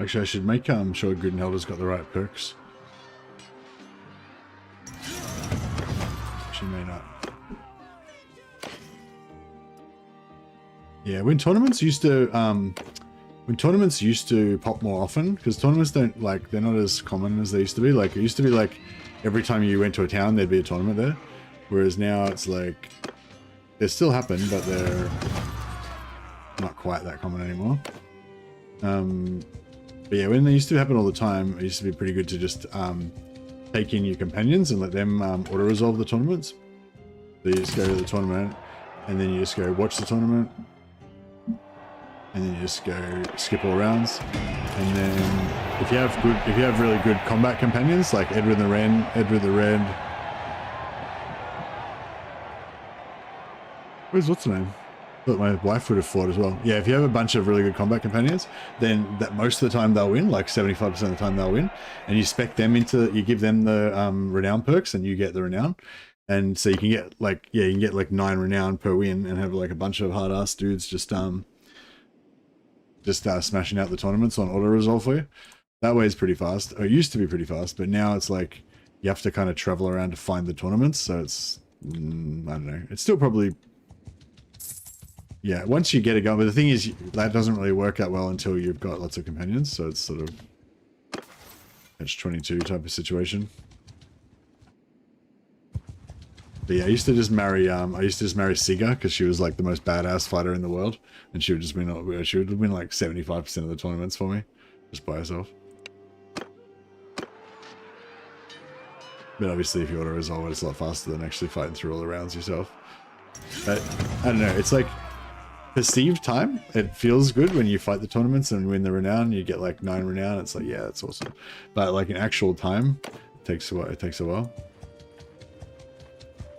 Actually, I should make sure Gridnelda's got the right perks. She may not. Yeah, when tournaments used to pop more often, because tournaments don't, like, they're not as common as they used to be. Like, it used to be like every time you went to a town there'd be a tournament there, whereas now it's like they still happen, but they're not quite that common anymore. But yeah, when they used to happen all the time, it used to be pretty good to just take in your companions and let them auto-resolve the tournaments. So you just go to the tournament, and then you just go watch the tournament, and then you just go skip all rounds. And then if you have really good combat companions like Edward the Red, what's the name? Thought my wife would have fought as well. Yeah, if you have a bunch of really good combat companions, then that most of the time they'll win, like 75% of the time they'll win. And you spec them into, you give them the renown perks and you get the renown. And so you can get like, yeah, you can get like 9 renown per win and have like a bunch of hard ass dudes just smashing out the tournaments on auto resolve for you. That way is pretty fast. Or it used to be pretty fast, but now it's like you have to kind of travel around to find the tournaments. So it's, I don't know. It's still probably, yeah, once you get it going, but the thing is, that doesn't really work out well until you've got lots of companions, so it's sort of catch-22 type of situation. But yeah, I used to just marry Siga, because she was like the most badass fighter in the world, and she would win like 75% of the tournaments for me, just by herself. But obviously if you auto-resolve it, it's a lot faster than actually fighting through all the rounds yourself. But, I don't know, it's like, perceived time, it feels good when you fight the tournaments and win the renown. You get like 9 renown. It's like, yeah, that's awesome. But like in actual time, it takes a while.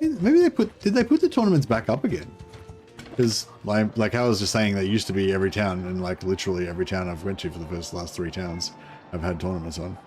Maybe did they put the tournaments back up again? Because like I was just saying, they used to be every town, and like literally every town I've went to for the last 3 towns, I've had tournaments on.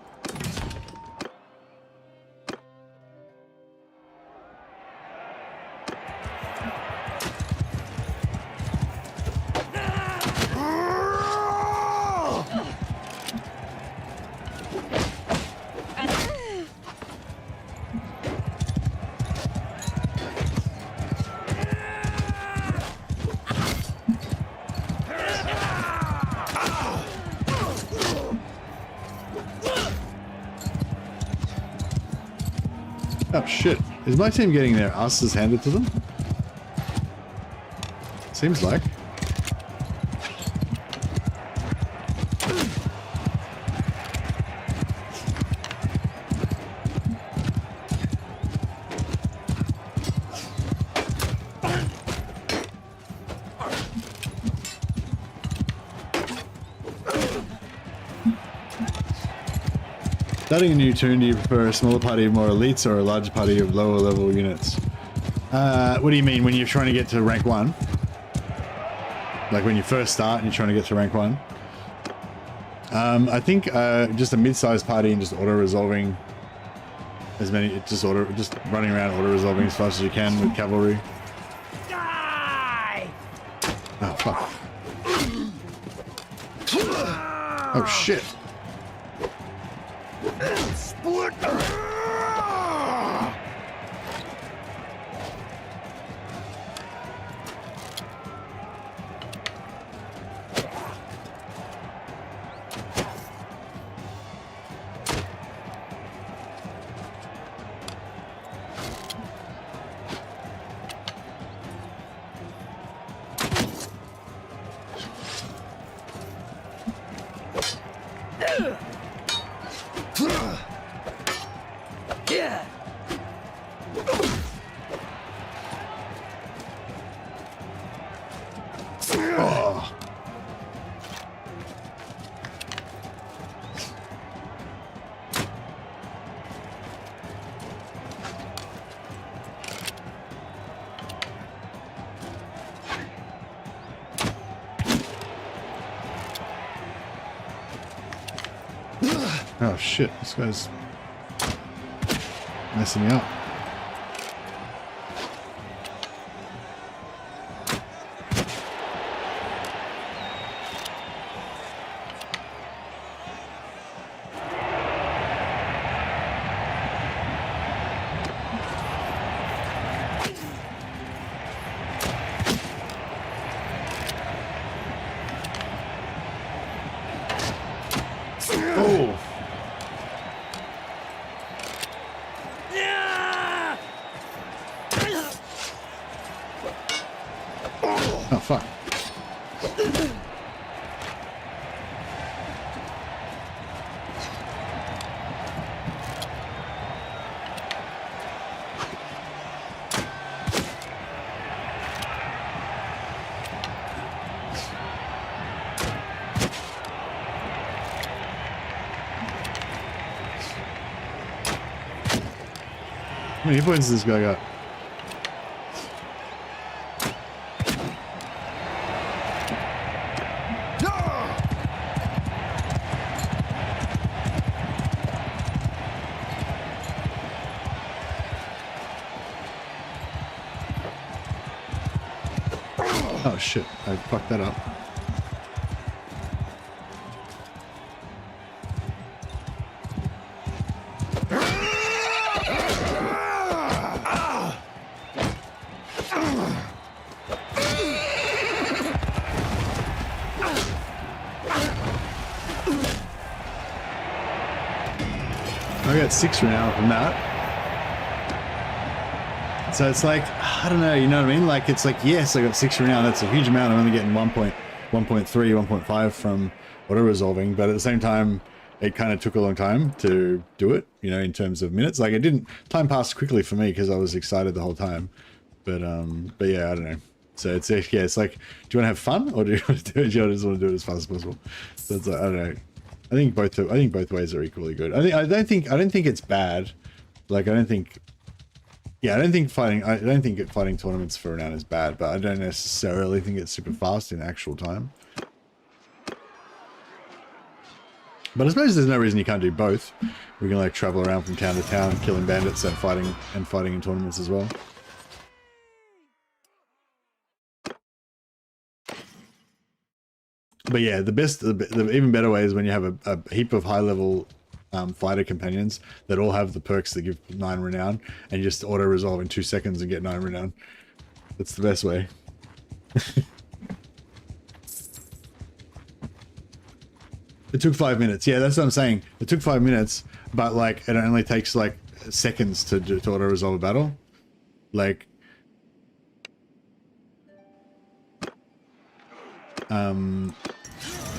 Oh shit. Is my team getting their asses handed to them? Seems like. Starting a new toon, do you prefer a smaller party of more elites or a larger party of lower level units? What do you mean when you're trying to get to rank 1? Like when you first start and you're trying to get to rank 1? I think just a mid-sized party and just auto-resolving as many, just running around auto-resolving as fast as you can with cavalry. Die! Oh, fuck. Oh, shit. Split. Oh shit, this guy's messing me up. Oh! Oh, fuck. How many points does this guy got? Oh shit, I fucked that up. I got 6 renown from that. So it's like, I don't know, you know what I mean? Like, it's like, yes, I got 6 renown. That's a huge amount. I'm only getting 1.3, 1.5 from auto-resolving. But at the same time, it kind of took a long time to do it, you know, in terms of minutes. Like, it didn't, time passed quickly for me because I was excited the whole time. But yeah, I don't know. So it's, yeah, it's like, do you want to have fun or do you want to do it? Do you just want to do it as fast as possible? So it's like, I don't know. I think both ways are equally good. I don't think it's bad. Like, I don't think fighting tournaments for renown is bad, but I don't necessarily think it's super fast in actual time. But I suppose there's no reason you can't do both. We can like travel around from town to town, killing bandits and fighting in tournaments as well. But yeah, the even better way is when you have a heap of high level fighter companions that all have the perks that give 9 renown, and you just auto resolve in 2 seconds and get 9 renown. That's the best way. It took 5 minutes. Yeah, that's what I'm saying. It took 5 minutes, but like it only takes like seconds to auto resolve a battle. Like,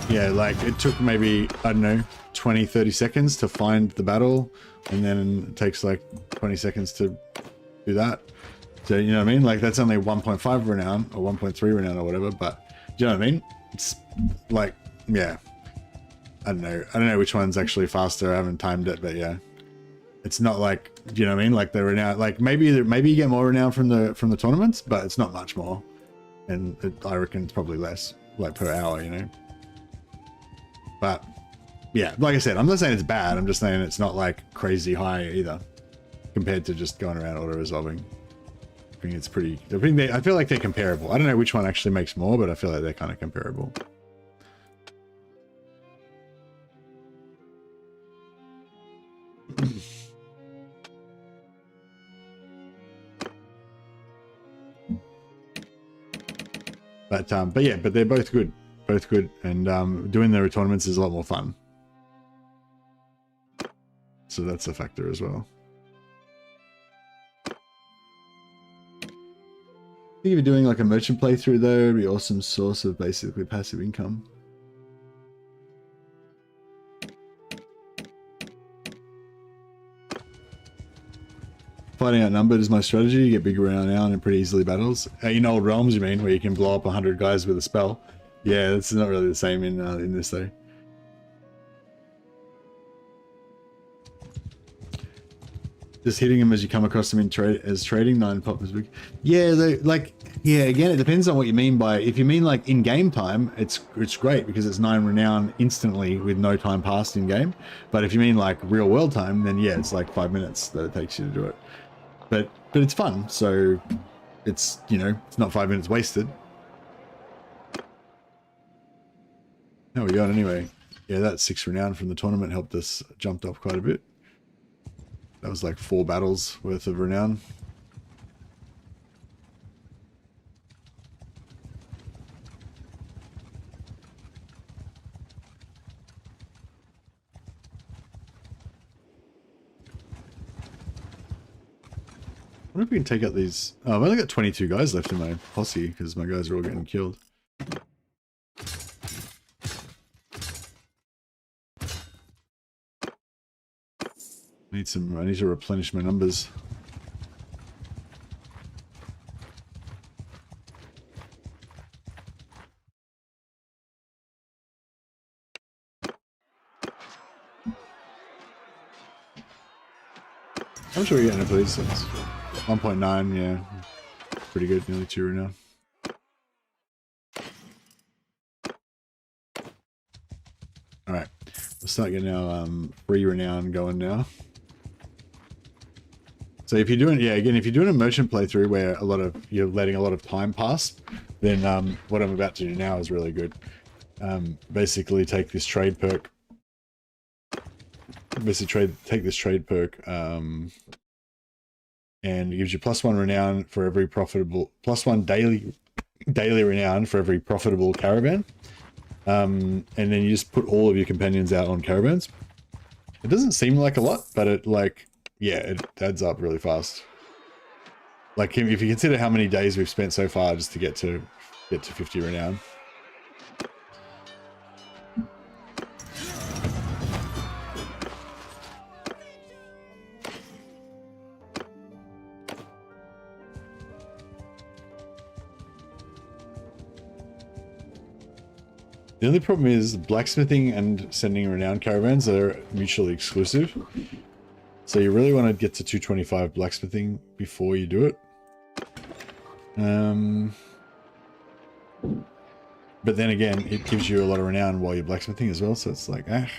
yeah, like it took maybe, I don't know, 20-30 seconds to find the battle, and then it takes like 20 seconds to do that. So you know what I mean? Like that's only 1.5 renown or 1.3 renown or whatever, but do you know what I mean? It's like, yeah, I don't know which one's actually faster. I haven't timed it, but yeah, it's not like, do you know what I mean? Like the renown, like maybe you get more renown from the tournaments, but it's not much more, and I reckon it's probably less, like per hour, you know. But yeah, like I said, I'm not saying it's bad. I'm just saying it's not like crazy high either, compared to just going around auto resolving. I think it's pretty. I feel like they're comparable. I don't know which one actually makes more, but I feel like they're kind of comparable. But yeah, but they're both good. Both good, and doing the tournaments is a lot more fun. So that's a factor as well. I think if you're doing like a merchant playthrough though, it'd be an awesome source of basically passive income. Fighting outnumbered is my strategy. You get bigger around now and pretty easily battles. In old realms, you mean, where you can blow up 100 guys with a spell. Yeah, it's not really the same in this though. Just hitting them as you come across them in trading 9 pop is big. Yeah, like, yeah, again, it depends on what you mean by, if you mean like in game time, it's great because it's 9 renown instantly with no time passed in game. But if you mean like real world time, then yeah, it's like 5 minutes that it takes you to do it. But it's fun, so it's, you know, it's not 5 minutes wasted. How we got anyway? Yeah, that 6 renown from the tournament helped us jumped up quite a bit. That was like 4 battles worth of renown. I wonder if we can take out these. Oh, I've only got 22 guys left in my posse because my guys are all getting killed. I need to replenish my numbers. How much are we getting for these things? 1.9, yeah. Pretty good, nearly 2 renown. Alright, let's start getting our free renown going now. So if you're doing, yeah, again, if you're doing a merchant playthrough where you're letting a lot of time pass, then what I'm about to do now is really good. Basically take this trade perk. Take this trade perk, and it gives you +1 renown for every profitable, +1 daily renown for every profitable caravan. And then you just put all of your companions out on caravans. It doesn't seem like a lot, but it it adds up really fast. Like if you consider how many days we've spent so far just to get to 50 renown. The only problem is blacksmithing and sending renown caravans are mutually exclusive. So you really want to get to 225 blacksmithing before you do it. But then again, it gives you a lot of renown while you're blacksmithing as well, so it's like, ah.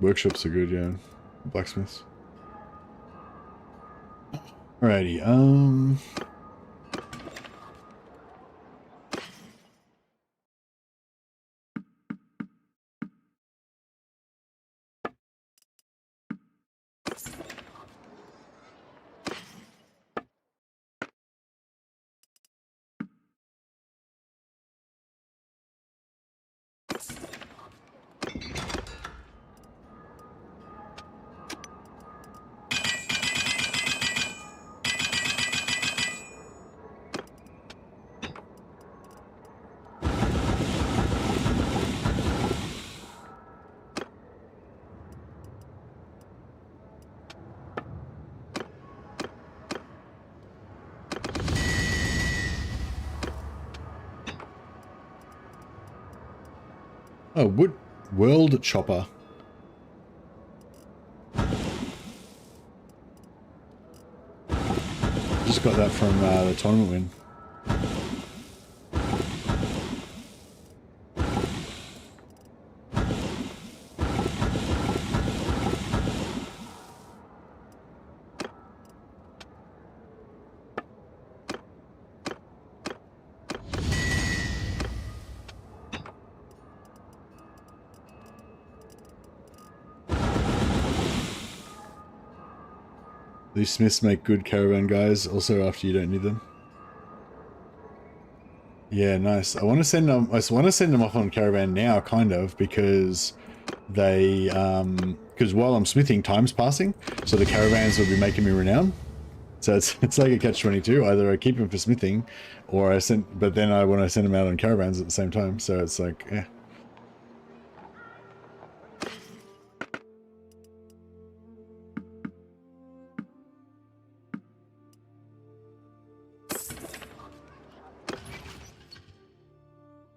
Workshops are good, yeah. Blacksmiths. Alrighty, oh, wood world chopper. Just got that from the tournament win. These smiths make good caravan guys, also after you don't need them. Yeah, nice. I want to send them off on caravan now, kind of, because they because while I'm smithing, time's passing, so the caravans will be making me renown. So it's like a catch-22. Either I keep them for smithing, or but then I want to send them out on caravans at the same time. So it's like, yeah.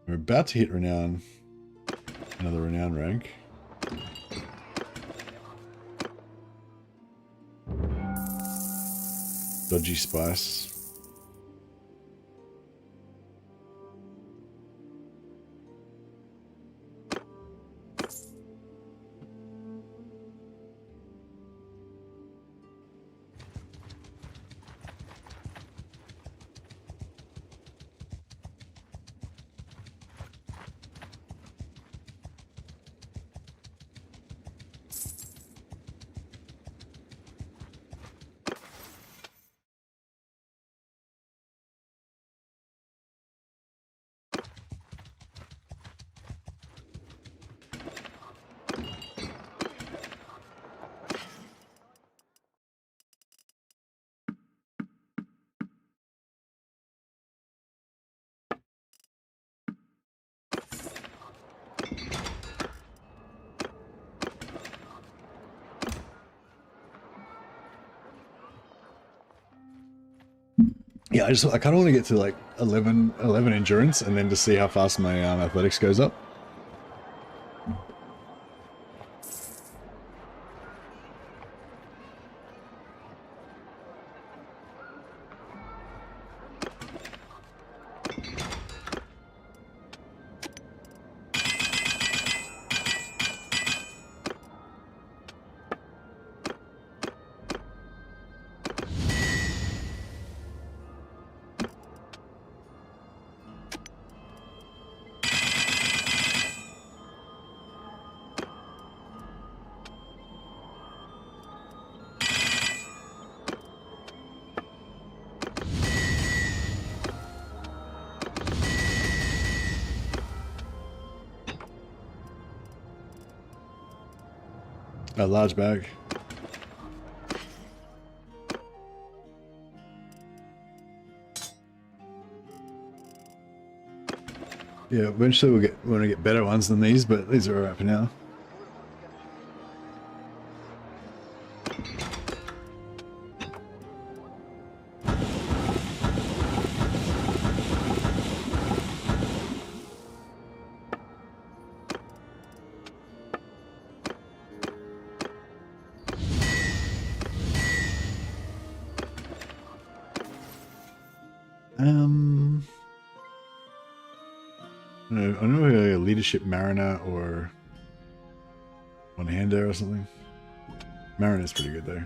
We're about to hit renown, another renown rank. Dodgy spice. Yeah, I kind of want to get to like 11 endurance and then to see how fast my athletics goes up. A large bag. Yeah, eventually we'll want to get better ones than these, but these are alright for now. I don't know if a leadership mariner or one-hander or something. Mariner's pretty good though.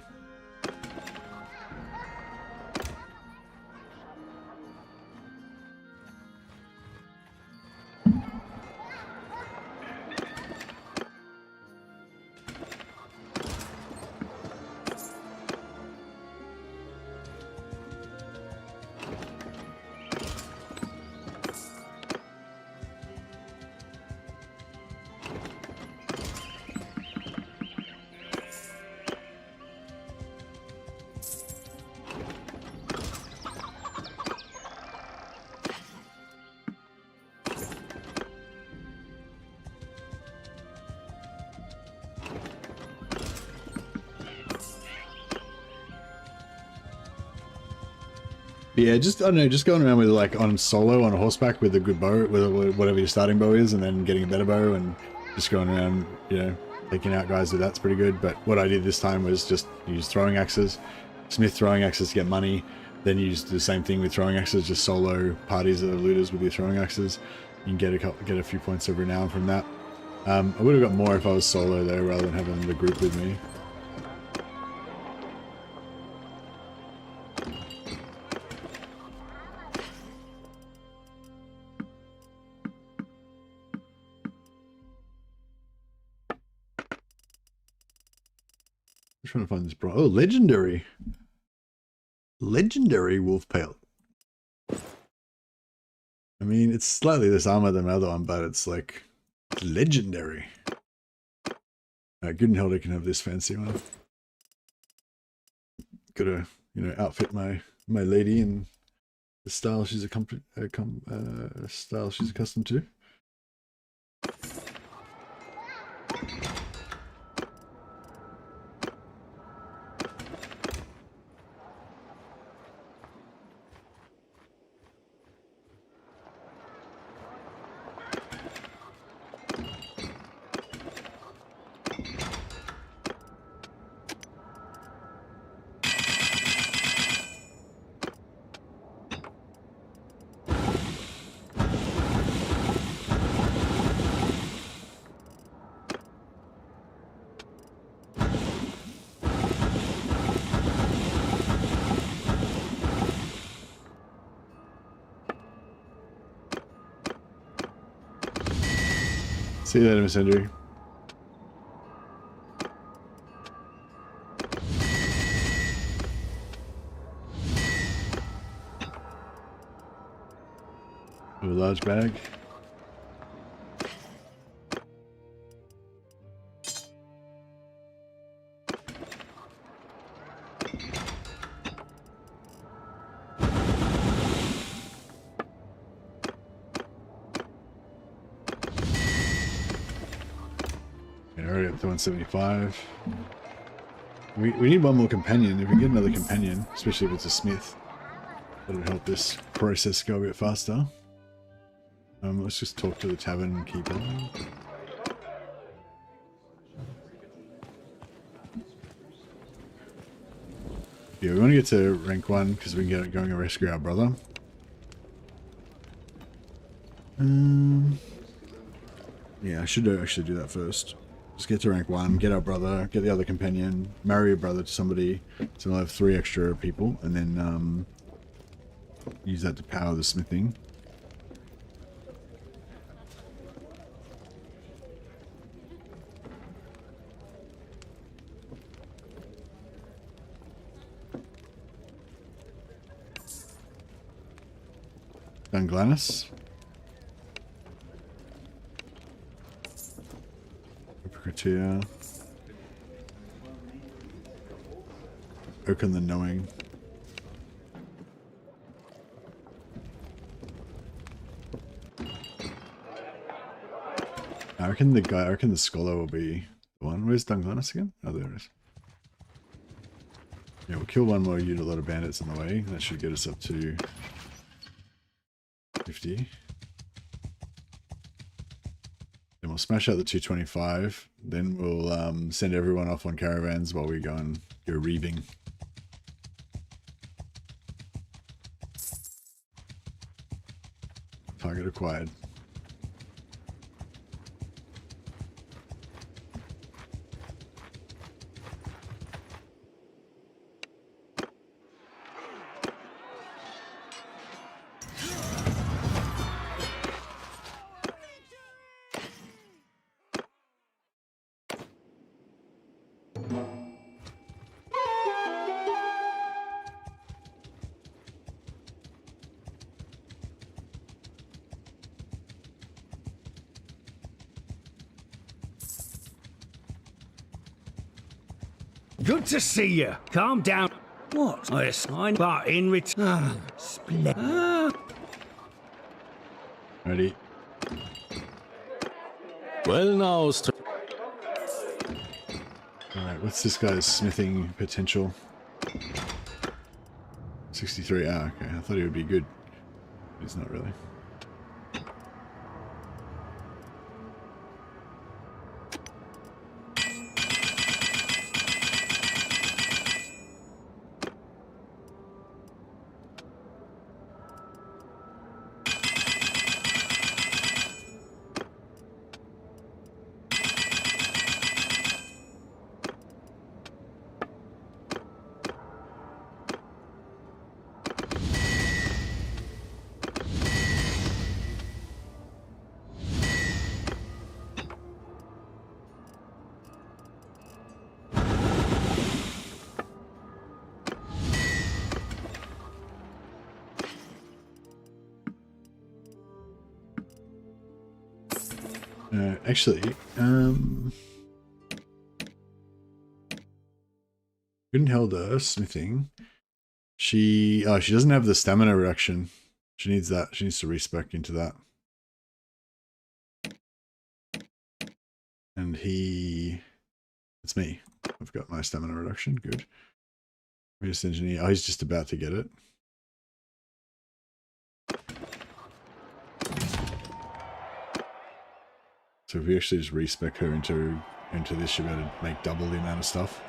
Yeah, just, I don't know, just going around with like on solo on a horseback with a good bow, with whatever your starting bow is, and then getting a better bow and just going around, you know, taking out guys with that's pretty good. But what I did this time was just use throwing axes, smith throwing axes to get money, then use the same thing with throwing axes, just solo parties of looters with your throwing axes. You can get a few points every now and from that. I would have got more if I was solo though, rather than having the group with me. Trying to find this bro. Oh, legendary. Legendary wolf pelt. I mean, it's slightly less armor than the other one, but it's like legendary. Good and hell, I can have this fancy one. Gotta, you know, outfit my lady in the style she's style she's accustomed to. See you later, Miss Andrew. A large bag. Already up to 175. We need one more companion. If we get another companion, especially if it's a smith, that'll help this process go a bit faster. Let's just talk to the tavern keeper. Yeah, we want to get to rank 1 because we can get going and rescue our brother. Yeah, I should actually do that first. Just get to rank 1, get our brother, get the other companion, marry your brother to somebody, so we'll have 3 extra people, and then use that to power the smithing. Dunglanis. Criteria. Oaken the Knowing. I reckon the scholar will be the one. Where's Dunganus again? Oh, there it is. Yeah, we'll kill one more unit, a lot of bandits on the way. That should get us up to 50. Then we'll smash out the 225. Then we'll send everyone off on caravans while we go and go reaving. Target acquired. Good to see you. Calm down. What? I assign, but in return. Split. Ready? Well now, Alright, what's this guy's smithing potential? 63. Ah, okay. I thought he would be good. He's not really. Actually, Brynhilda smithing. She doesn't have the stamina reduction. She needs that. She needs to respec into that. And it's me. I've got my stamina reduction. Good. Greatest engineer. Oh, he's just about to get it. So if we actually just respec her into this, she'll be able to make double the amount of stuff.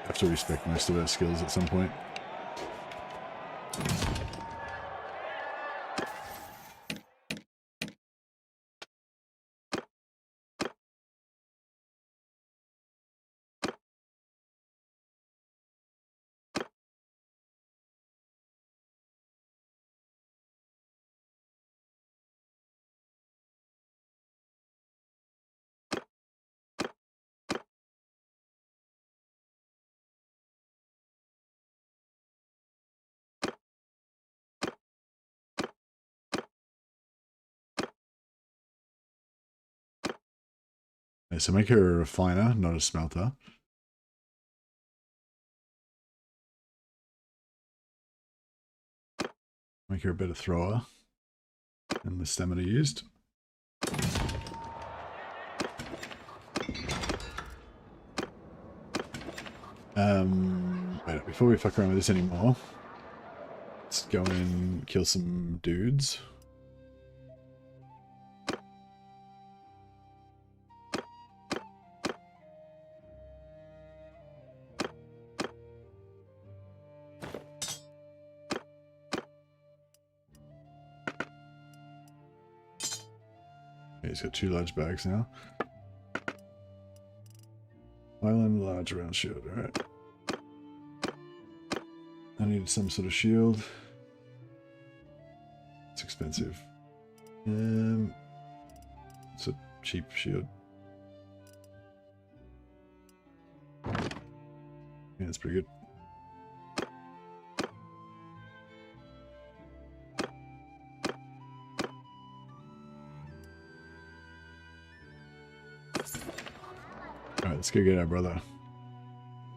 Have to respec most of her skills at some point. Okay, so make her a refiner, not a smelter. Make her a better thrower than the stamina used. Wait, before we fuck around with this anymore, let's go and kill some dudes. He's got 2 large bags now. Island, large round shield, alright. I need some sort of shield. It's expensive. It's a cheap shield. Yeah, it's pretty good. Alright, let's go get our brother.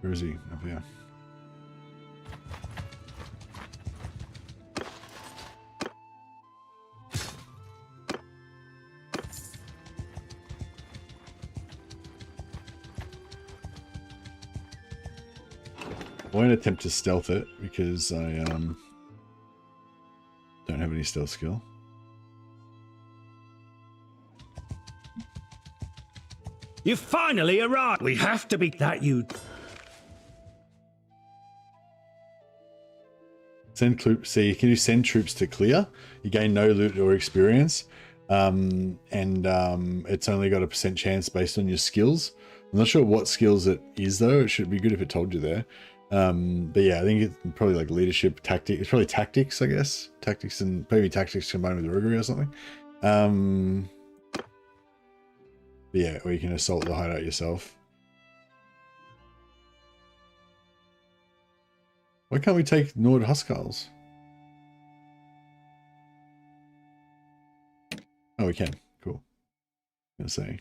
Where is he? Up here. I won't attempt to stealth it because I don't have any stealth skill. You finally arrived. We have to be that you. Send troops. See, you can do send troops to clear. You gain no loot or experience, and it's only got a % chance based on your skills. I'm not sure what skills it is though. It should be good if it told you there. But yeah, I think it's probably like leadership, tactics. It's probably tactics, I guess. Tactics and maybe tactics combined with roguery or something. But yeah, or you can assault the hideout yourself. Why can't we take Nord Huskarls? Oh, we can. Cool. I was gonna say.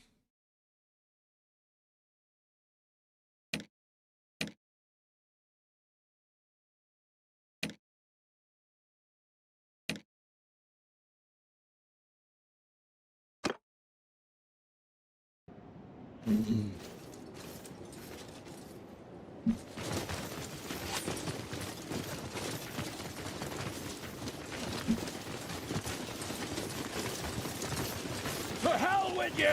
To hell with you!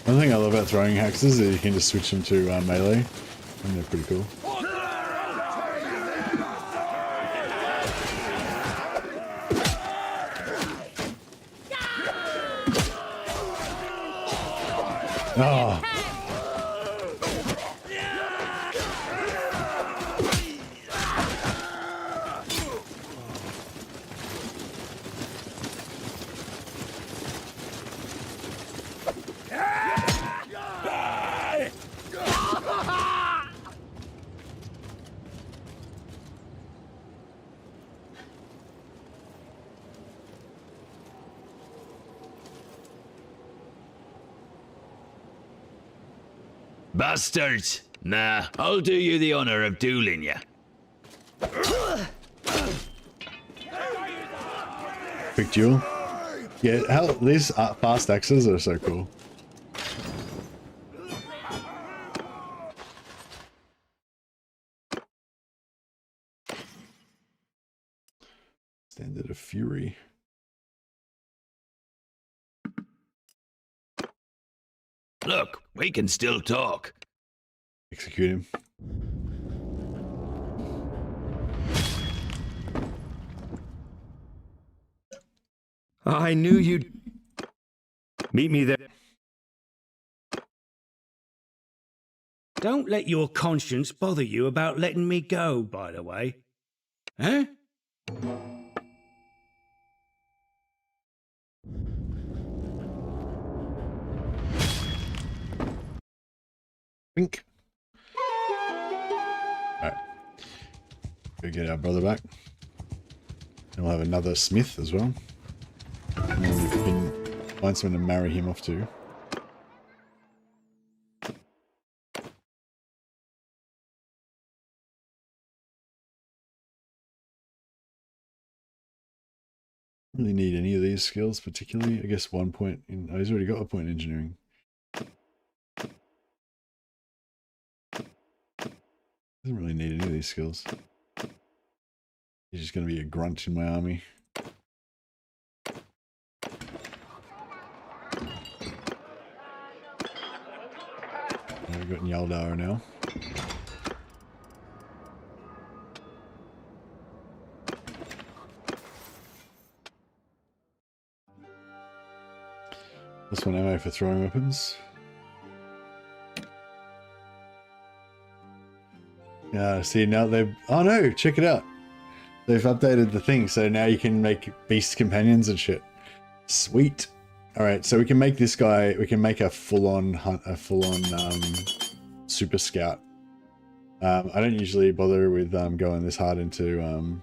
One thing I love about throwing axes is you can just switch them to melee, and they're pretty cool. Oh. Bastards! Nah, I'll do you the honor of dueling you. Quick duel. Yeah, how these fast axes are so cool. Standard of Fury. Look, we can still talk. Execute him. I knew you'd Meet me there. Don't let your conscience bother you about letting me go, by the way. Huh? Wink. Alright. Go get our brother back. And we'll have another smith as well. And then we can find someone to marry him off to. Really need any of these skills particularly. I guess 1 point in... Oh, he's already got a point in engineering. Doesn't really need any of these skills. He's just going to be a grunt in my army. I've got Nyaldar now. This one ammo for throwing weapons. See now they've... Oh no, check it out. They've updated the thing, so now you can make beast companions and shit. Sweet. Alright, so we can make this guy, we can make a full-on hunt, a full-on super scout. I don't usually bother with going this hard into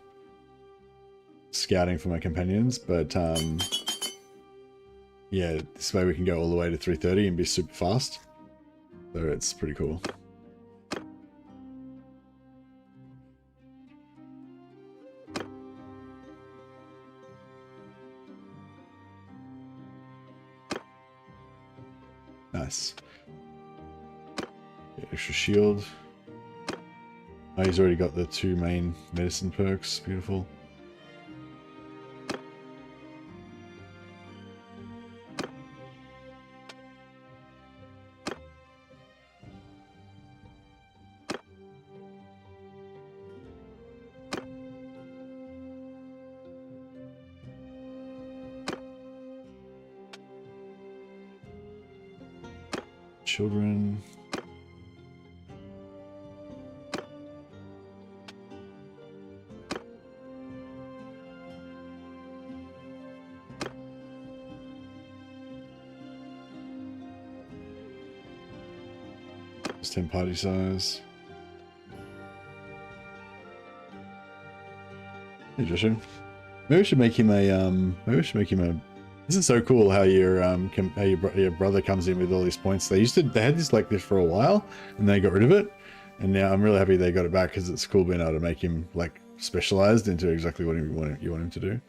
scouting for my companions, but yeah, this way we can go all the way to 330 and be super fast. So it's pretty cool. Nice. Get extra shield. Oh, he's already got the 2 main medicine perks. Beautiful. Children. Just 10 party size. Hey Joshua. Maybe we should make him a maybe we should make him a... This is so cool how your your brother comes in with all these points. They had this like this for a while, and they got rid of it, and now I'm really happy they got it back because it's cool being able to make him like specialized into exactly what you want him to do.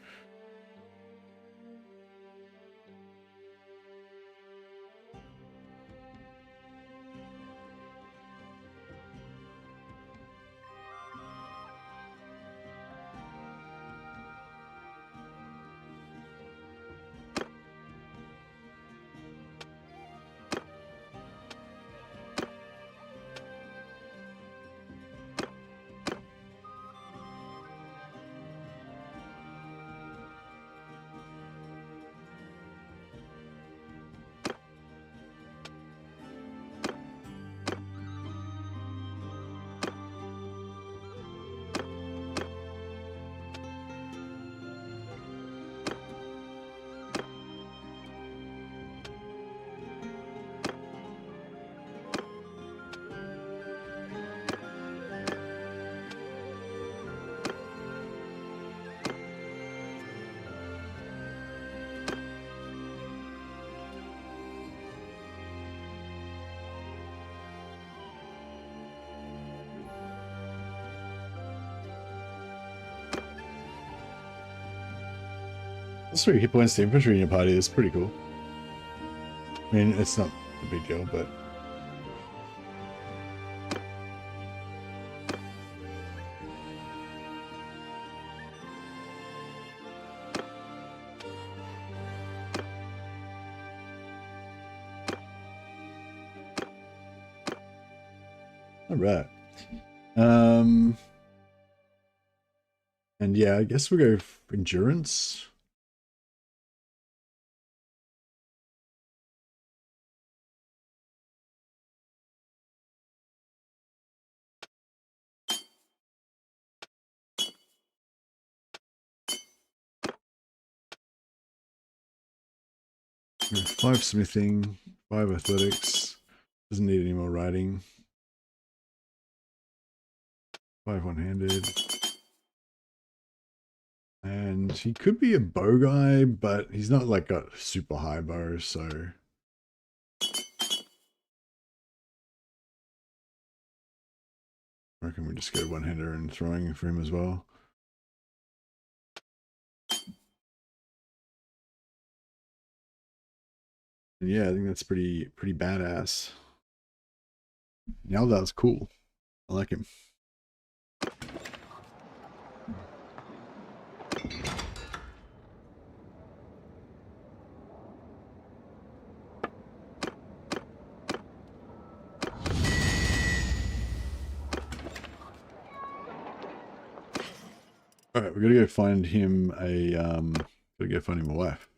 That's 3 hit points to infantry in your party. That's pretty cool. I mean, it's not a big deal, but... Alright. And yeah, I guess we'll go for endurance. We have 5 smithing, 5 athletics, doesn't need any more riding, 5 one-handed, and he could be a bow guy, but he's not like got a super high bow, so I reckon we just go one-hander and throwing for him as well. And yeah, I think that's pretty badass. Now that's cool. I like him. All right, we're gonna go find him a gotta go find him a wife.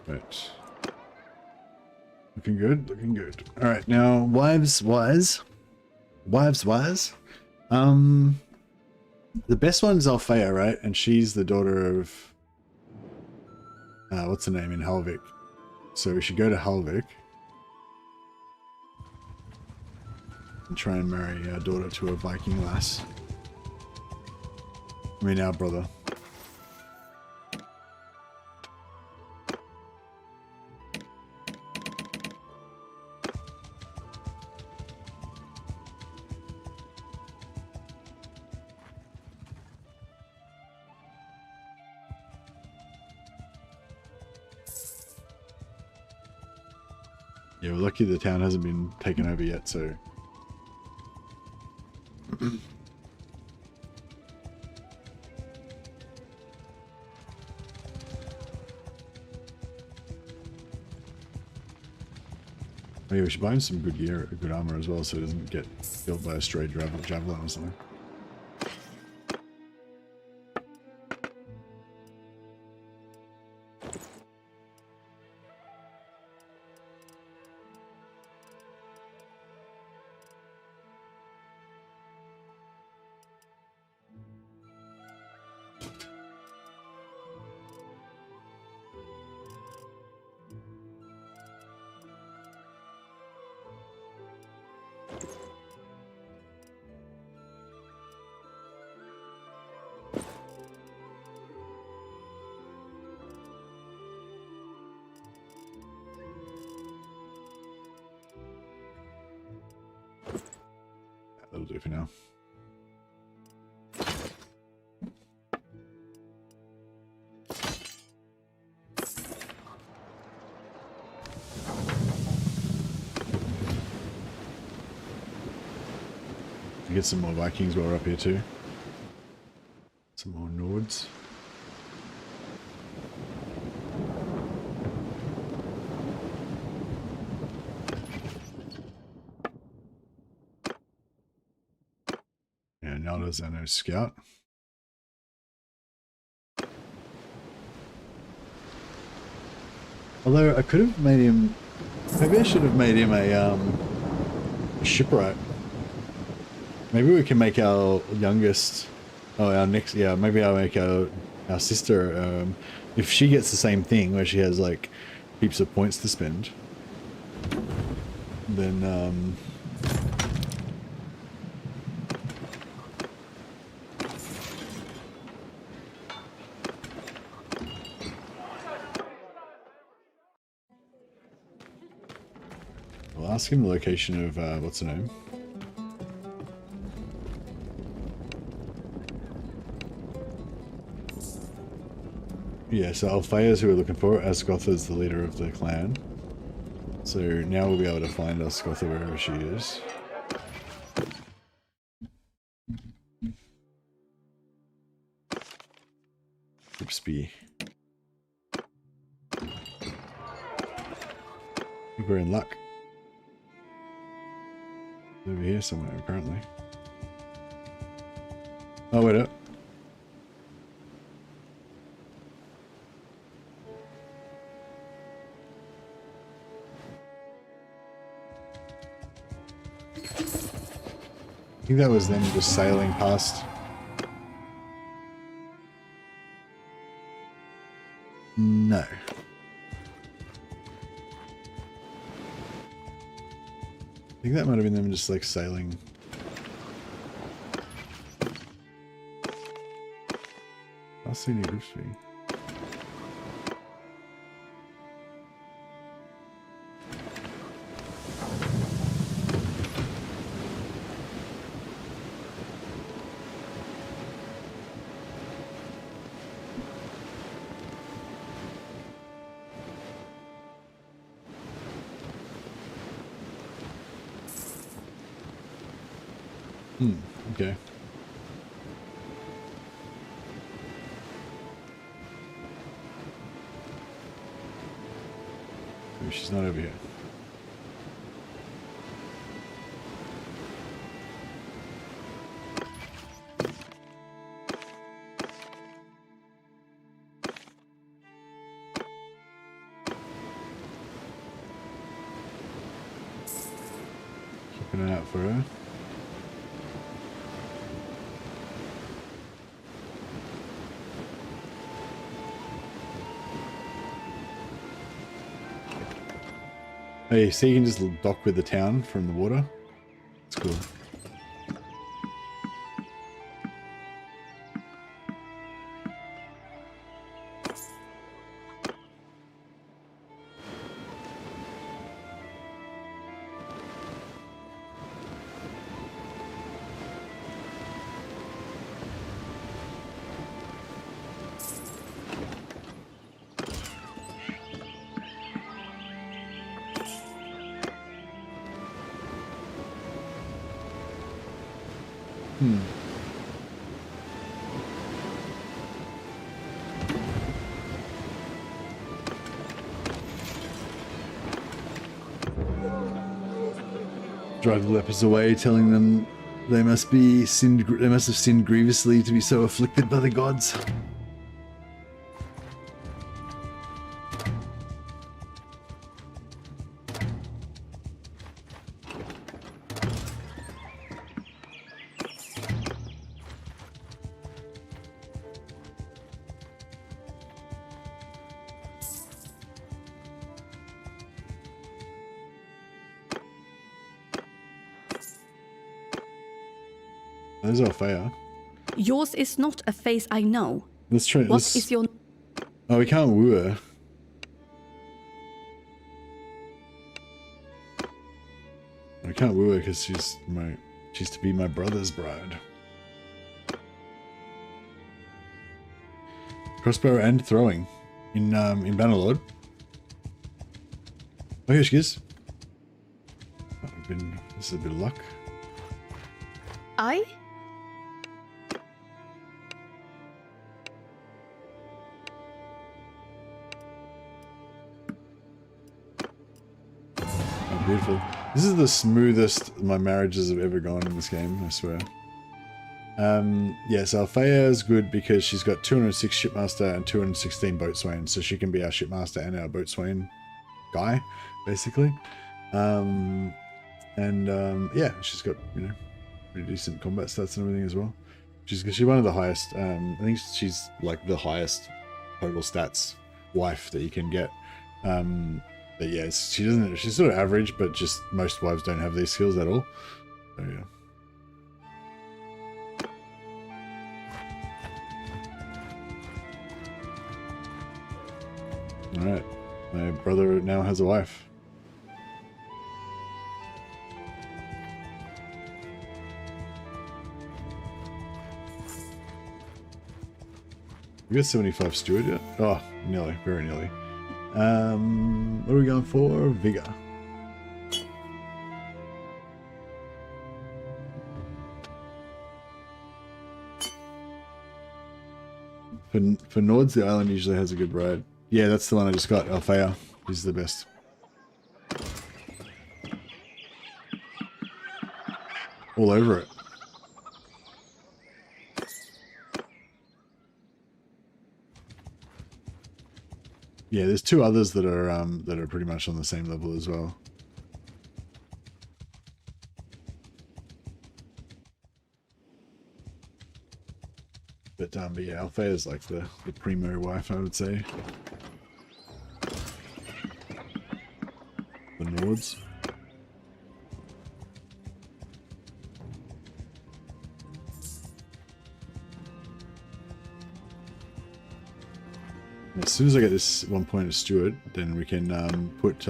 Right. Looking good, looking good. All right, now wives-wise. The best one is Althea, right? And she's the daughter of what's her name in Halvik. So we should go to Halvik and try and marry our daughter to a Viking lass. I mean, our brother. Yeah, we're lucky the town hasn't been taken over yet, so... Oh yeah, we should buy him some good gear, good armor as well, so he doesn't get killed by a stray javelin or something. That'll do for now. Get some more Vikings while we're up here too. Some more Nords. Yeah, now there's no scout. Although I could have made him, maybe I should have made him a shipwright. Maybe we can make our youngest, our next, yeah, maybe I'll make our sister, if she gets the same thing where she has like heaps of points to spend, then I'll ask him the location of, what's her name? Yeah, so Althea's who we're looking for. Asgotha is the leader of the clan. So now we'll be able to find Asgotha wherever she is. Spear. I think we're in luck. It's over here somewhere, apparently. Oh, wait up. I think that was them just sailing past. No. I think that might have been them just like sailing. see any groups for you. Okay. Maybe she's not over here. Keeping an eye out for her. Hey, so you can just dock with the town from the water. It's cool. Drive the lepers away, telling them they must have sinned grievously to be so afflicted by the gods. There's Althea. Yours is not a face I know. Let's try. What is your... Oh, we can't woo her. I can't woo her because she's to be my brother's bride. Crossbow and throwing in Bannerlord. Oh, here she is. This is a bit of luck. I? Oh, beautiful. This is the smoothest my marriages have ever gone in this game, I swear. Yes, Althea is good because she's got 206 shipmaster and 216 boatswain, so she can be our shipmaster and our boatswain guy, basically. Yeah, she's got, you know, pretty decent combat stats and everything as well. She's one of the highest. I think she's like the highest total stats wife that you can get. But yeah, she's sort of average, but just most wives don't have these skills at all. So yeah. Alright, my brother now has a wife. We got 75 steward yet? Oh, nearly, very nearly. What are we going for? Vigor. For Nords, the island usually has a good bride. Yeah, that's the one I just got, Althea. She's the best. All over it. Yeah, there's two others that are pretty much on the same level as well. But yeah, Althea is like the primo wife, I would say. The Nords. As soon as I get this 1 point of steward, then we can put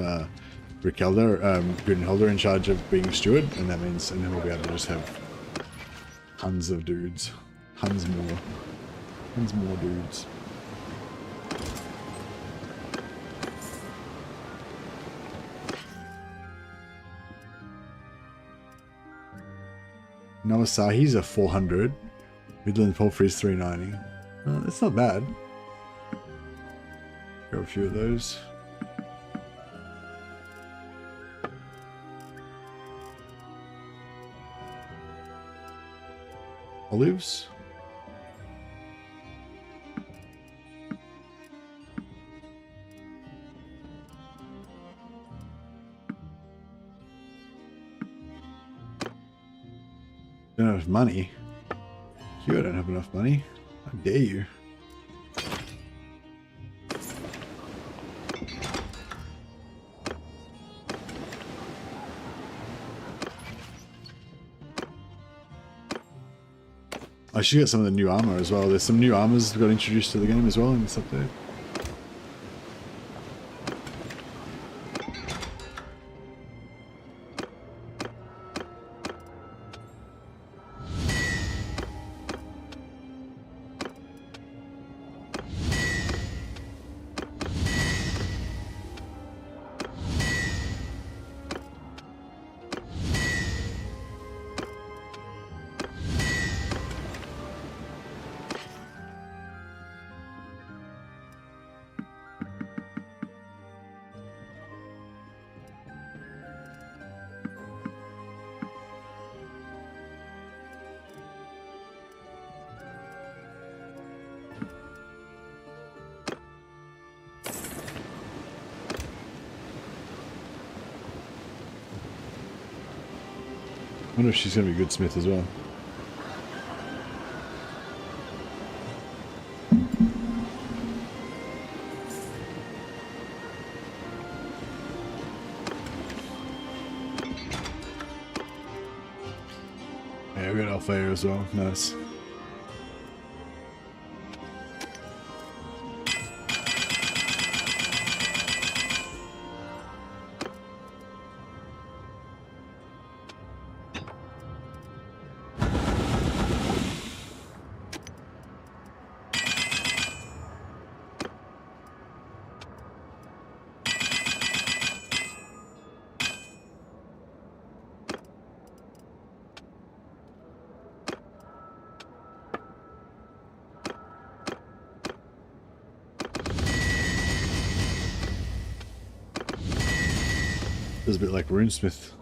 Grinhelder in charge of being steward, and that means, and then we'll be able to just have tons of dudes, tons more dudes. Nawasahi's a 400. Midland Palfrey's 390. That's not bad. Grab a few of those. Olives. Don't have enough money. You don't have enough money. How dare you? I should get some of the new armor as well. There's some new armors that got introduced to the game as well in this update. I wonder if she's going to be a good smith as well. Yeah, we got Alfeo as well. Nice. It's a bit like runesmith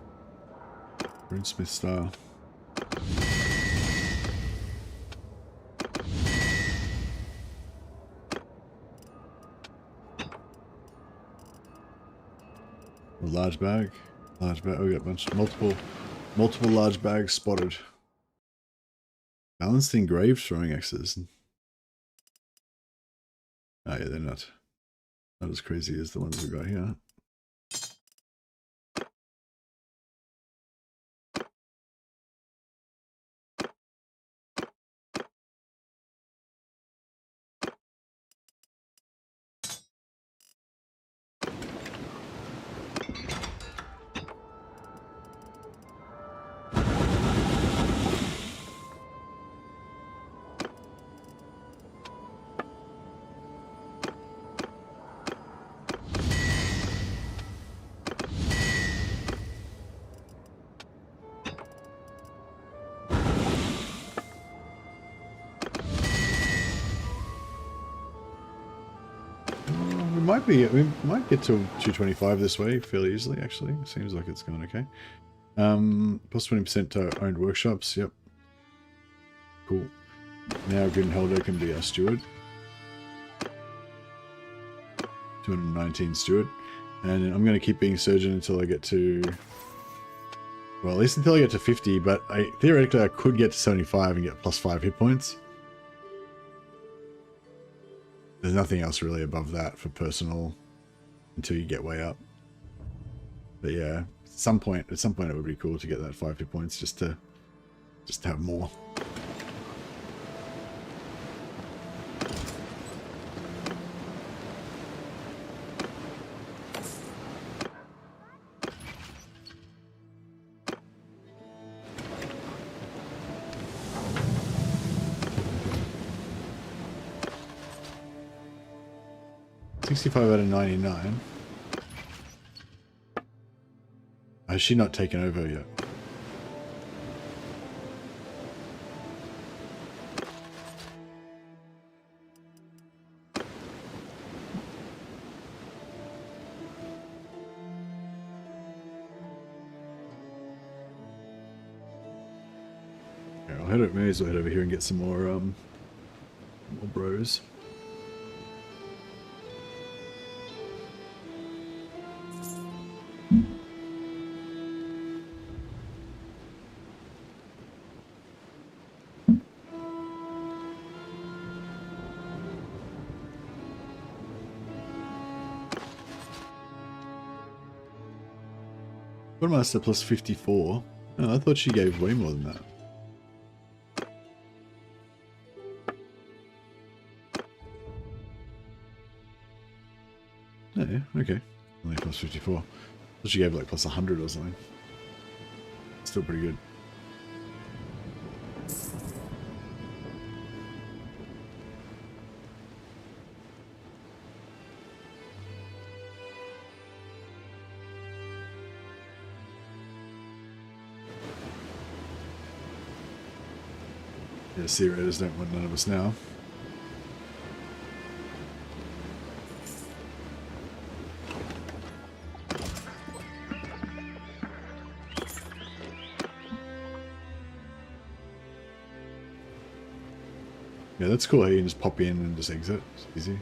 style. A large bag. Oh, we got a bunch, multiple large bags spotted. Balanced engraved throwing axes. Oh yeah, they're not as crazy as the ones we got here. We might get to 225 this way fairly easily, actually. Seems like it's going okay. Plus 20% to owned workshops, yep. Cool. Now Grinhelder can be our steward. 219 steward. And I'm going to keep being surgeon until I get to... Well, at least until I get to 50, but theoretically I could get to 75 and get plus 5 hit points. There's nothing else really above that for personal until you get way up. But yeah, at some point it would be cool to get that 5 hit points just to have more. 65 out of 99. Has she not taken over yet? Okay, may as well head over here and get some more bros. Quartermaster plus 54. Oh, I thought she gave way more than that. Oh, yeah, okay. Only plus 54. I thought she gave like plus 100 or something. Still pretty good. Yeah, Sea Raiders don't want none of us now. Yeah, that's cool how you can just pop in and just exit. It's easy.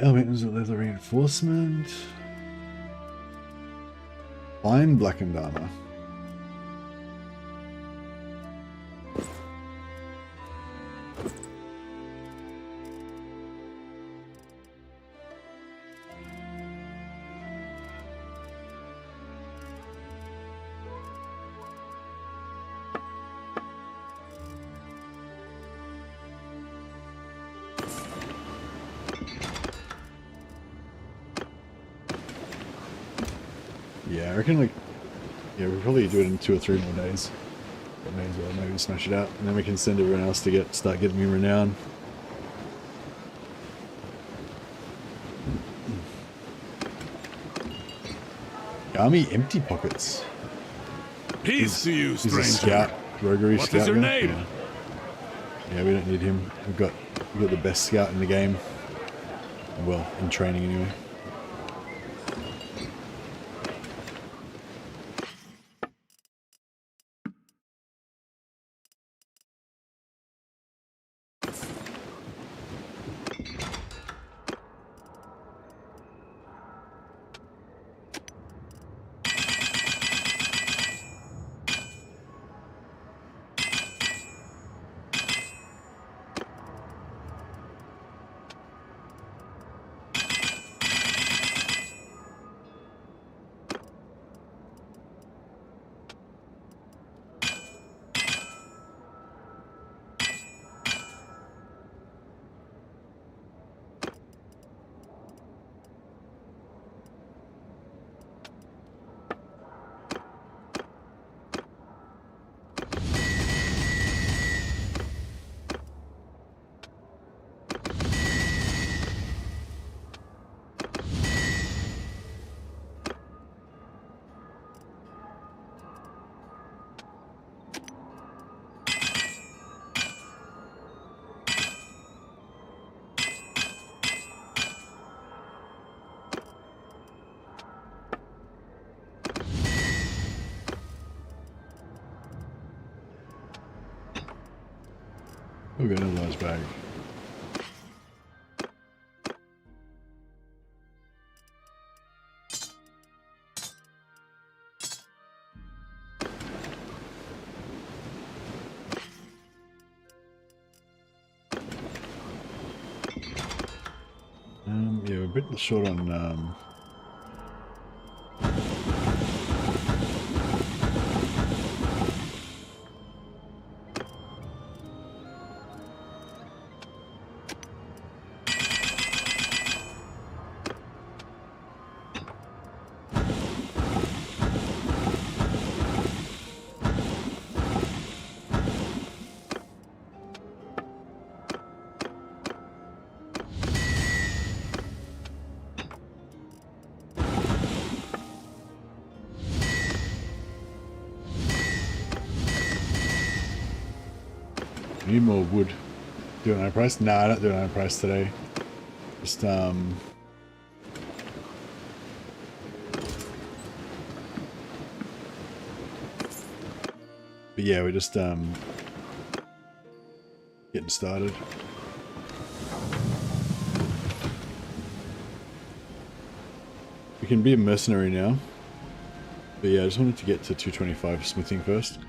Elevators of leather reinforcement. Fine blackened armor. Yeah, I reckon, like, yeah, we'll probably do it in 2 or 3 more days. But may as well maybe smash it out, and then we can send everyone else to start getting me renown. Army empty pockets. Peace to you, stranger. He's a scout, roguery What scout. is your guy. name? Yeah, we don't need him. We've got the best scout in the game. Well, in training anyway. We'll get another large bag. bit short on need more wood. Do it on a price? No, I don't do it on a price today. Just but yeah, we're just getting started. We can be a mercenary now. But yeah, I just wanted to get to 225 smithing first.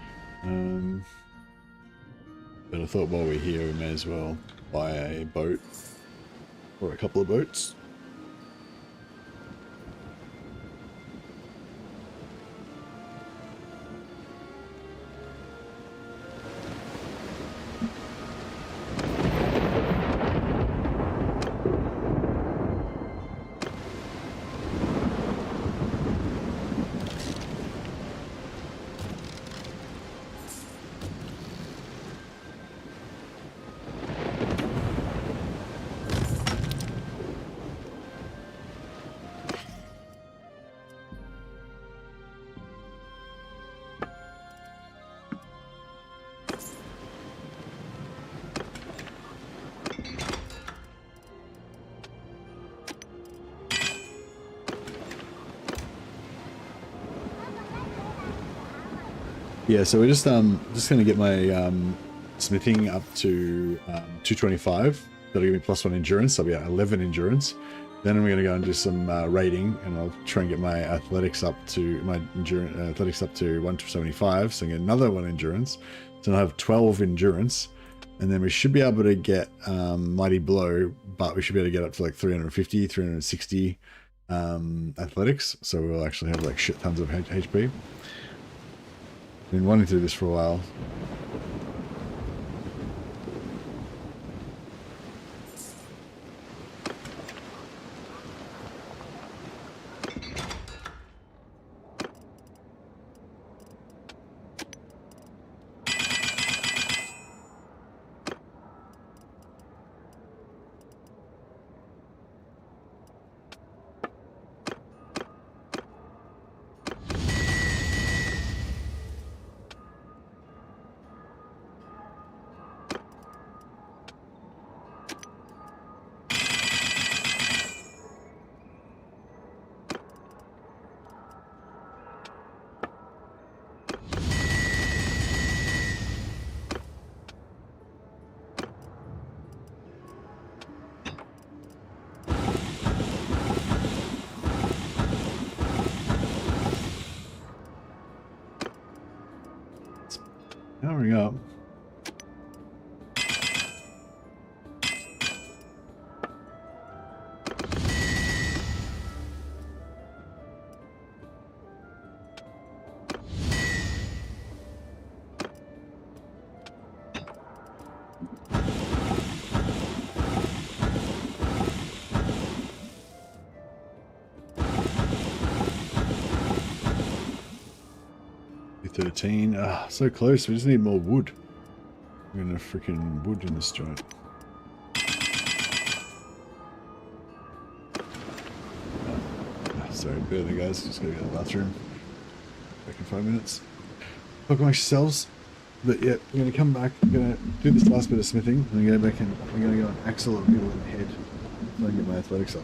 But I thought while we're here, we may as well buy a boat or a couple of boats. Yeah, so we're just gonna get my smithing up to 225. That'll give me +1 endurance. I'll be at 11 endurance. Then I'm gonna go and do some raiding, and I'll try and get my athletics up to 175. So I get another 1 endurance. So I'll have 12 endurance, and then we should be able to get mighty blow, but we should be able to get up to like 350, 360 athletics. So we'll actually have like shit tons of HP. Been wanting to do this for a while. Powering up. $13. Ah, so close. We just need more wood. We're gonna freaking wood in this joint. Sorry, barely, guys. Just gotta go to the bathroom. Back in 5 minutes. Welcome yourselves. But yeah, we're gonna come back. We're gonna do this last bit of smithing, and go back and we're gonna go and axe a lot of people in the head. So I can get my athletics up.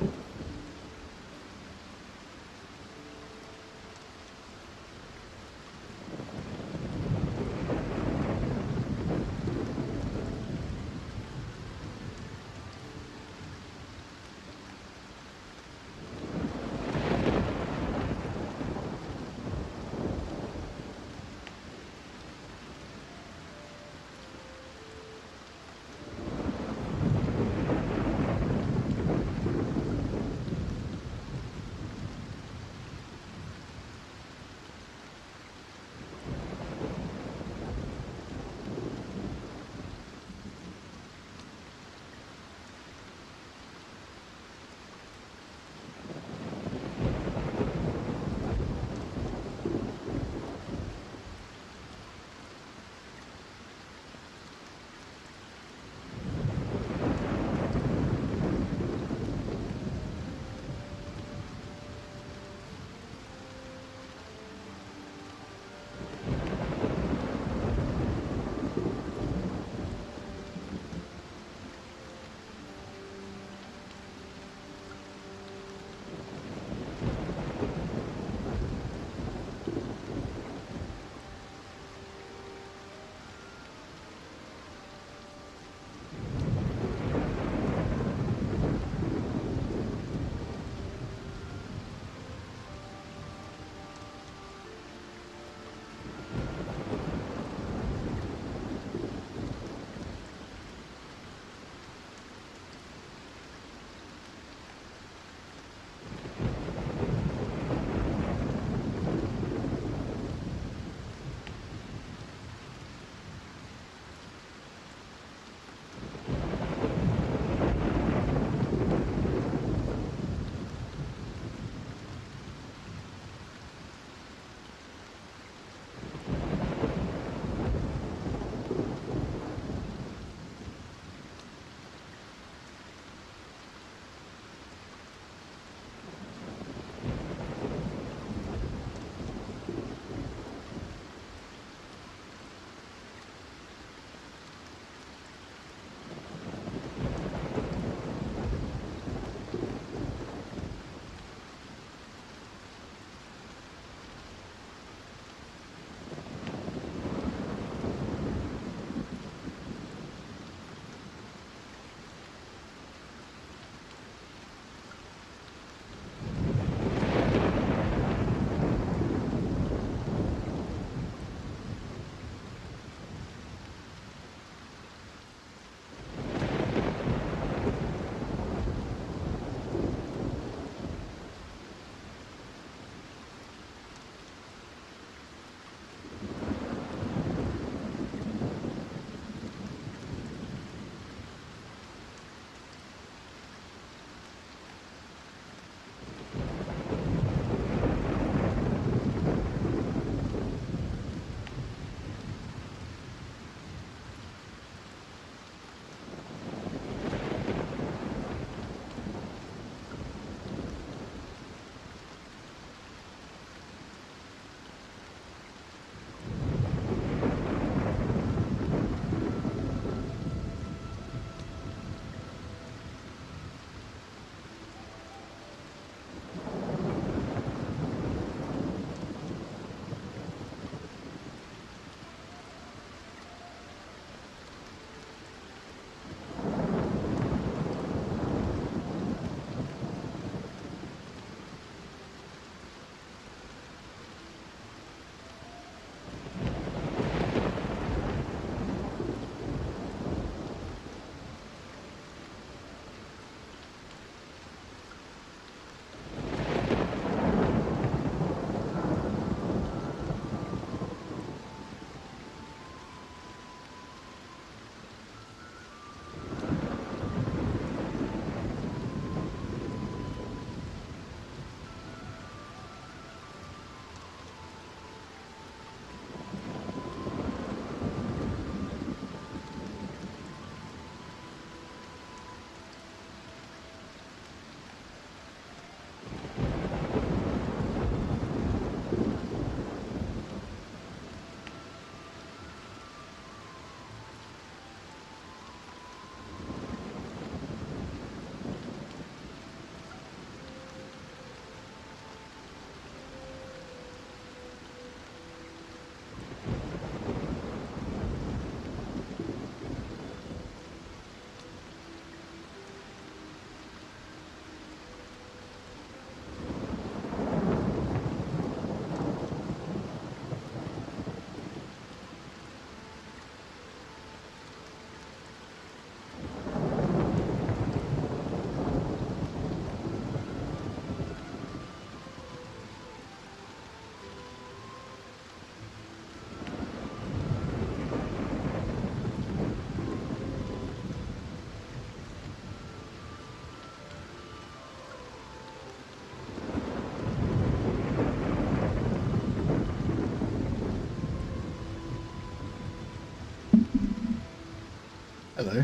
Hello.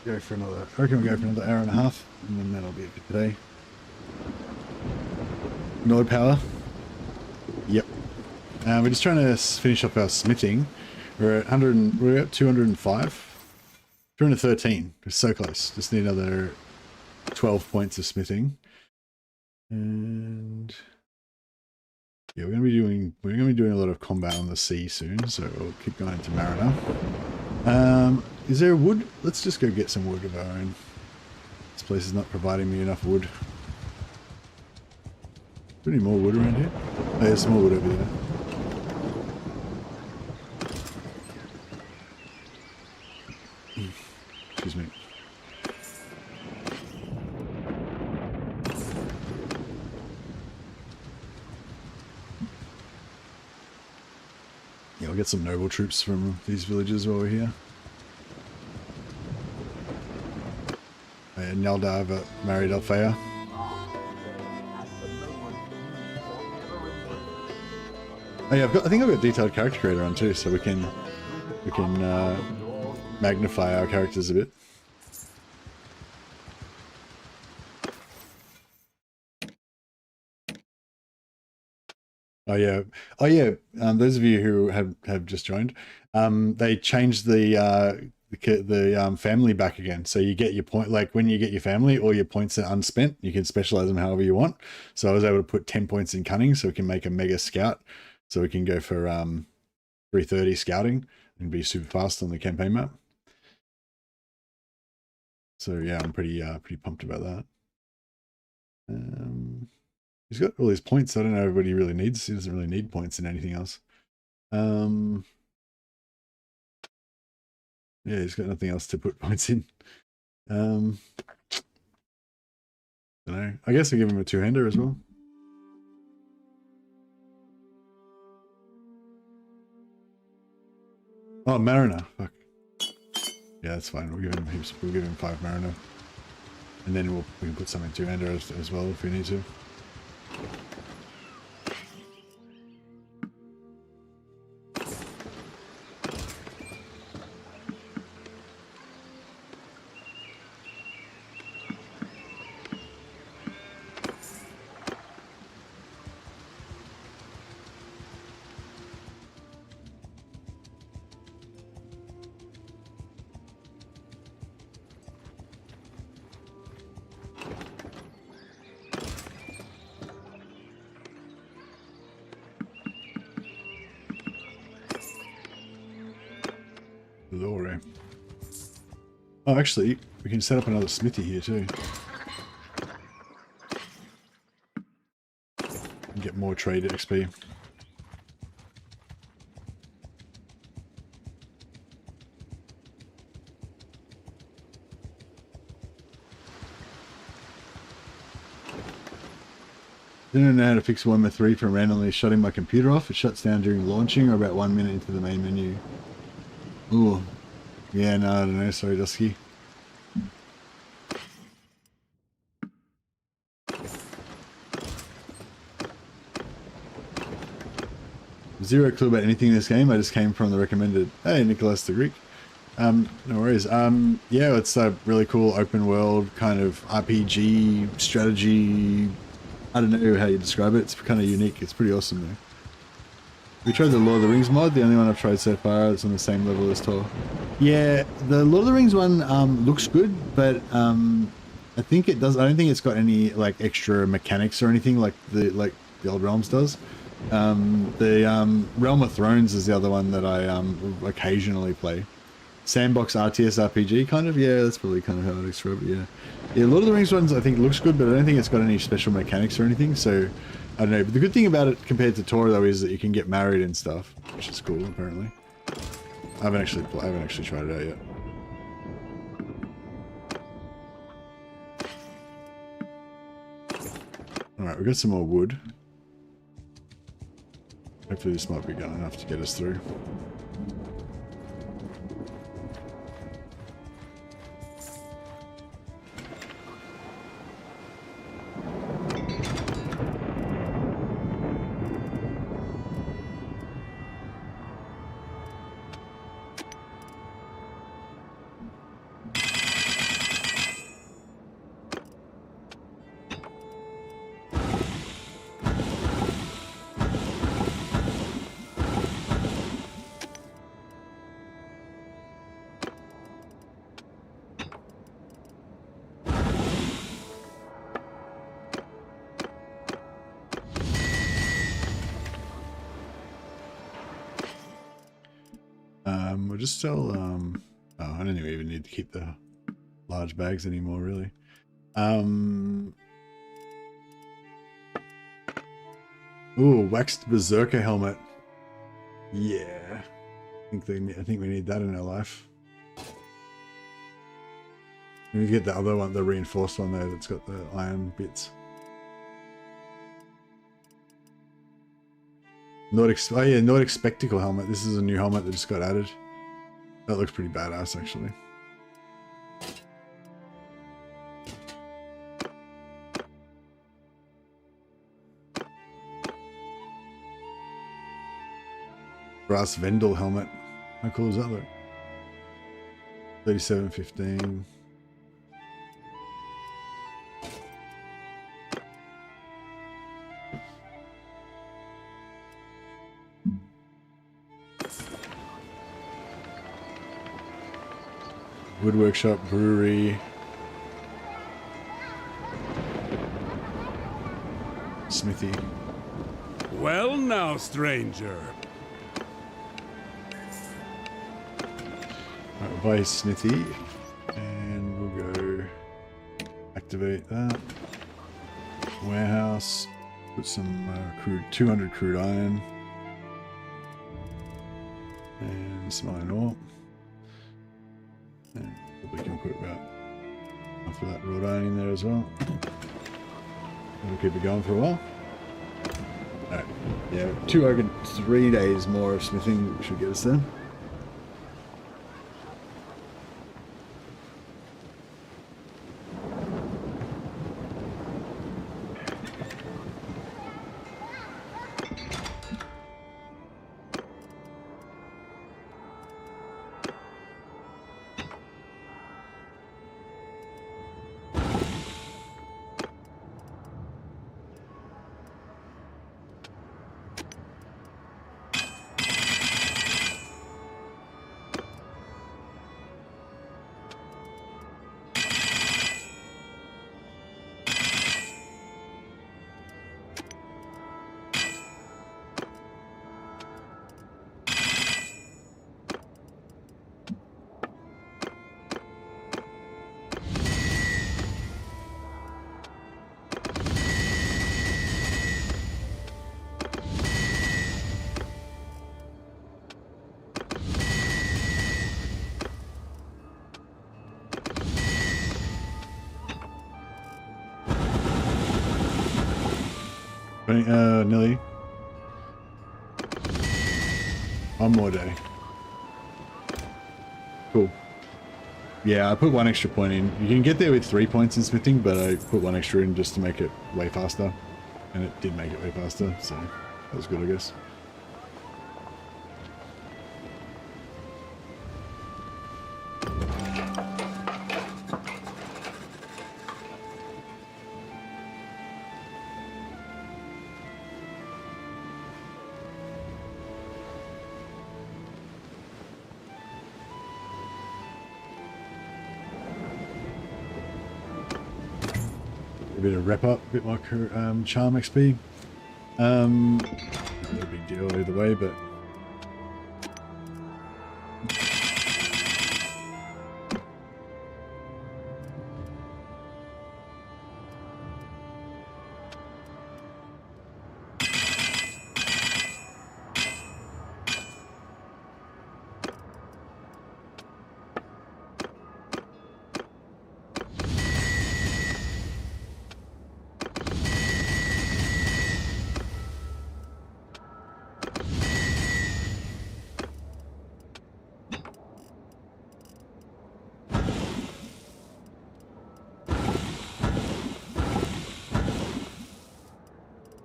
Go for another. I reckon we'll go for another hour and a half, and then that'll be it for today. Nord power. Yep. We're just trying to finish up our smithing. We're at 100. We're at 205. 213. We're so close. Just need another 12 points of smithing. And yeah, we're gonna be doing a lot of combat on the sea soon, so we'll keep going to Mariner. Is there wood? Let's just go get some wood of our own. This place is not providing me enough wood. Is there any more wood around here? Oh, there's some more wood over there. Excuse me. Yeah, I'll get some noble troops from these villages while we're here. And Nelda married Althea. Oh yeah, I think I've got detailed character creator on too, so we can magnify our characters a bit. Oh yeah. Those of you who have just joined, they changed the family back again. So you get your point, like when you get your family, all your points are unspent. You can specialize them however you want. So I was able to put 10 points in cunning, so we can make a mega scout. So we can go for 330 scouting and be super fast on the campaign map. So yeah, I'm pretty pumped about that. He's got all these points. I don't know what he really needs. He doesn't really need points in anything else. Yeah, he's got nothing else to put points in. I don't know. I guess I'll give him a two-hander as well. Oh, Mariner. Fuck. Yeah, that's fine. We'll give him 5 Mariner. And then we can put some in two-hander as well if we need to. Lore. Oh, actually, we can set up another smithy here too. And get more trade XP. Didn't know how to fix Warhammer 3 from randomly shutting my computer off. It shuts down during launching or about 1 minute into the main menu. Ooh. Yeah, no, I don't know. Sorry, Dusky. Zero clue about anything in this game. I just came from the recommended. Hey, Nicholas the Greek. No worries. Yeah, it's a really cool open world kind of RPG strategy. I don't know how you describe it. It's kind of unique. It's pretty awesome though. We tried the Lord of the Rings mod, the only one I've tried so far. It's on the same level as Tor. Yeah, the Lord of the Rings one looks good, but I think it does. I don't think it's got any like extra mechanics or anything like the old Realms does. The Realm of Thrones is the other one that I occasionally play. Sandbox RTS RPG, kind of. Yeah, that's probably kind of how I'd describe it. Yeah, Lord of the Rings ones I think looks good, but I don't think it's got any special mechanics or anything. So I don't know. But the good thing about it compared to Tor though is that you can get married and stuff, which is cool. Apparently, I haven't actually tried it out yet. All right, we've got some more wood. Hopefully this might be good enough to get us through. We'll just sell, oh, I don't even need to keep the large bags anymore, really. Ooh, waxed berserker helmet. Yeah. I think we need that in our life. We get the other one, the reinforced one there that's got the iron bits. Nordic, oh yeah, Nordic spectacle helmet. This is a new helmet that just got added. That looks pretty badass, actually. Brass Vendel helmet. How cool is that look? 37.15. Wood workshop, brewery. Smithy. Well now, stranger. Alright, buy Smithy. And we'll go activate that. Warehouse. Put some crude, 200 crude iron. And some iron ore. And probably can put about after that wrought iron in there as well. That'll keep it going for a while. Alright, yeah, 3 days more of smithing should get us there. Nearly. One more day. Cool. Yeah, I put 1 extra point in. You can get there with 3 points in smithing, but I put 1 extra in just to make it way faster. And it did make it way faster, so that was good, I guess. A bit of wrap up, a bit like her charm XP. Not a big deal either way, but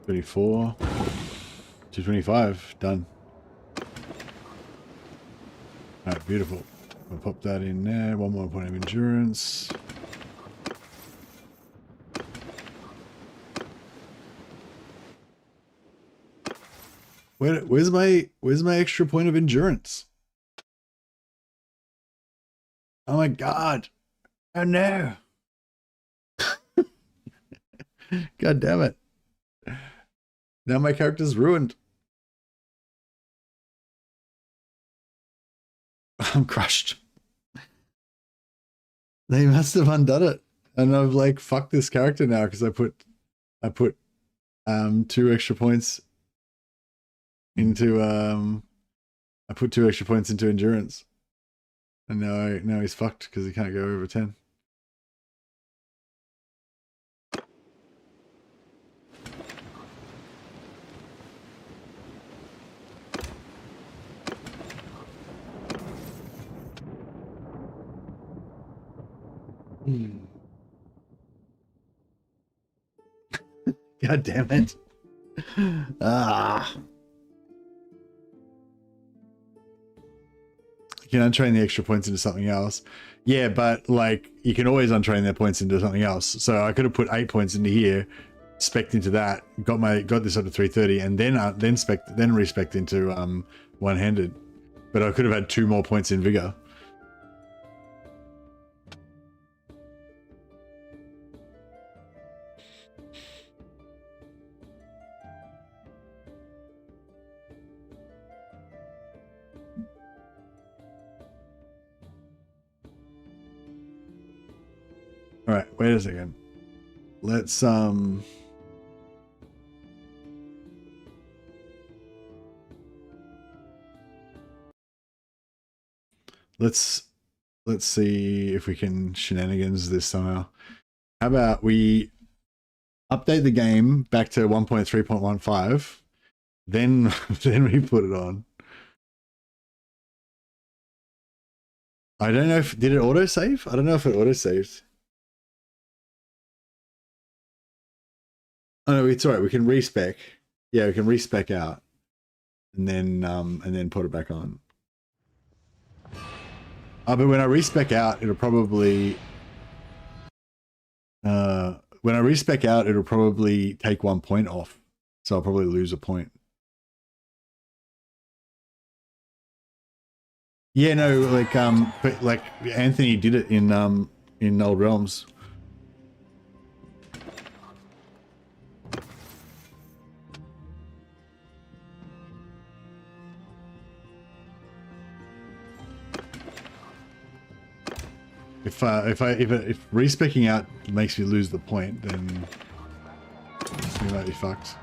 $34, $225, done. Alright, beautiful. I'll pop that in there. 1 more point of endurance. Where's my extra point of endurance? Oh my god. Oh no. God damn it. Now my character's ruined. I'm crushed. They must have undone it. And I've like fucked this character now because I put 2 extra points into I put 2 extra points into endurance. And now he's fucked because he can't go over 10. God damn it. You can untrain the extra points into something else. Yeah, but like you can always untrain their points into something else. So I could have put 8 points into here, spec'd into that, got this up to 330, and then respec'd into one-handed. But I could have had 2 more points in vigor. All right, wait a second. Let's see if we can shenanigans this somehow. How about we update the game back to 1.3.15, then we put it on. I don't know if did it autosave? I don't know if it autosaved. Oh no, it's all right. We can respec. Yeah, we can respec out, and then put it back on. But when I respec out, it'll probably take 1 point off, so I'll probably lose a point. Yeah, no, like but like Anthony did it in Old Realms. If respecing out makes me lose the point, then we might be fucked.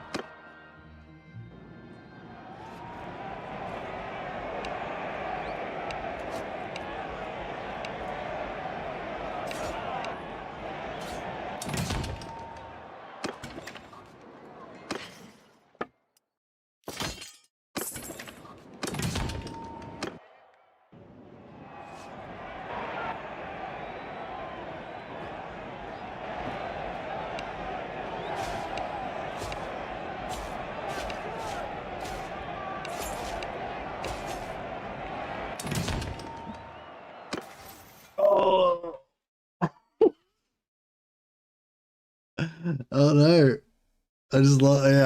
Oh no! I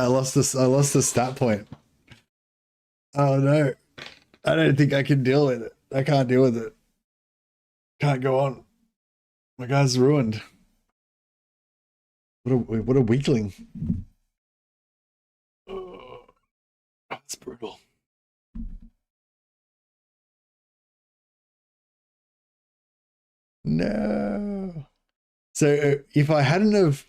lost this. I lost the stat point. Oh no! I don't think I can deal with it. I can't deal with it. Can't go on. My guy's ruined. What a weakling. Oh, that's brutal. No. So if I hadn't have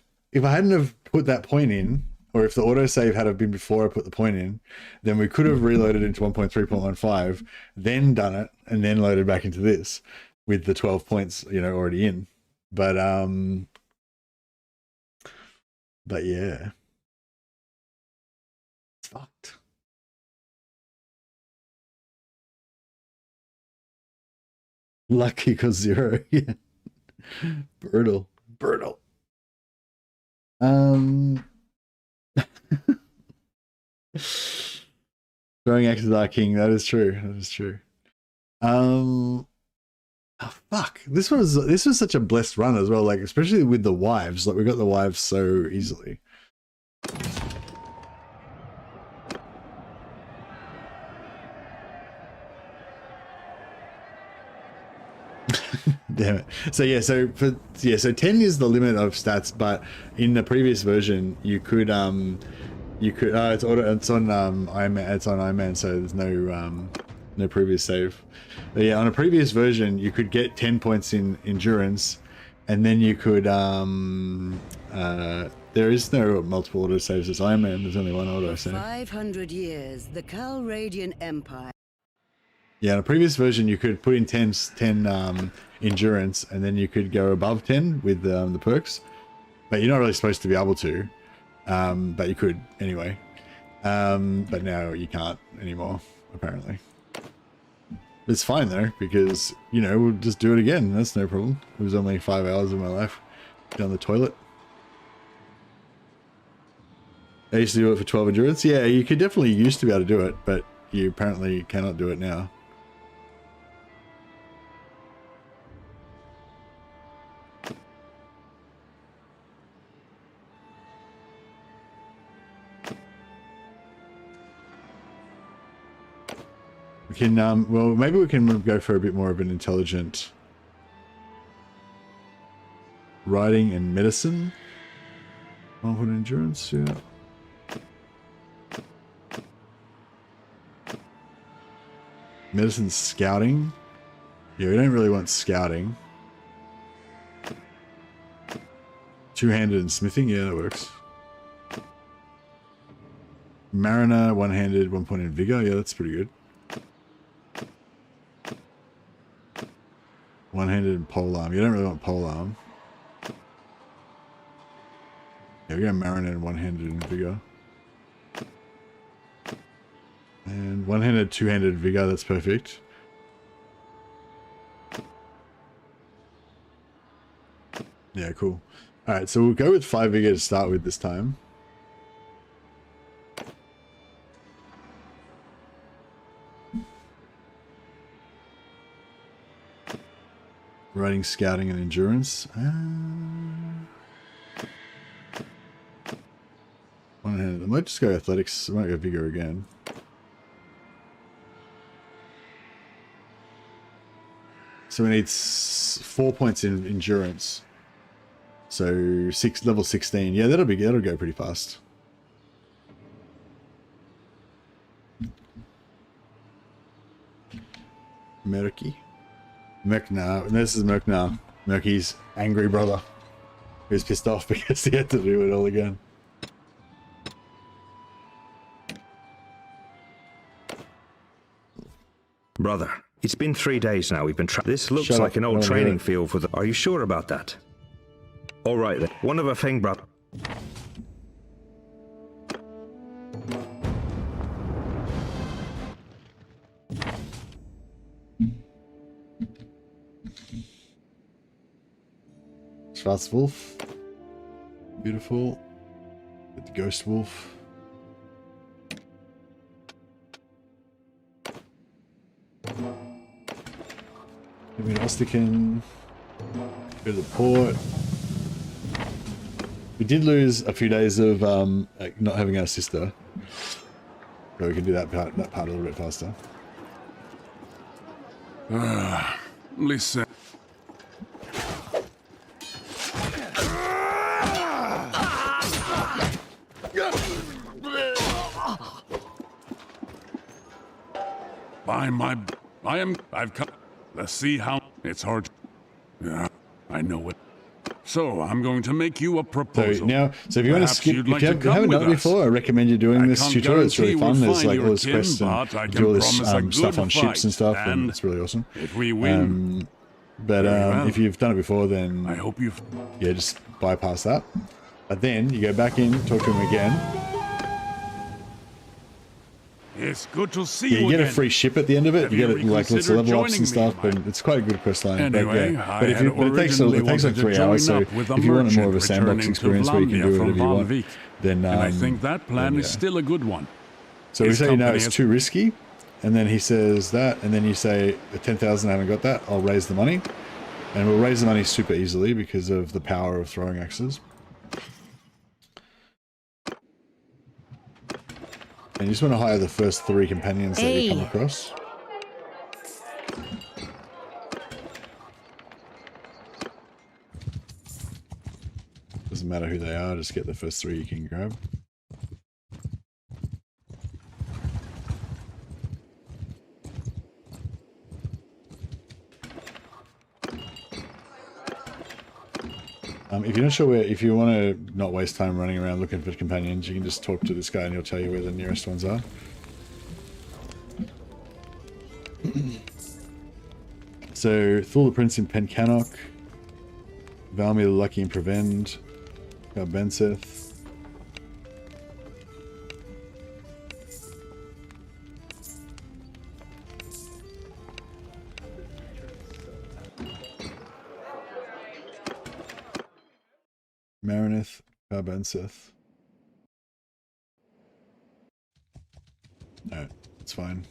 put that point in, or if the autosave had have been before I put the point in, then we could have reloaded into 1.3.15, then done it, and then loaded back into this with the 12 points, already in. But yeah. It's fucked. Lucky because 0. Yeah. Brutal. Throwing axes are king. That is true. Oh, fuck. This was such a blessed run as well. Like especially with the wives. Like we got the wives so easily. Damn it. So 10 is the limit of stats, but in the previous version you could it's on Iron Man, so there's No previous save. But yeah, on a previous version, you could get 10 points in endurance, and then you could there is no multiple auto saves as Iron Man. There's only one auto For save. 500 years, the Calradian Empire. Yeah, in a previous version, you could put in 10 endurance, and then you could go above 10 with the perks. But you're not really supposed to be able to. But you could anyway. But now you can't anymore, apparently. It's fine though, because, you know, we'll just do it again. That's no problem. It was only 5 hours of my life down the toilet. I used to do it for 12 endurance. Yeah, you could definitely used to be able to do it, but you apparently cannot do it now. We can, well, maybe we can go for a bit more of an intelligent riding and medicine. I'll put endurance, yeah. Medicine scouting. Yeah, we don't really want scouting. Two-handed and smithing, yeah, that works. Mariner, one-handed, 1 point in vigor, yeah, that's pretty good. One-handed and polearm. You don't really want polearm. Yeah, we go Mariner and one-handed and vigor. And one-handed, two-handed vigor, that's perfect. Yeah, cool. Alright, so we'll go with 5 vigor to start with this time. Riding, scouting, and endurance. One-handed. I might just go athletics. I might go vigor again. So we need 4 points in endurance. So level 16. Yeah, that'll go pretty fast. Murky. Murknar. This is Murknar. Murky's angry brother. Who's pissed off because he had to do it all again. Brother, it's been 3 days now we've been This looks like an old training field for the... Are you sure about that? Alright then. One of a thing, brother. Schwarz Wolf. Beautiful. With the Ghost Wolf. Give me an Ostican. Go to the port. We did lose a few days of not having our sister. So we can do that part a little bit faster. Listen. I've come. Let's see how it's hard. Yeah, I know it. So I'm going to make you a proposal. So if you want to skip, if you haven't done it before, I recommend you doing this tutorial. It's really fun. There's like all this quests and do all this stuff on ships and stuff, and it's really awesome. If we win, if you've done it before, then I hope you've. Yeah, just bypass that. But then you go back in, talk to him again. It's good to see you you get again. A free ship at the end of it. You get like lots of level ups and stuff, and it's quite a good quest line. Anyway, but it takes like 3 hours. So if you want more of a sandbox experience where you can do whatever you want, then I think that plan is still a good one. So we say no, it's too risky, and then he says that, and then you say 10,000. I haven't got that. I'll raise the money, and we'll raise the money super easily because of the power of throwing axes. And you just want to hire the first 3 companions that you come across. Doesn't matter who they are, just get the first 3 you can grab. If you're not sure where, if you want to not waste time running around looking for companions, you can just talk to this guy and he'll tell you where the nearest ones are. So, Thul the Prince in Pencannock, Valmy the Lucky in Prevend, Benseth. Marineth, Benseth. No, it's fine.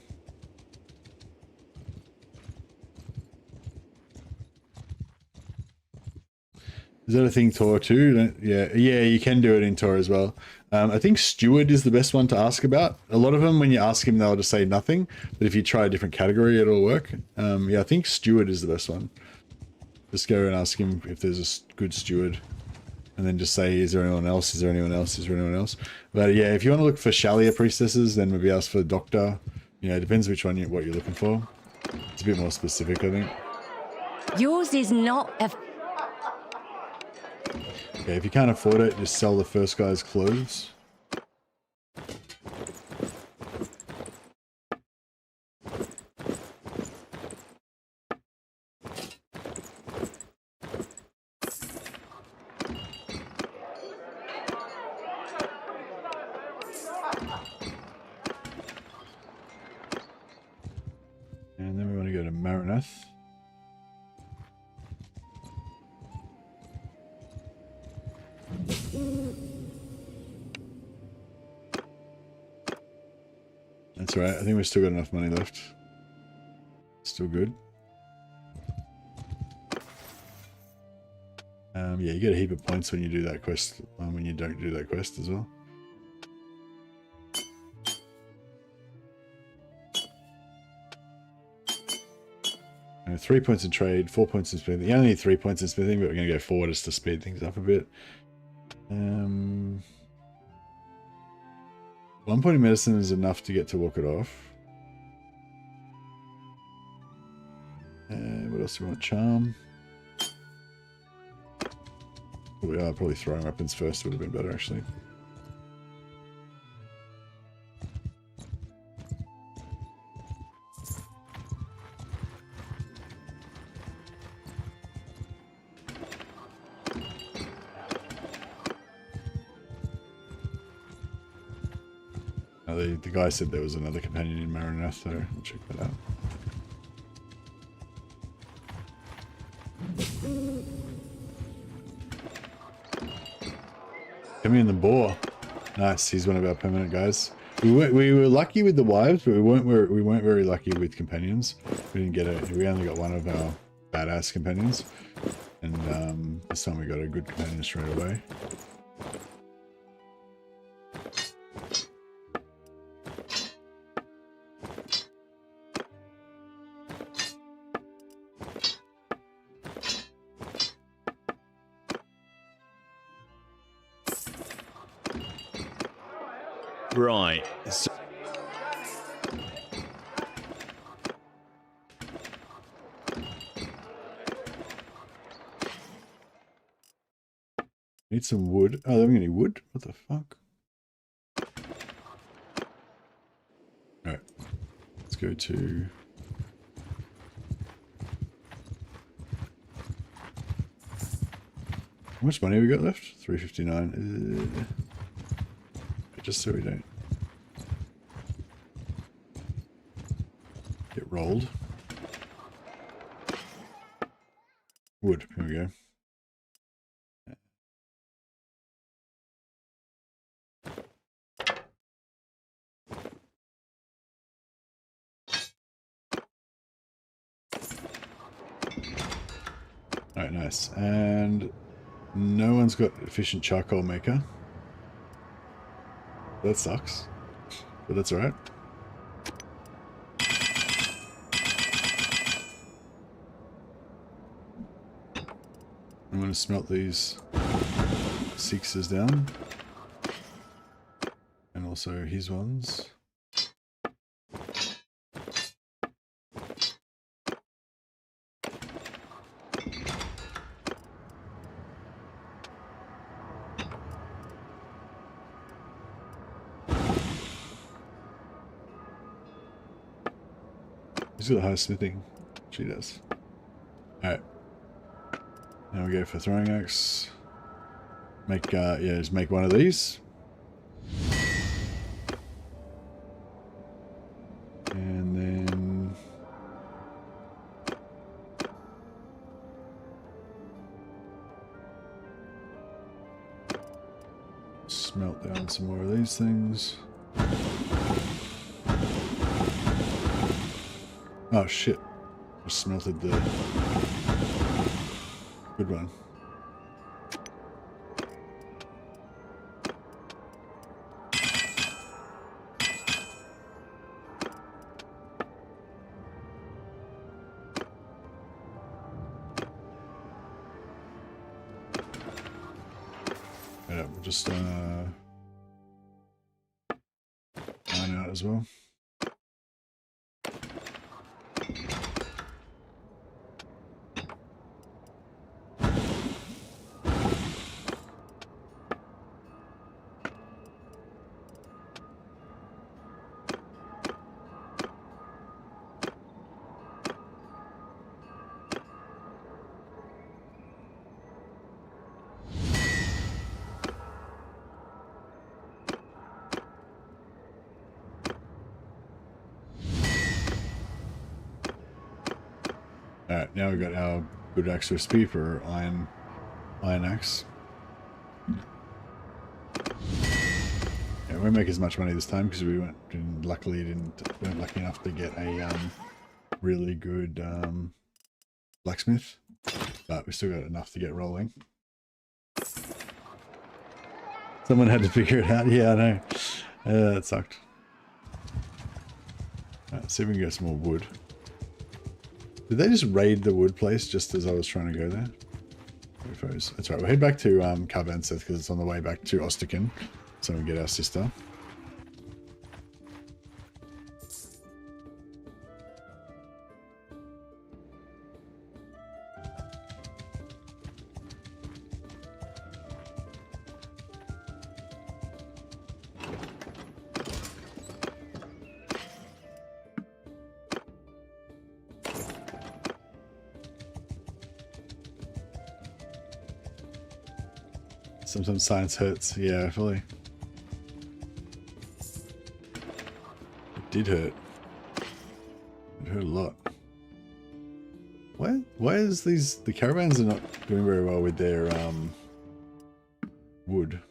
Is that a thing Tor too? Yeah, you can do it in Tor as well. I think Steward is the best one to ask about. A lot of them, when you ask him, they'll just say nothing. But if you try a different category, it'll work. Yeah, I think Steward is the best one. Just go and ask him if there's a good Steward. And then just say, is there anyone else? Is there anyone else? Is there anyone else? But yeah, if you want to look for Shalia priestesses, then maybe ask for Doctor. You know, it depends which one what you're looking for. It's a bit more specific, I think. Yours is not a... Okay, if you can't afford it, just sell the first guy's clothes. And then we want to go to Marineth. That's right. I think we've still got enough money left. Still good. Yeah, you get a heap of points when you do that quest, when you don't do that quest as well. And 3 points in trade, 4 points in smithing. You only need 3 points in smithing, but we're going to go forward just to speed things up a bit. 1 point in medicine is enough to get to walk it off. What else do we want? Charm. Probably throwing weapons first would have been better, actually. The guy said there was another companion in Marineth, so I'll check that out. Coming in the boar. Nice, he's one of our permanent guys. We were lucky with the wives, but we weren't very lucky with companions. We didn't get it. We only got one of our badass companions, and this time we got a good companion straight away. Right. So need some wood. Oh, don't we need wood? What the fuck? Alright. Let's go to... How much money have we got left? 359. Just so we don't get rolled. Wood, here we go. Alright, nice. And no one's got efficient charcoal maker. That sucks, but that's alright. I'm going to smelt these sixes down, and also his ones. Who's got the highest smithing? She does. Alright. Now we go for throwing axe. Make, yeah, just make one of these. And then... smelt down some more of these things. Oh shit. Just smelted the good one. Yeah, we'll just mine out as well. Alright, now we've got our good axe recipe for iron axe. Yeah, we won't make as much money this time because we weren't lucky enough to get a really good blacksmith, but we still got enough to get rolling. Someone had to figure it out. Yeah, I know. That sucked. Alright, see if we can get some more wood. Did they just raid the wood place just as I was trying to go there? That's right, we'll head back to Carvanseth because it's on the way back to Osterkin, so we get our sister. Sometimes science hurts. Yeah, fully. It did hurt. It hurt a lot. Why is the caravans are not doing very well with their wood?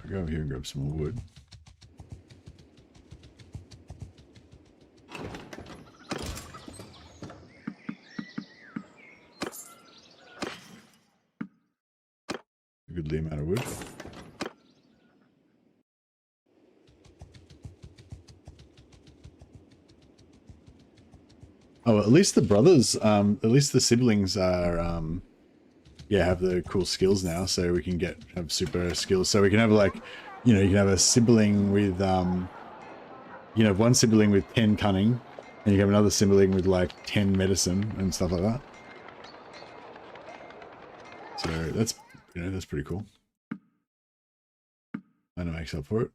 Go over here and grab some more wood. A goodly amount of wood. Oh, at least the brothers, at least the siblings are, yeah, have the cool skills now, so we can have super skills. So we can have like, you know, you can have a sibling with, you know, one sibling with 10 cunning, and you have another sibling with like 10 medicine and stuff like that. So that's, you know, that's pretty cool. And it makes up for it.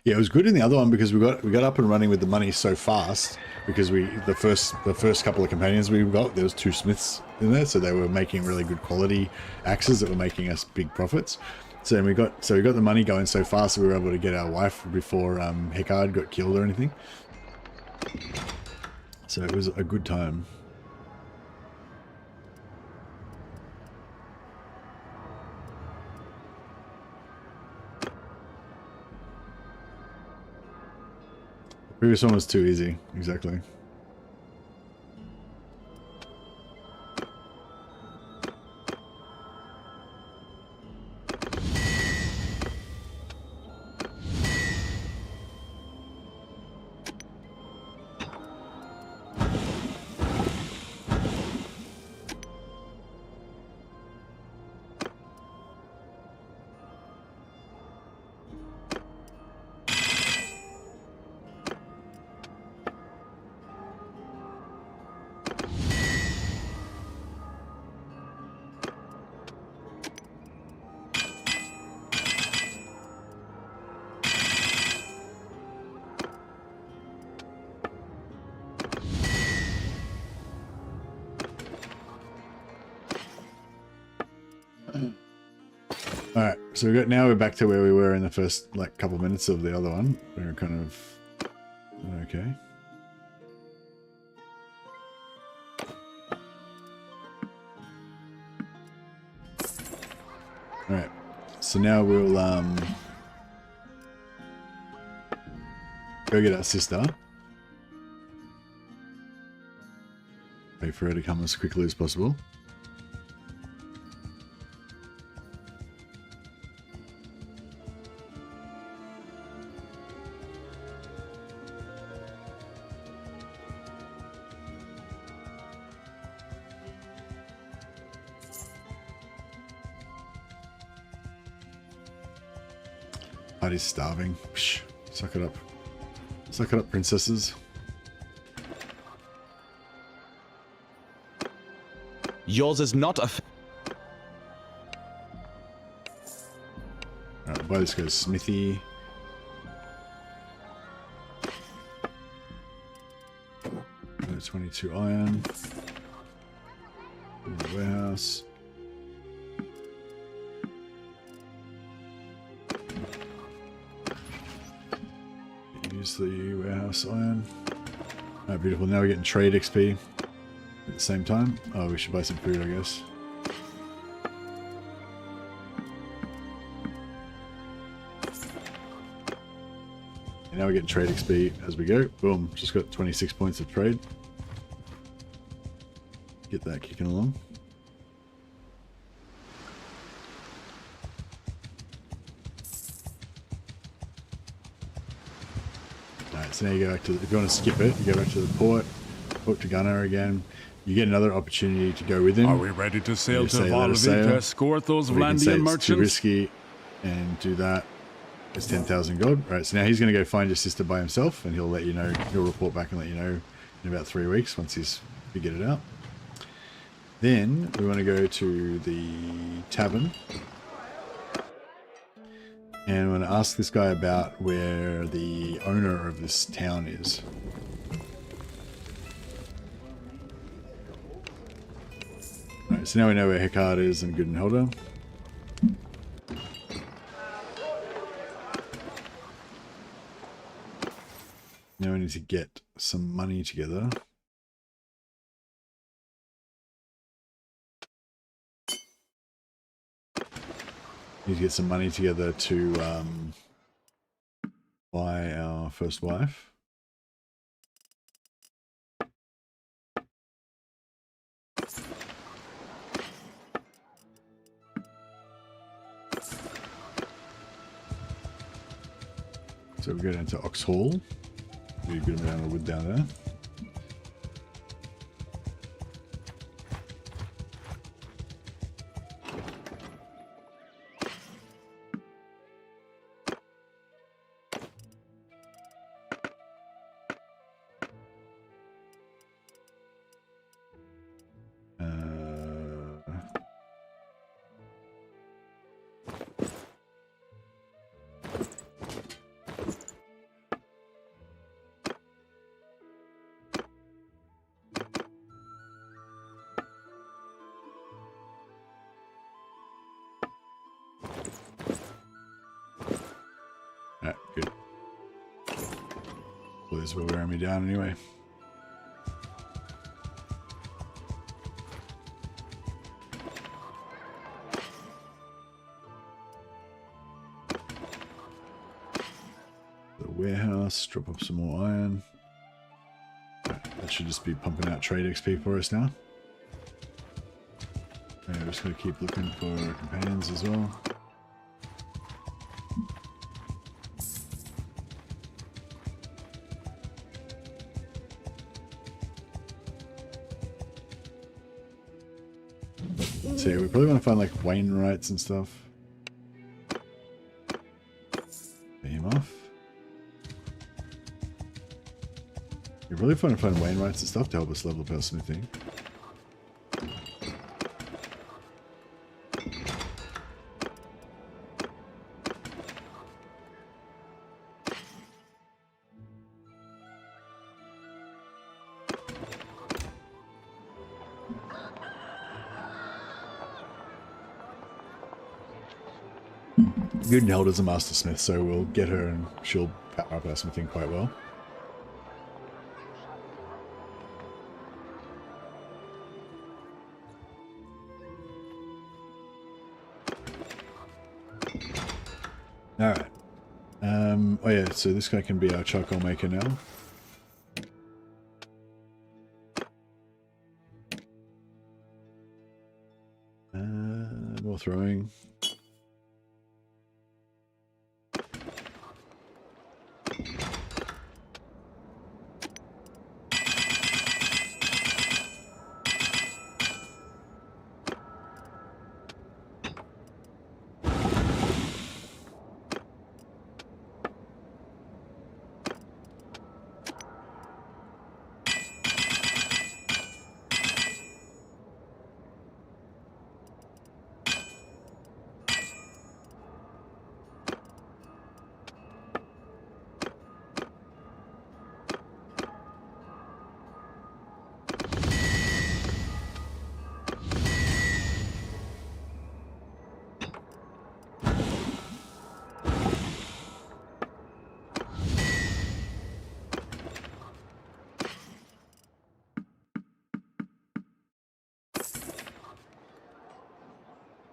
Yeah, it was good in the other one because we got up and running with the money so fast because the first couple of companions we got, there was 2 smiths in there, so they were making really good quality axes that were making us big profits. So we got the money going so fast that we were able to get our wife before Hecard got killed or anything. So it was a good time. The previous one was too easy, exactly. Alright, so now we're back to where we were in the first like couple minutes of the other one. We're kind of okay. Alright, so now we'll go get our sister. Wait for her to come as quickly as possible. Party's starving. Psh, suck it up. Suck it up, princesses. Yours is not a... Alright, buy this guy's smithy. Another 22 iron. In the warehouse. Use the warehouse iron. Alright, beautiful. Now we're getting trade XP at the same time. Oh, we should buy some food, I guess. And now we're getting trade XP as we go. Boom, just got 26 points of trade. Get that kicking along. Alright, so now you go back to, if you want to skip it, you go back to the port to Gunnar again. You get another opportunity to go with him. Are we ready to sail to Valvik to escort those Vlandian merchants? Too risky and do that. It's 10,000 gold. Right, so now he's going to go find your sister by himself, and he'll let you know. He'll report back and let you know in about 3 weeks once he's figured it out. Then we want to go to the tavern, and we want to ask this guy about where the owner of this town is. Right, so now we know where Hecard is and Gudenhilda. Now we need to get some money together. Need to get some money together to buy our first wife. So we go down to Oxhall. Do a good amount of wood down there. Good. Well, this will wear me down anyway. glass, drop up some more iron. That should just be pumping out trade XP for us now. Okay, we're just going to keep looking for companions as well. So yeah, we probably want to find like Wainwrights and stuff. Pay him off. You really want to find Wainwrights and stuff to help us level up our smithing. Gudenhelda's a master smith, so we'll get her and she'll power up our smithing quite well. Alright. Oh yeah, so this guy can be our charcoal maker now. More throwing.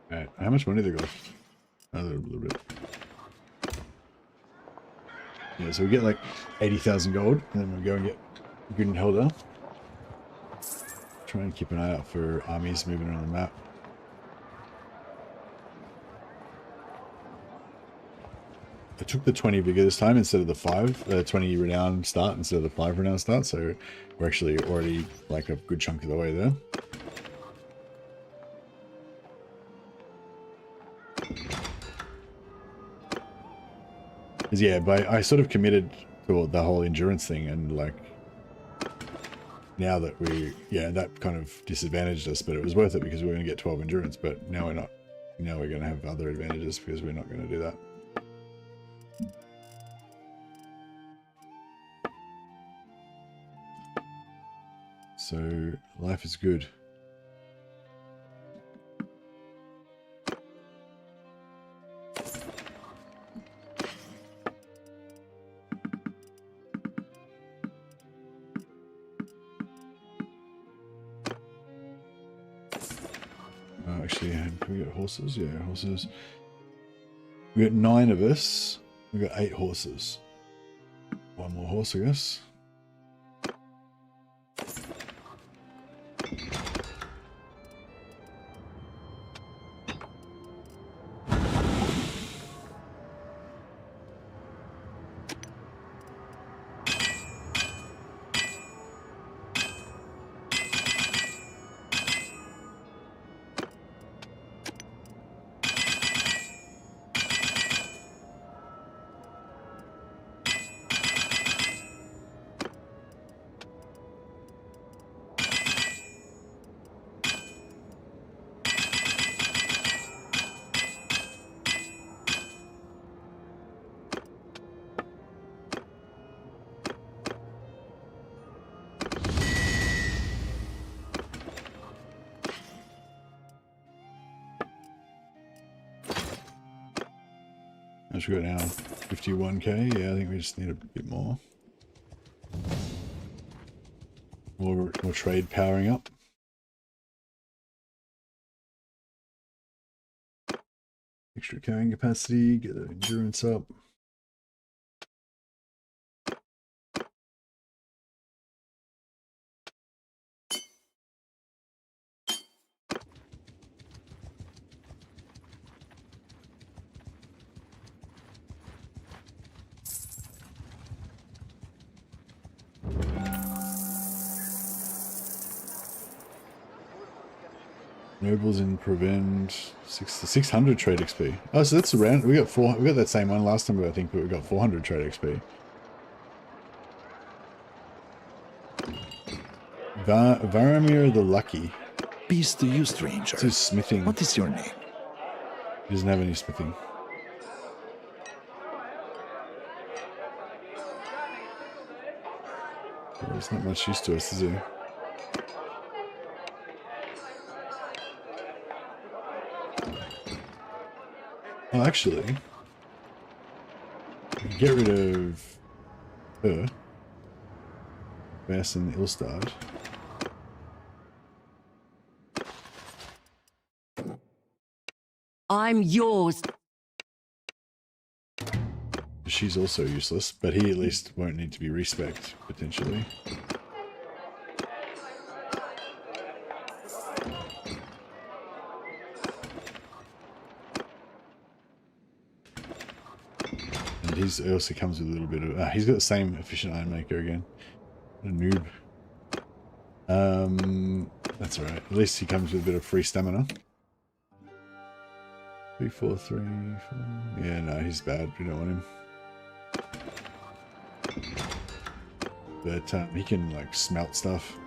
Alright, how much money they got? A little bit. Yeah, so we get like 80,000 gold, and then we'll go and get Gudenhelda. Try and keep an eye out for armies moving around the map. I took the 20 vigor this time instead of the 20 renown start instead of the 5 renown start, so we're actually already like a good chunk of the way there. Yeah, but I sort of committed to the whole endurance thing, and like now that that kind of disadvantaged us, but it was worth it because we were going to get 12 endurance, but now we're not. Now we're going to have other advantages because we're not going to do that. So life is good. Actually, can we get horses? Yeah, horses. We got 9 of us. We got 8 horses. One more horse, I guess. We got now 51k. Yeah, I think we just need a bit more. More trade powering up. Extra carrying capacity, get the endurance up. Nobles in Provend 600 trade XP. Oh, so that's around. We got that same one last time, I think, but we got 400 trade XP. Varamir the Lucky. Peace to you, stranger. This is smithing. What is your name? He doesn't have any smithing. Well, he's not much use to us, is he? Well, actually, we can get rid of her. Bass and Ilstad. I'm yours. She's also useless, but he at least won't need to be respect potentially. And he also comes with a little bit of... he's got the same efficient iron maker again. What a noob. That's alright. At least he comes with a bit of free stamina. 3, 4, 3, 4... Yeah, no, he's bad. We don't want him. But he can, like, smelt stuff.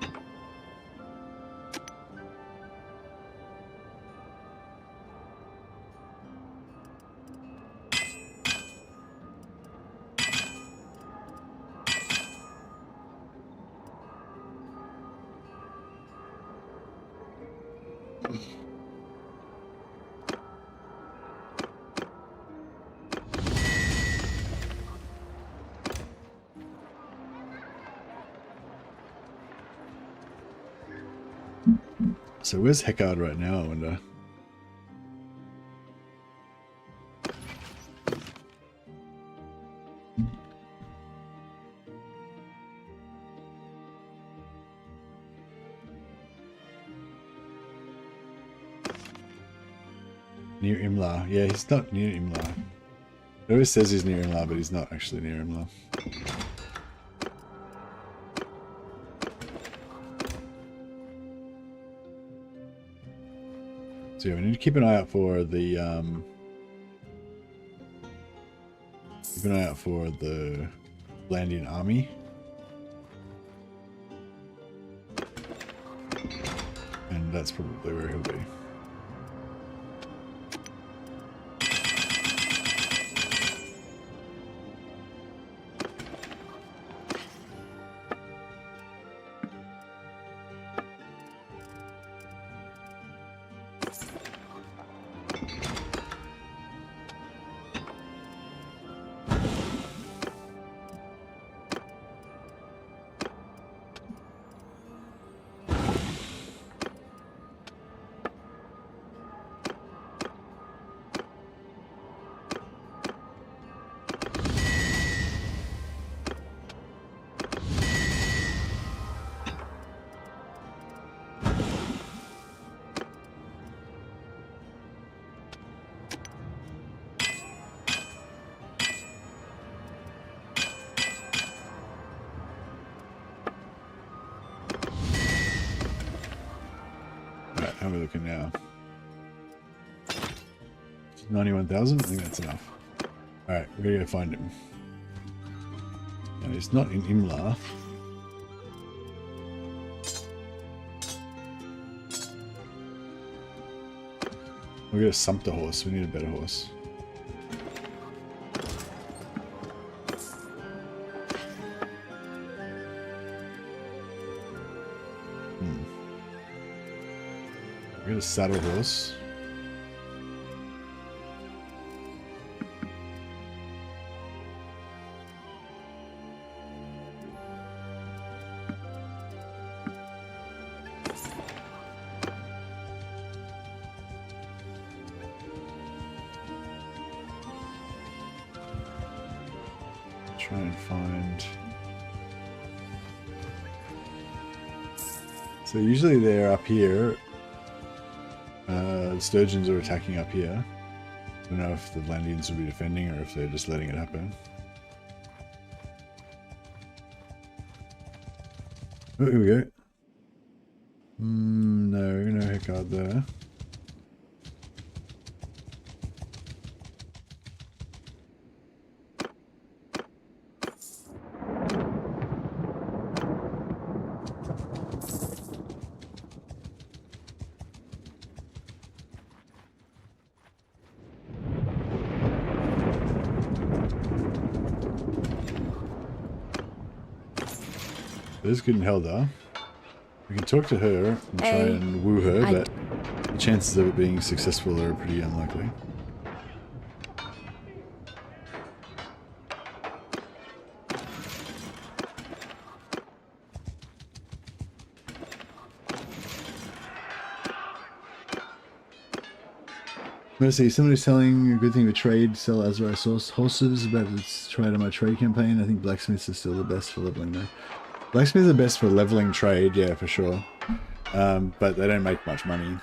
So where's Heckard right now, I wonder? Near Imla. Yeah, he's not near Imla. It always says he's near Imla, but he's not actually near Imla. So yeah, we need to keep an eye out for the Landian army. And that's probably where he'll be. How are we looking now? 91,000? I think that's enough. Alright, we're gonna go find him. No, he's not in Imla. We're gonna sump the horse. We need a better horse. Get a saddle horse. Try and find... So usually they're up here. The sturgeons are attacking up here. I don't know if the Landians will be defending or if they're just letting it happen. Oh, here we go. No, no Heckard. card there. Liz couldn't held her. We can talk to her and try and woo her, but the chances of it being successful are pretty unlikely. Mercy, somebody's selling a good thing to trade, sell Azrai source horses, but it's tried on my trade campaign. I think blacksmiths are still the best for leveling though. Blacksmiths are best for leveling trade, yeah, for sure. But they don't make much money.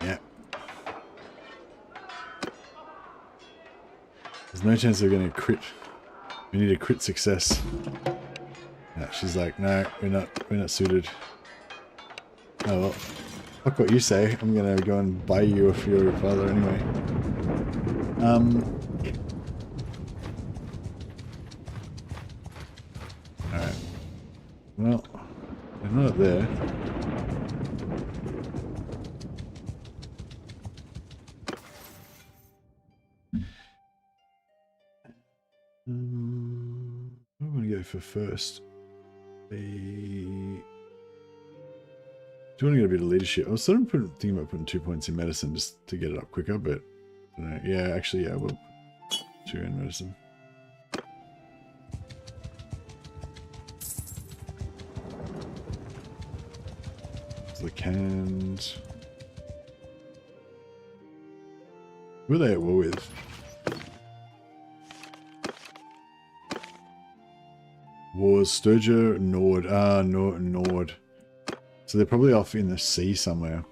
Yeah. There's no chance they're going to crit. We need a crit success. Yeah, she's like, no, we're not suited. Oh well, fuck what you say. I'm gonna go and buy you if you're your father anyway. Alright. Well, they're not up there. What am I gonna go for first? Do you want to get a bit of leadership? I was sort of thinking about putting 2 points in medicine just to get it up quicker, but I don't know. Yeah, actually, yeah, we'll put 2 in medicine. So the cannons. Who are they at war with? Wars, Sturger, Nord. Ah, Nord. So they're probably off in the sea somewhere.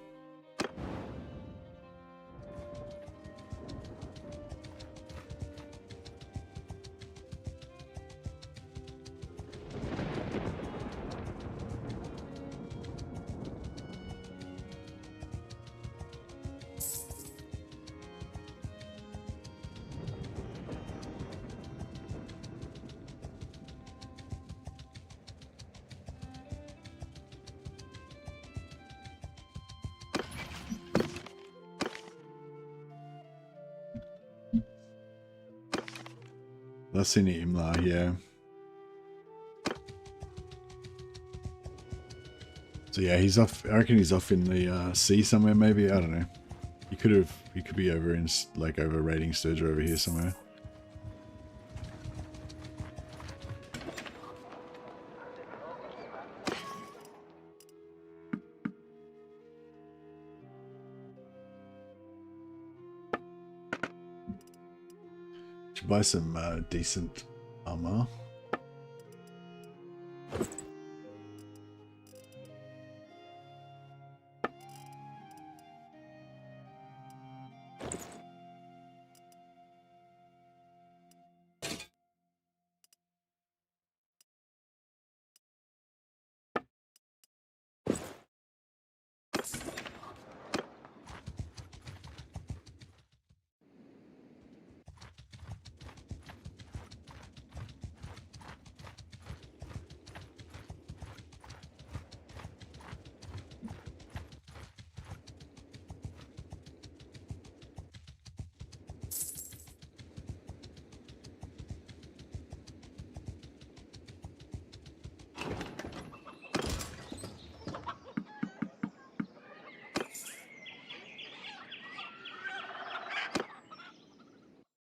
That's in Imla, yeah. So yeah, he's off. I reckon he's off in the sea somewhere. Maybe, I don't know. He could be over in like over raiding Sturger over here somewhere. Should buy some decent armor.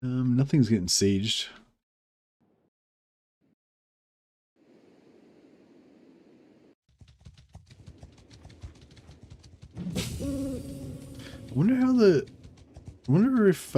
Nothing's getting sieged. I wonder how I wonder if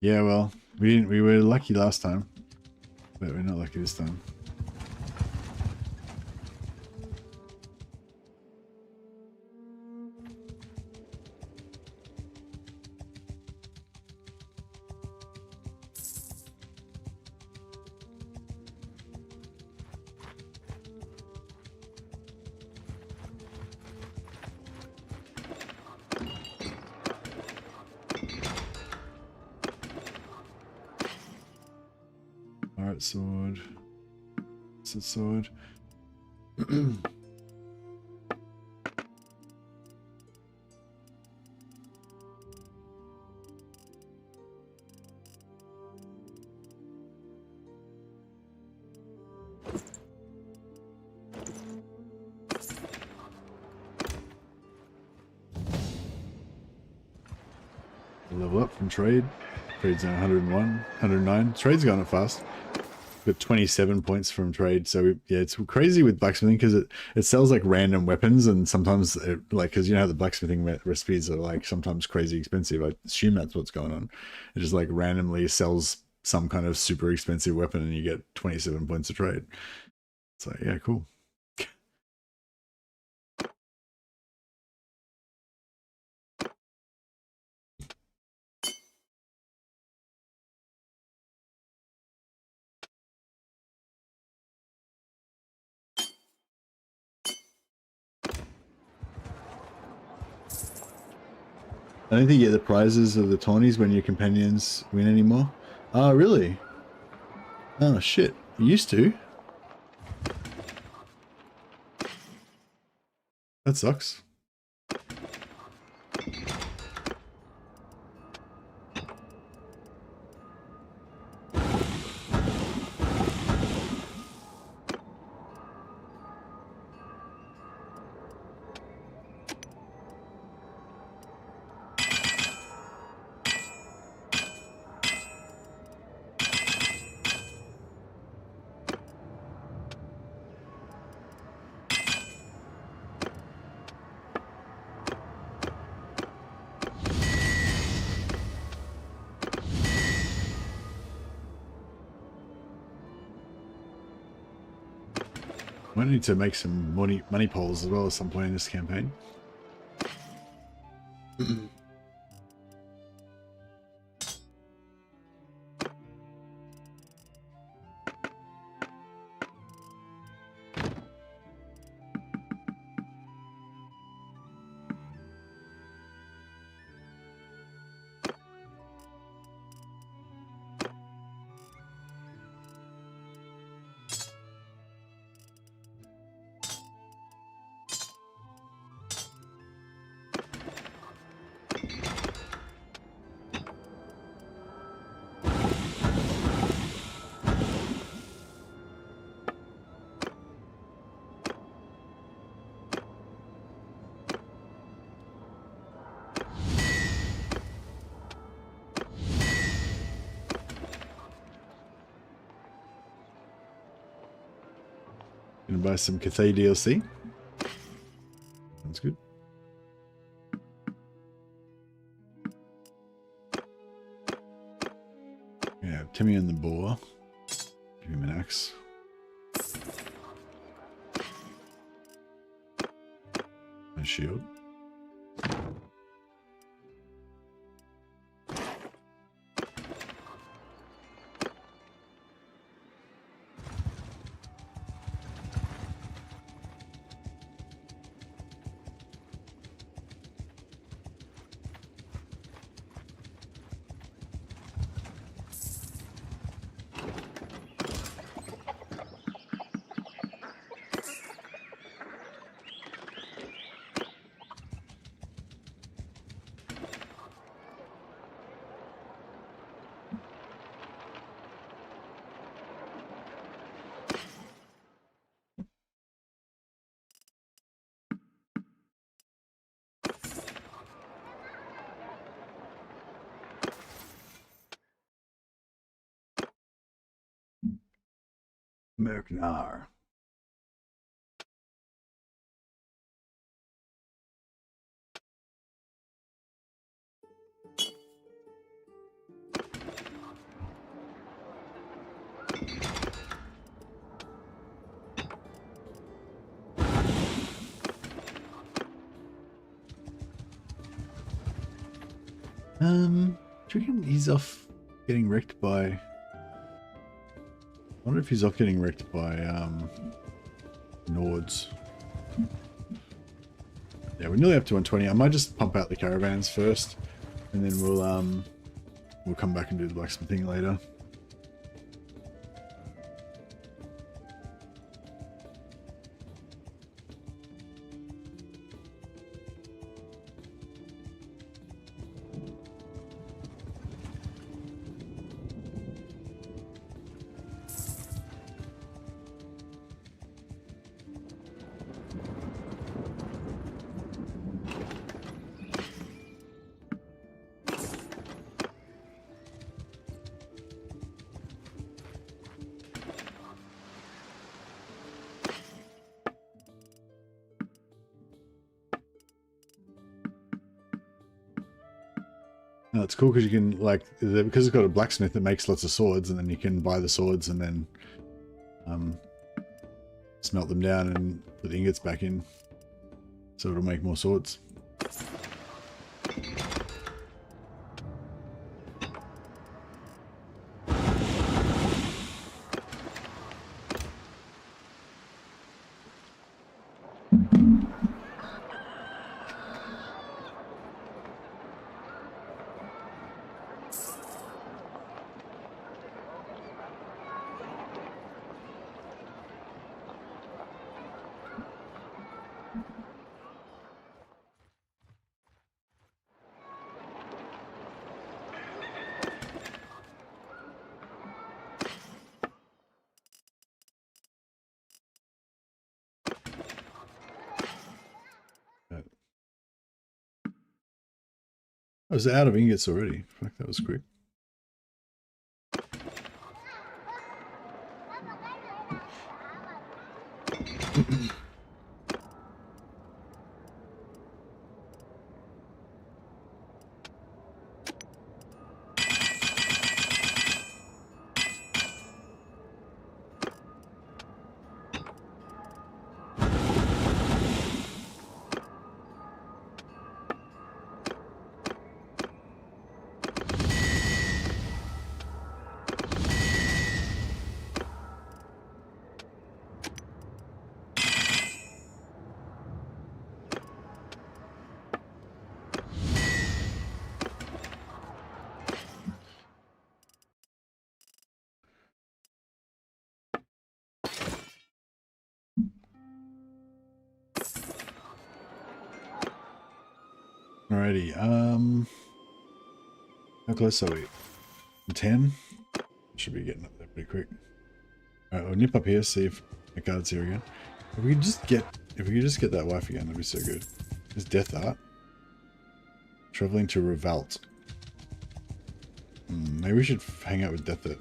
Yeah, well, we were lucky last time, but we're not lucky this time. Alright, sword. What's the sword? Level up from trade. Trade's now 101, 109. Trade's going up fast. Got 27 points from trade. So yeah, it's crazy with blacksmithing because it sells like random weapons, and sometimes like, because you know how the blacksmithing recipes are like sometimes crazy expensive. I assume that's what's going on. It just like randomly sells some kind of super expensive weapon and you get 27 points of trade. So yeah, cool. I don't think you get the prizes of the tourneys when your companions win anymore. Oh, really? Oh, shit. You used to. That sucks. Might need to make some money polls as well at some point in this campaign. Gonna buy some Cathay DLC. Sounds good. Yeah, Timmy and the boar. Give him an axe. A shield. Merknar. Do you reckon he's off getting wrecked by... I wonder if he's off getting wrecked by Nords. Yeah, we're nearly up to 120. I might just pump out the caravans first, and then we'll come back and do the blacksmithing later. No, it's cool because you can, like, because it's got a blacksmith that makes lots of swords, and then you can buy the swords and then smelt them down and put the ingots back in, so it'll make more swords. I was out of ingots already. Fuck, that was quick. Alrighty, how close are we? 10? Should be getting up there pretty quick. Alright, we'll nip up here, see if the guard's here again. If we could just get that wife again, that'd be so good. There's Death Art. Traveling to Revolt. Maybe we should hang out with Death Art.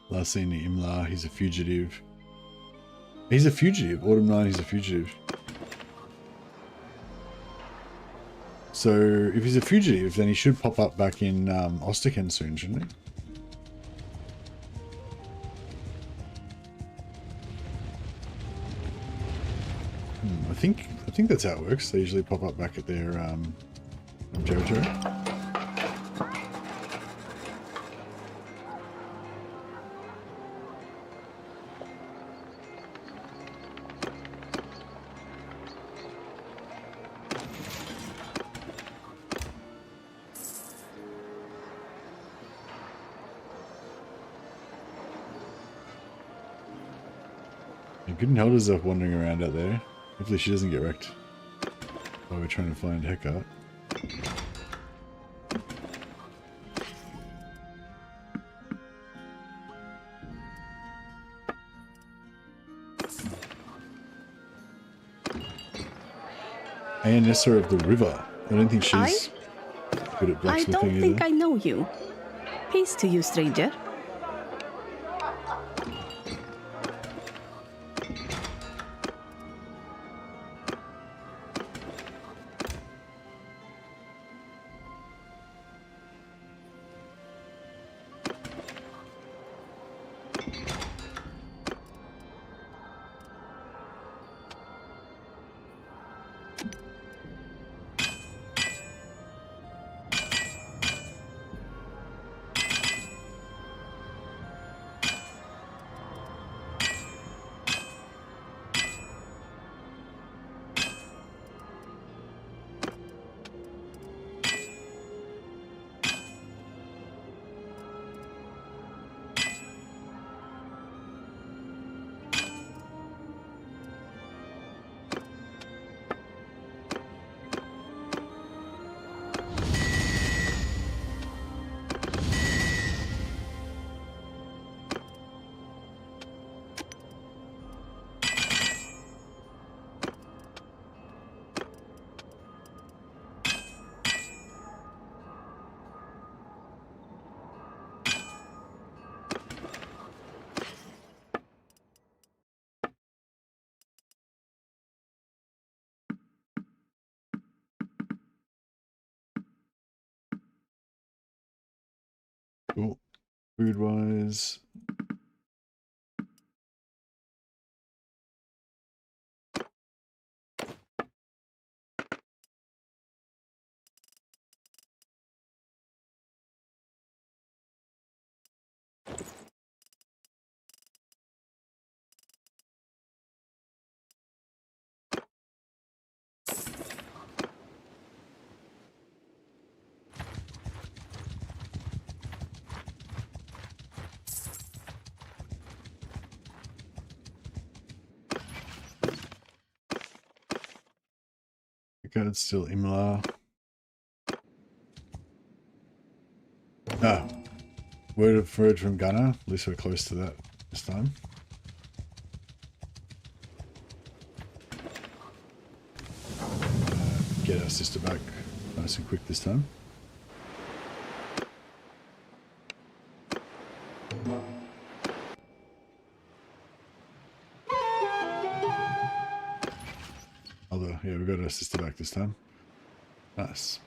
Last seen Imla, he's a fugitive. He's a fugitive. Autumn 9, he's a fugitive. So, if he's a fugitive, then he should pop up back in Osterken soon, shouldn't he? I think that's how it works. They usually pop up back at their territory. Gunhilda's up wandering around out there. Hopefully she doesn't get wrecked while we're trying to find Hecate. Ayanessa of the River. I don't think she's good at blacksmithing I don't think either. I know you. Peace to you, stranger. Food wise. Okay, it's still Imla. Ah, word from Gunner. At least we're close to that this time. Get our sister back nice and quick this time. Although, yeah, we got our sister back this time. Nice.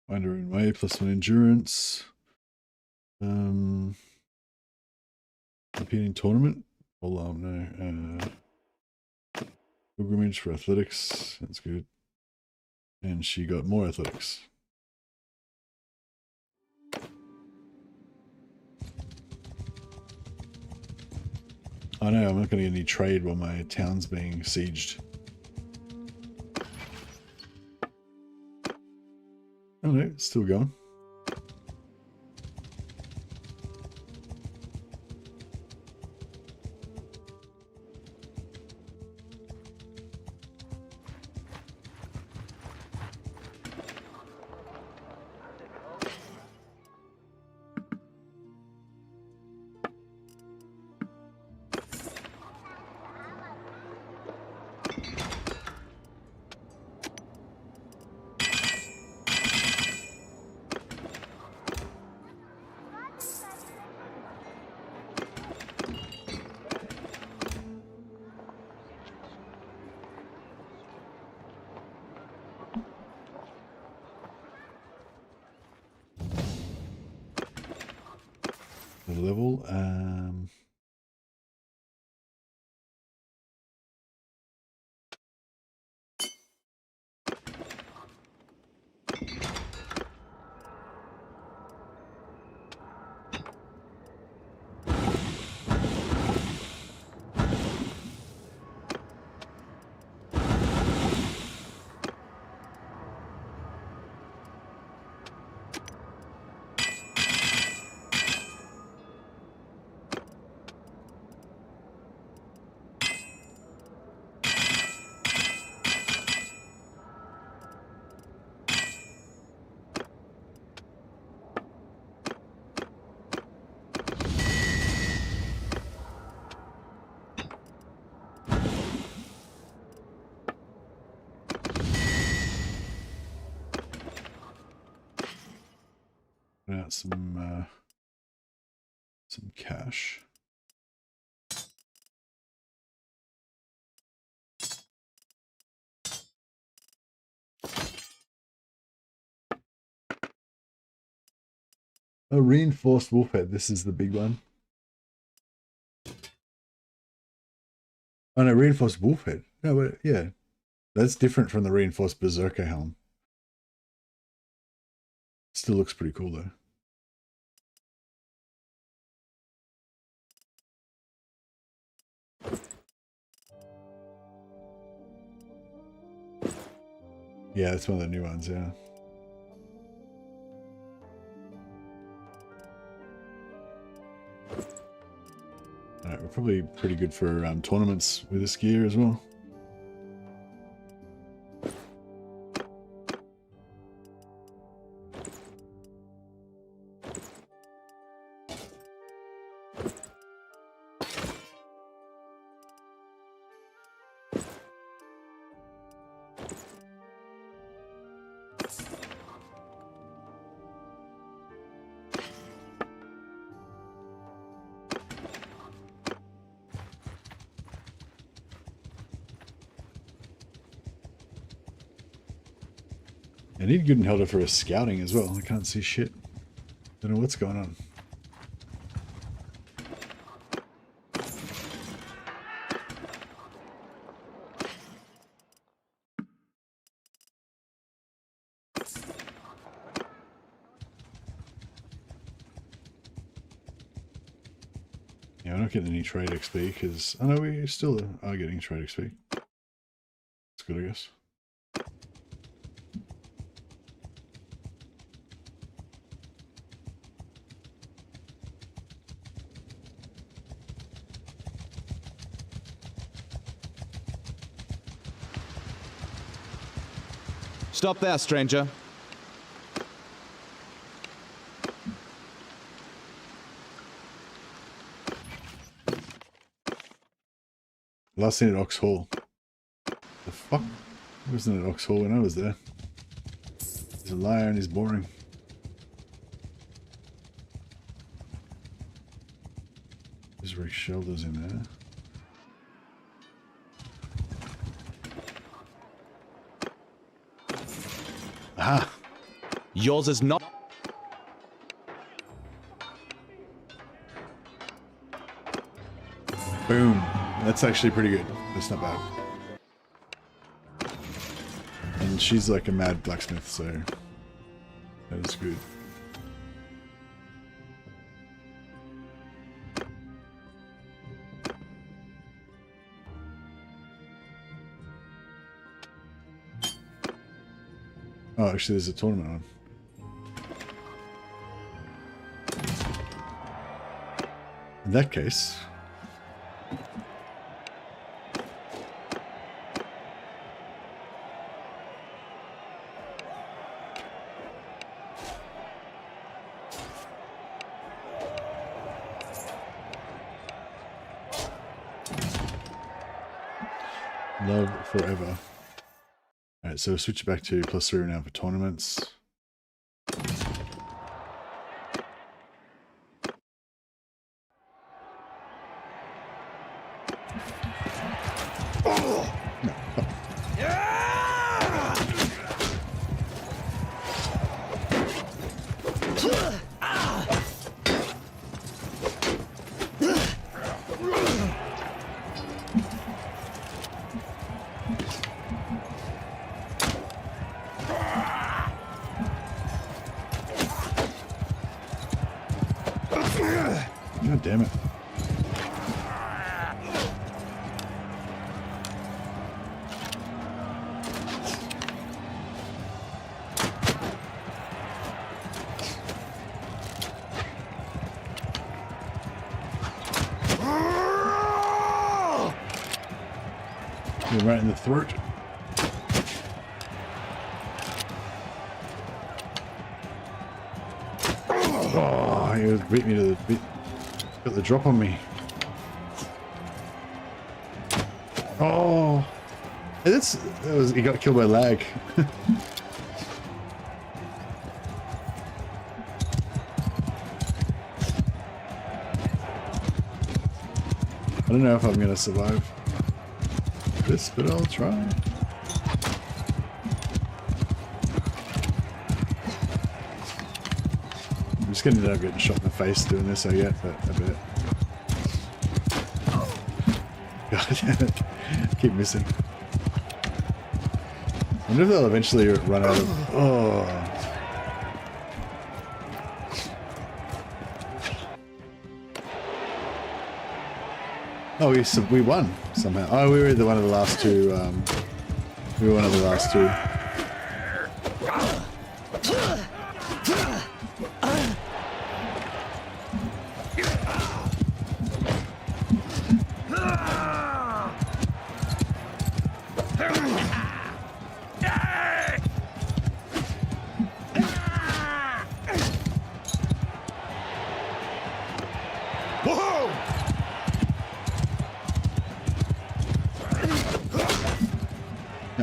Find her own way, +1 endurance. Competing tournament. Hold on, no. Pilgrimage for athletics. That's good. And she got more athletics. I know, I'm not going to get any trade while my town's being sieged. Oh no, it's still going. Level. Out some cash. A reinforced wolf head. This is the big one. Oh no, reinforced wolf head. No, but yeah, that's different from the reinforced berserker helm. Still looks pretty cool though. Yeah, that's one of the new ones, yeah. Alright, we're probably pretty good for tournaments with this gear as well. I need Gudenhelder for his scouting as well. I can't see shit. Don't know what's going on. Yeah, we're not getting any trade XP because I know we still are getting trade XP. That's good, I guess. Stop there, stranger. Last seen at Ox Hall. The fuck? I wasn't at Ox Hall when I was there. He's a liar and he's boring. There's Rick Shoulders in there. Aha! Yours is not... Boom. That's actually pretty good. That's not bad. And she's like a mad blacksmith, so that is good. Oh, actually there's a tournament on. In that case... Love forever. Alright, so switch it back to +3 now for tournaments. Oh! No. Oh. God damn it. You're right in the throat. Oh, he beat me to the beat. Got the drop on me. Oh, he got killed by lag. I don't know if I'm gonna survive this, but I'll try. I'm just gonna end up getting shot in the face doing this, I get, but I bet. God damn it. Keep missing. I wonder if they'll eventually run out of... Oh. Oh, we won somehow. Oh, we were one of the last two. We were one of the last two.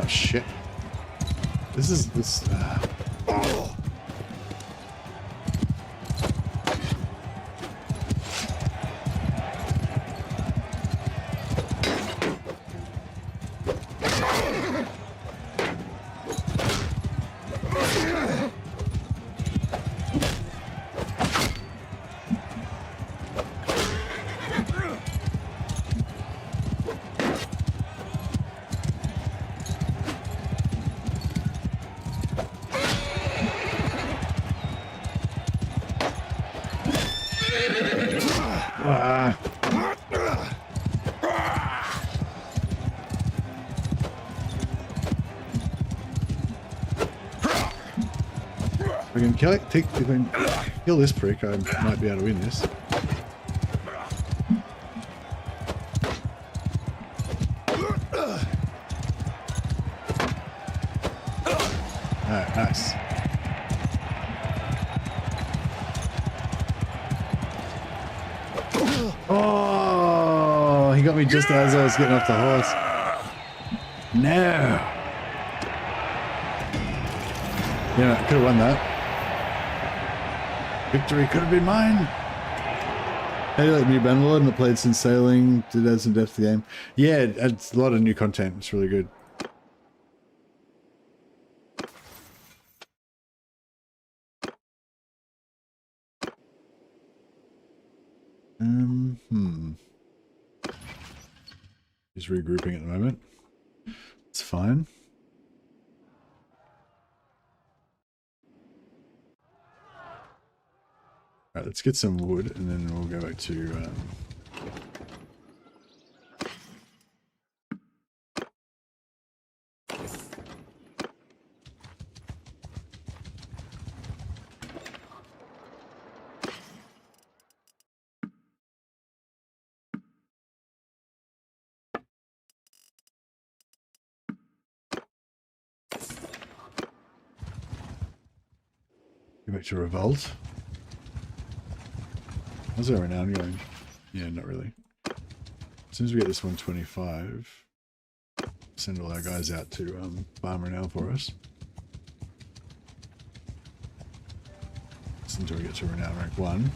Oh shit. This is this. Oh. If I can kill this prick, I might be able to win this. Alright, nice. Oh, he got me just as I was getting off the horse. No. Yeah, I could have won that. Victory could have been mine. How do you like new Bannerlord? Not played since sailing. Did add some depth to the game. Yeah, it adds a lot of new content. It's really good. He's regrouping at the moment. It's fine. Alright, let's get some wood and then we'll go back to go back to Revolt. How's our renown going? Yeah, not really. As soon as we get this 125, send all our guys out to farm renown for us. Just until we get to renown rank 1.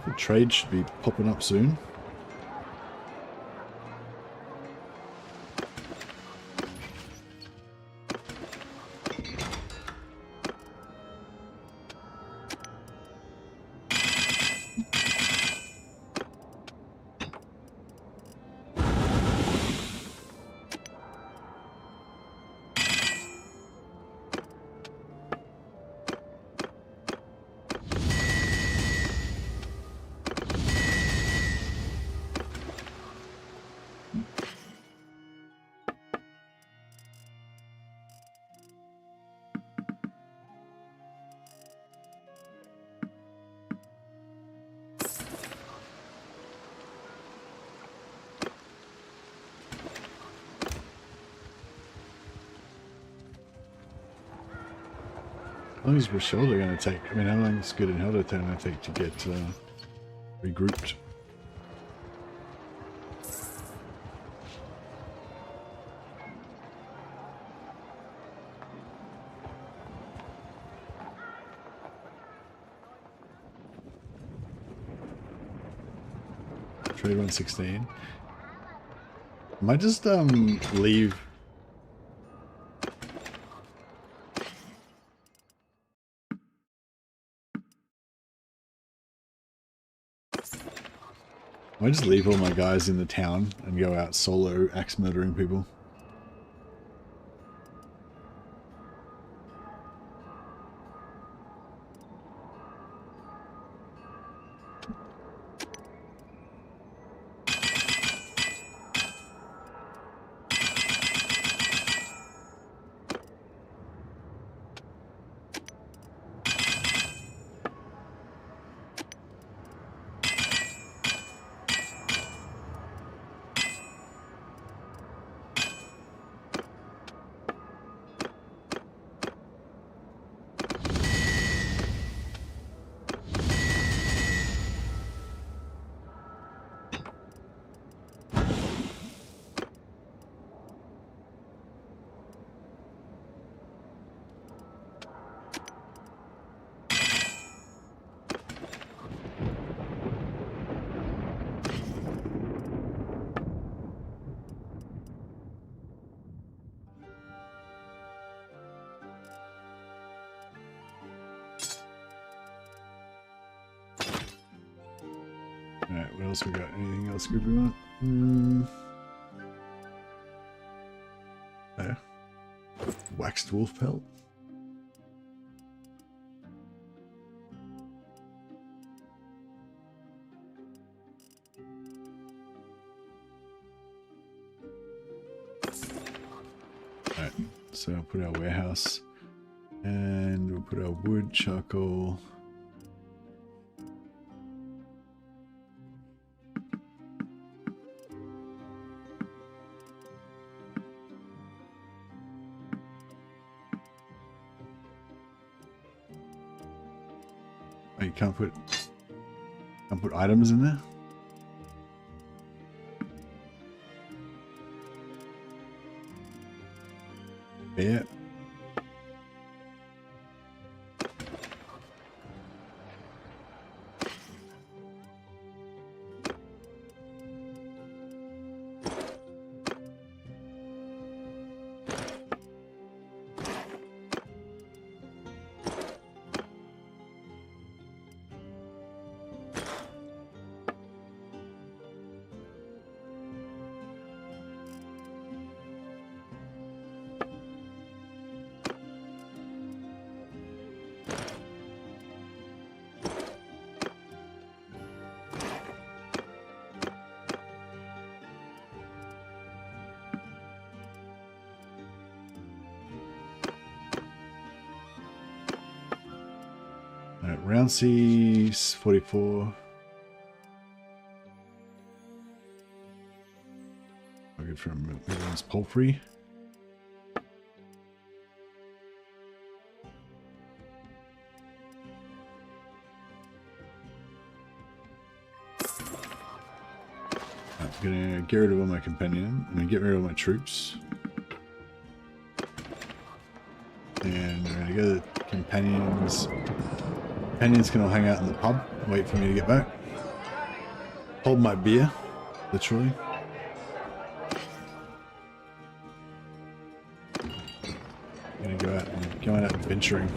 The trade should be popping up soon. How long is Rochelle going to take? I mean, how long is Good and Helder going to take to get regrouped? Trade 116. I might just leave. I just leave all my guys in the town and go out solo axe murdering people. Alright, what else we got? Anything else good we want? Oh. Waxed wolf pelt. Alright, so I'll put our warehouse and we'll put our wood, charcoal. Oh, you can't put items in there? Yeah. Round C 44. I'll get from everyone's poultry. I'm gonna get rid of all my companion. I'm gonna get rid of all my troops. And we're gonna go to the companions. Companions can all hang out in the pub, wait for me to get back. Hold my beer, literally. I'm gonna go out and venturing.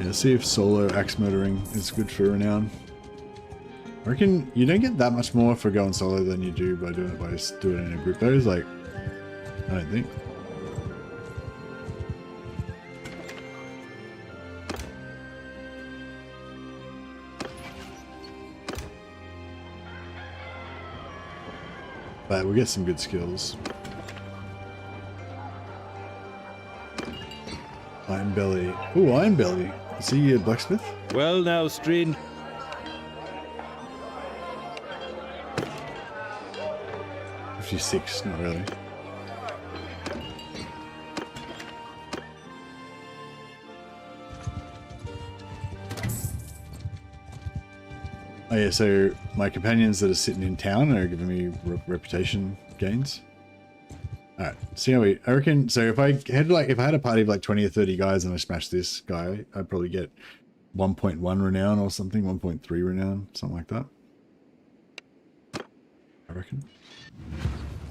Yeah, see if solo axe murdering is good for renown. I reckon you don't get that much more for going solo than you do by doing it in a group though. It's like, I don't think. But we'll get some good skills. Iron Belly. Ooh, Iron Belly. Is he a blacksmith? Well now, Strain. 56, not really. Oh yeah, so my companions that are sitting in town are giving me reputation gains. Alright, see how I reckon, so if I had a party of like 20 or 30 guys and I smashed this guy, I'd probably get 1.1 renown or something, 1.3 renown, something like that. I reckon.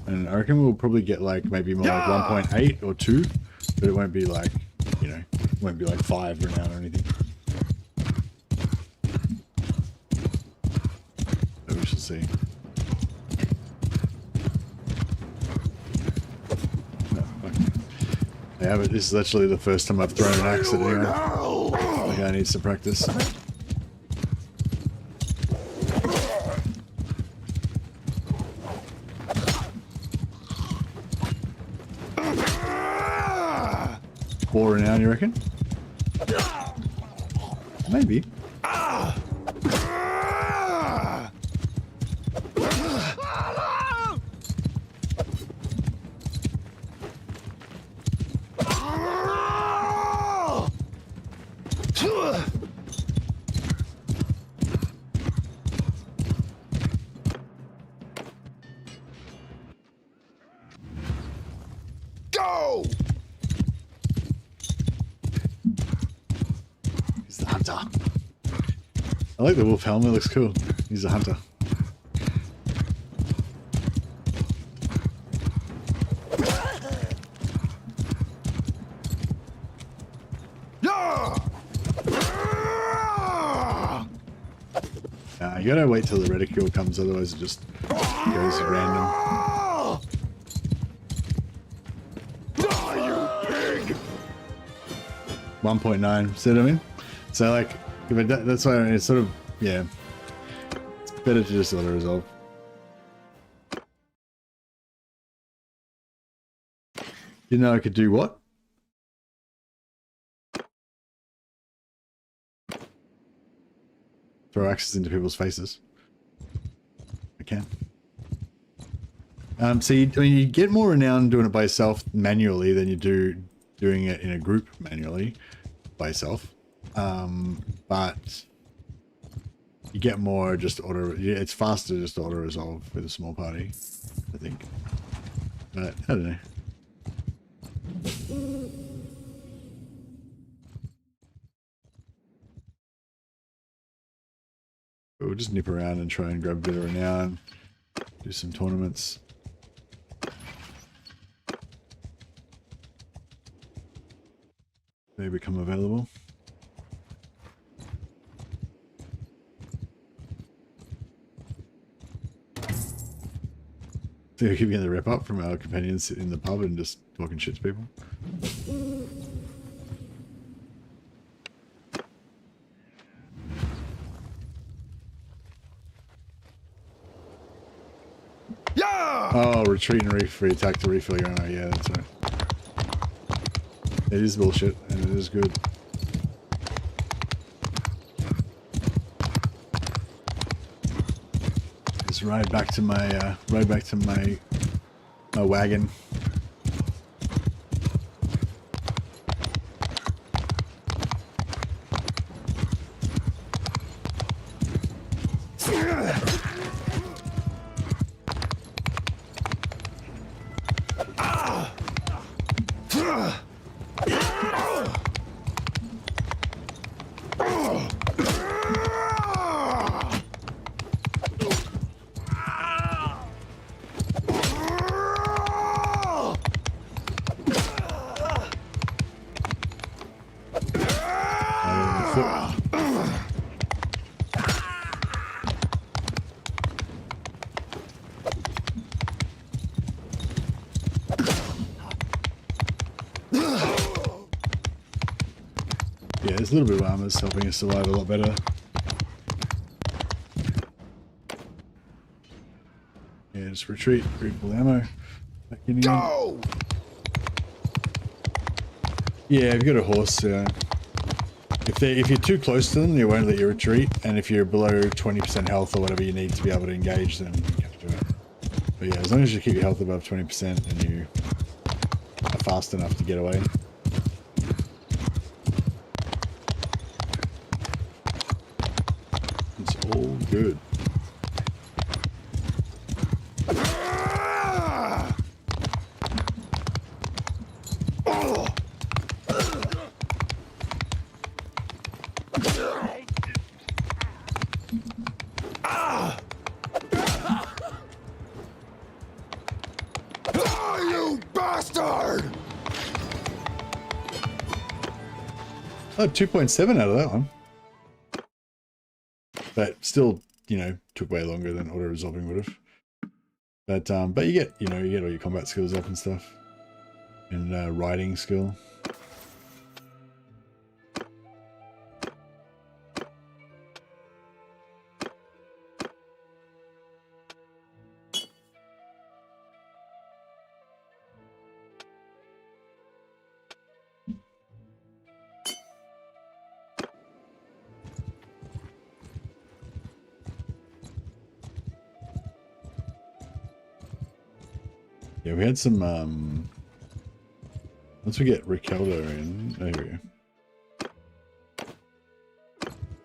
And I reckon we'll probably get like maybe more like 1.8 or 2, but it won't be like, you know, it won't be like 5 renown or anything. But we shall see. No, yeah, but this is actually the first time I've thrown an axe at anyone. The guy needs to practice. Four renown, you reckon? Maybe. Go! He's the hunter. I like the wolf helmet, looks cool. He's a hunter. You gotta wait till the reticule comes, otherwise it just goes random. You pig! 1.9, see what I mean? So like, that's why it's sort of, yeah, it's better to just auto resolve. Didn't know I could do what? Throw axes into people's faces. I can. So you get more renown doing it by yourself manually than you do doing it in a group manually by yourself. But you get more just auto. It's faster just to auto resolve with a small party, I think. But I don't know. We'll just nip around and try and grab a bit of renown, do some tournaments. They become available. So we're giving the rep up from our companions in the pub and just talking shit to people. Oh, retreat and re-attack to refill your ammo. Yeah, that's right. It is bullshit, and it is good. Just ride back to my my wagon. Yeah, there's a little bit of armor helping us survive a lot better. Yeah, just retreat, refill ammo. Back in again. Go! Yeah, if you've got a horse, if you're too close to them, they won't let you retreat, and if you're below 20% health or whatever you need to be able to engage, then you have to do it. But yeah, as long as you keep your health above 20% and you are fast enough to get away. It's all good. Oh, 2.7 out of that one. But still, you know, took way longer than auto resolving would have. But you get, all your combat skills up and stuff. And riding skill. Yeah, we had some, once we get Rikelda in, oh, here we go.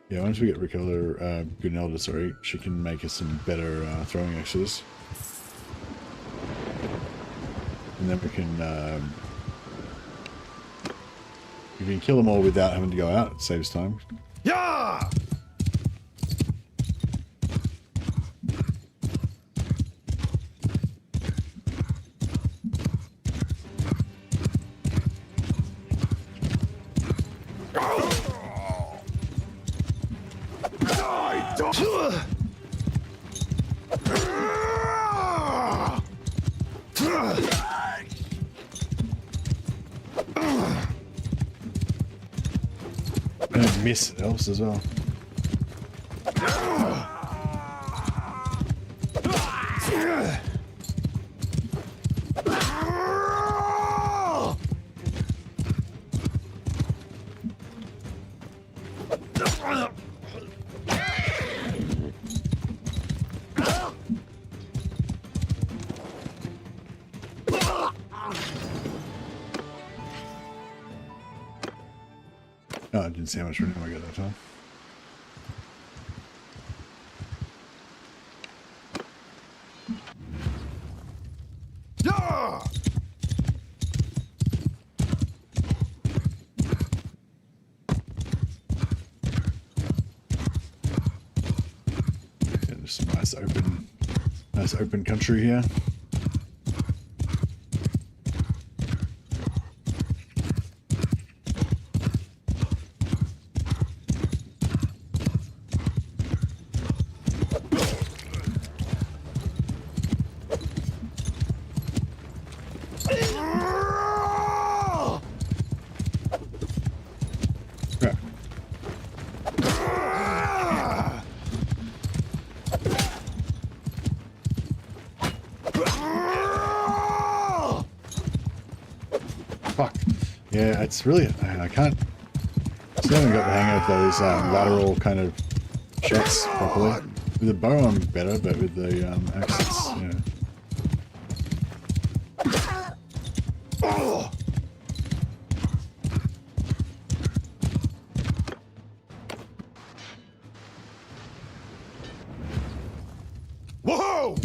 Yeah, once we get Rikelda, Gunelda, sorry, she can make us some better throwing axes. And then we can, we can kill them all without having to go out, it saves time. Yeah! And miss helps as well. Oh, I didn't see how much room I got that time. Yeah, just some nice open country here. Fuck. Yeah, it's really, I can't, still haven't got the hang of those lateral kind of shots properly. With the bow I'm better, but with the axe it's, yeah. Whoa!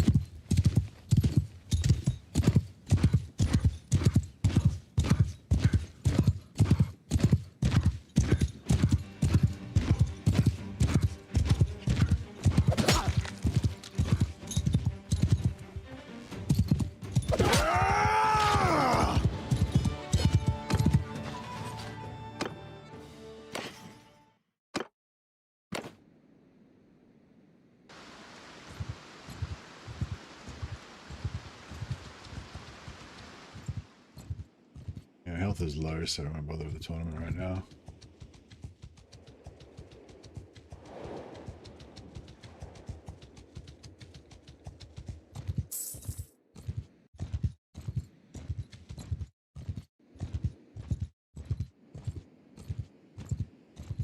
Yeah, health is low, so I don't want to bother with the tournament right now.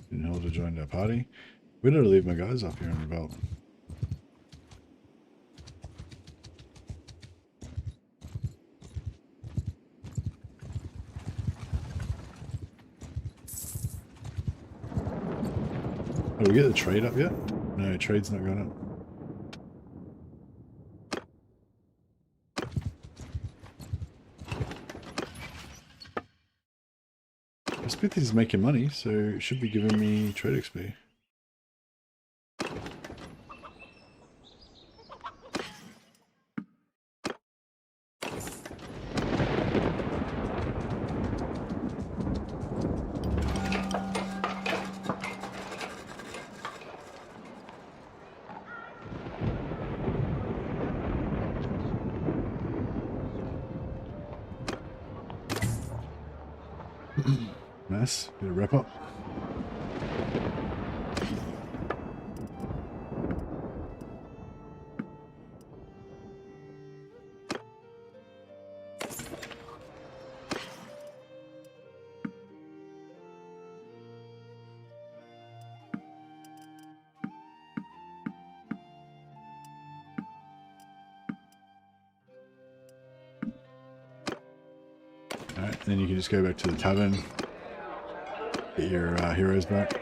Didn't hold to join that party. Where did I leave my guys up here on the belt? Oh, did we get the trade up yet? No, trade's not going up. Smith is making money, so it should be giving me trade XP. Nice, bit of wrap up. Alright, then you can just go back to the tavern. Get your heroes back.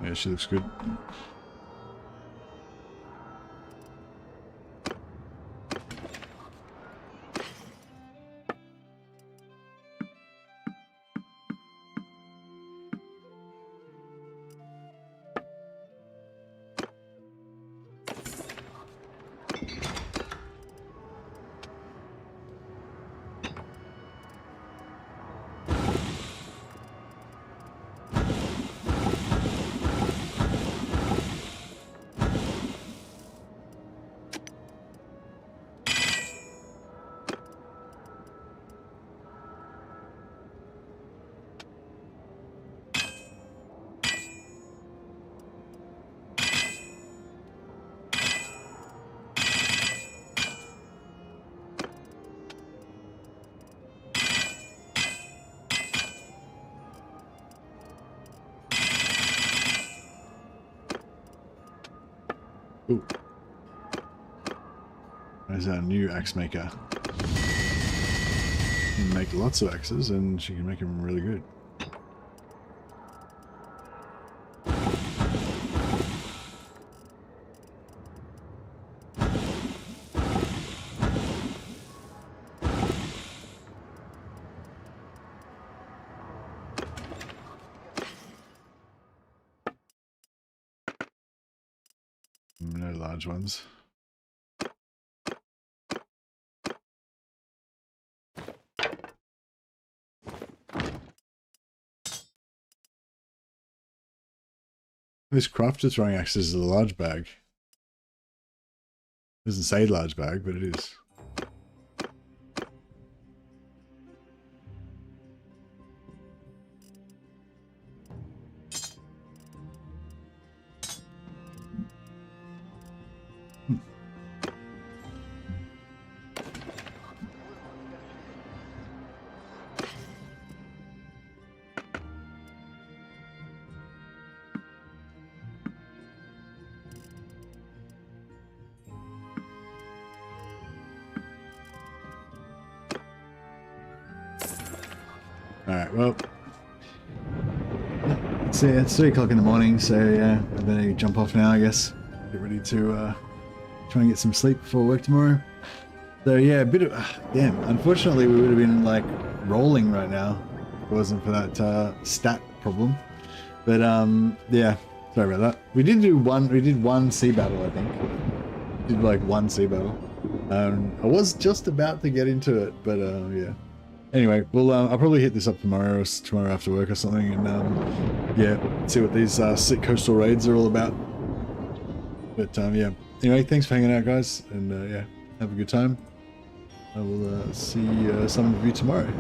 Yeah, she looks good. as our new axe maker. She can make lots of axes, and she can make them really good. No large ones. This crafter throwing axe is a large bag. Doesn't say large bag, but it is. Alright, well, it's 3 o'clock in the morning, so yeah, I better jump off now, I guess. Get ready to try and get some sleep before work tomorrow. So yeah, a bit of, damn, unfortunately we would have been like rolling right now if it wasn't for that stat problem. But yeah, sorry about that. We did one sea battle, I think. Did like one sea battle. I was just about to get into it, but yeah. Anyway, well, I'll probably hit this up tomorrow or tomorrow after work or something, and yeah, see what these sick coastal raids are all about. But yeah, anyway, thanks for hanging out, guys, and yeah, have a good time. I will see some of you tomorrow.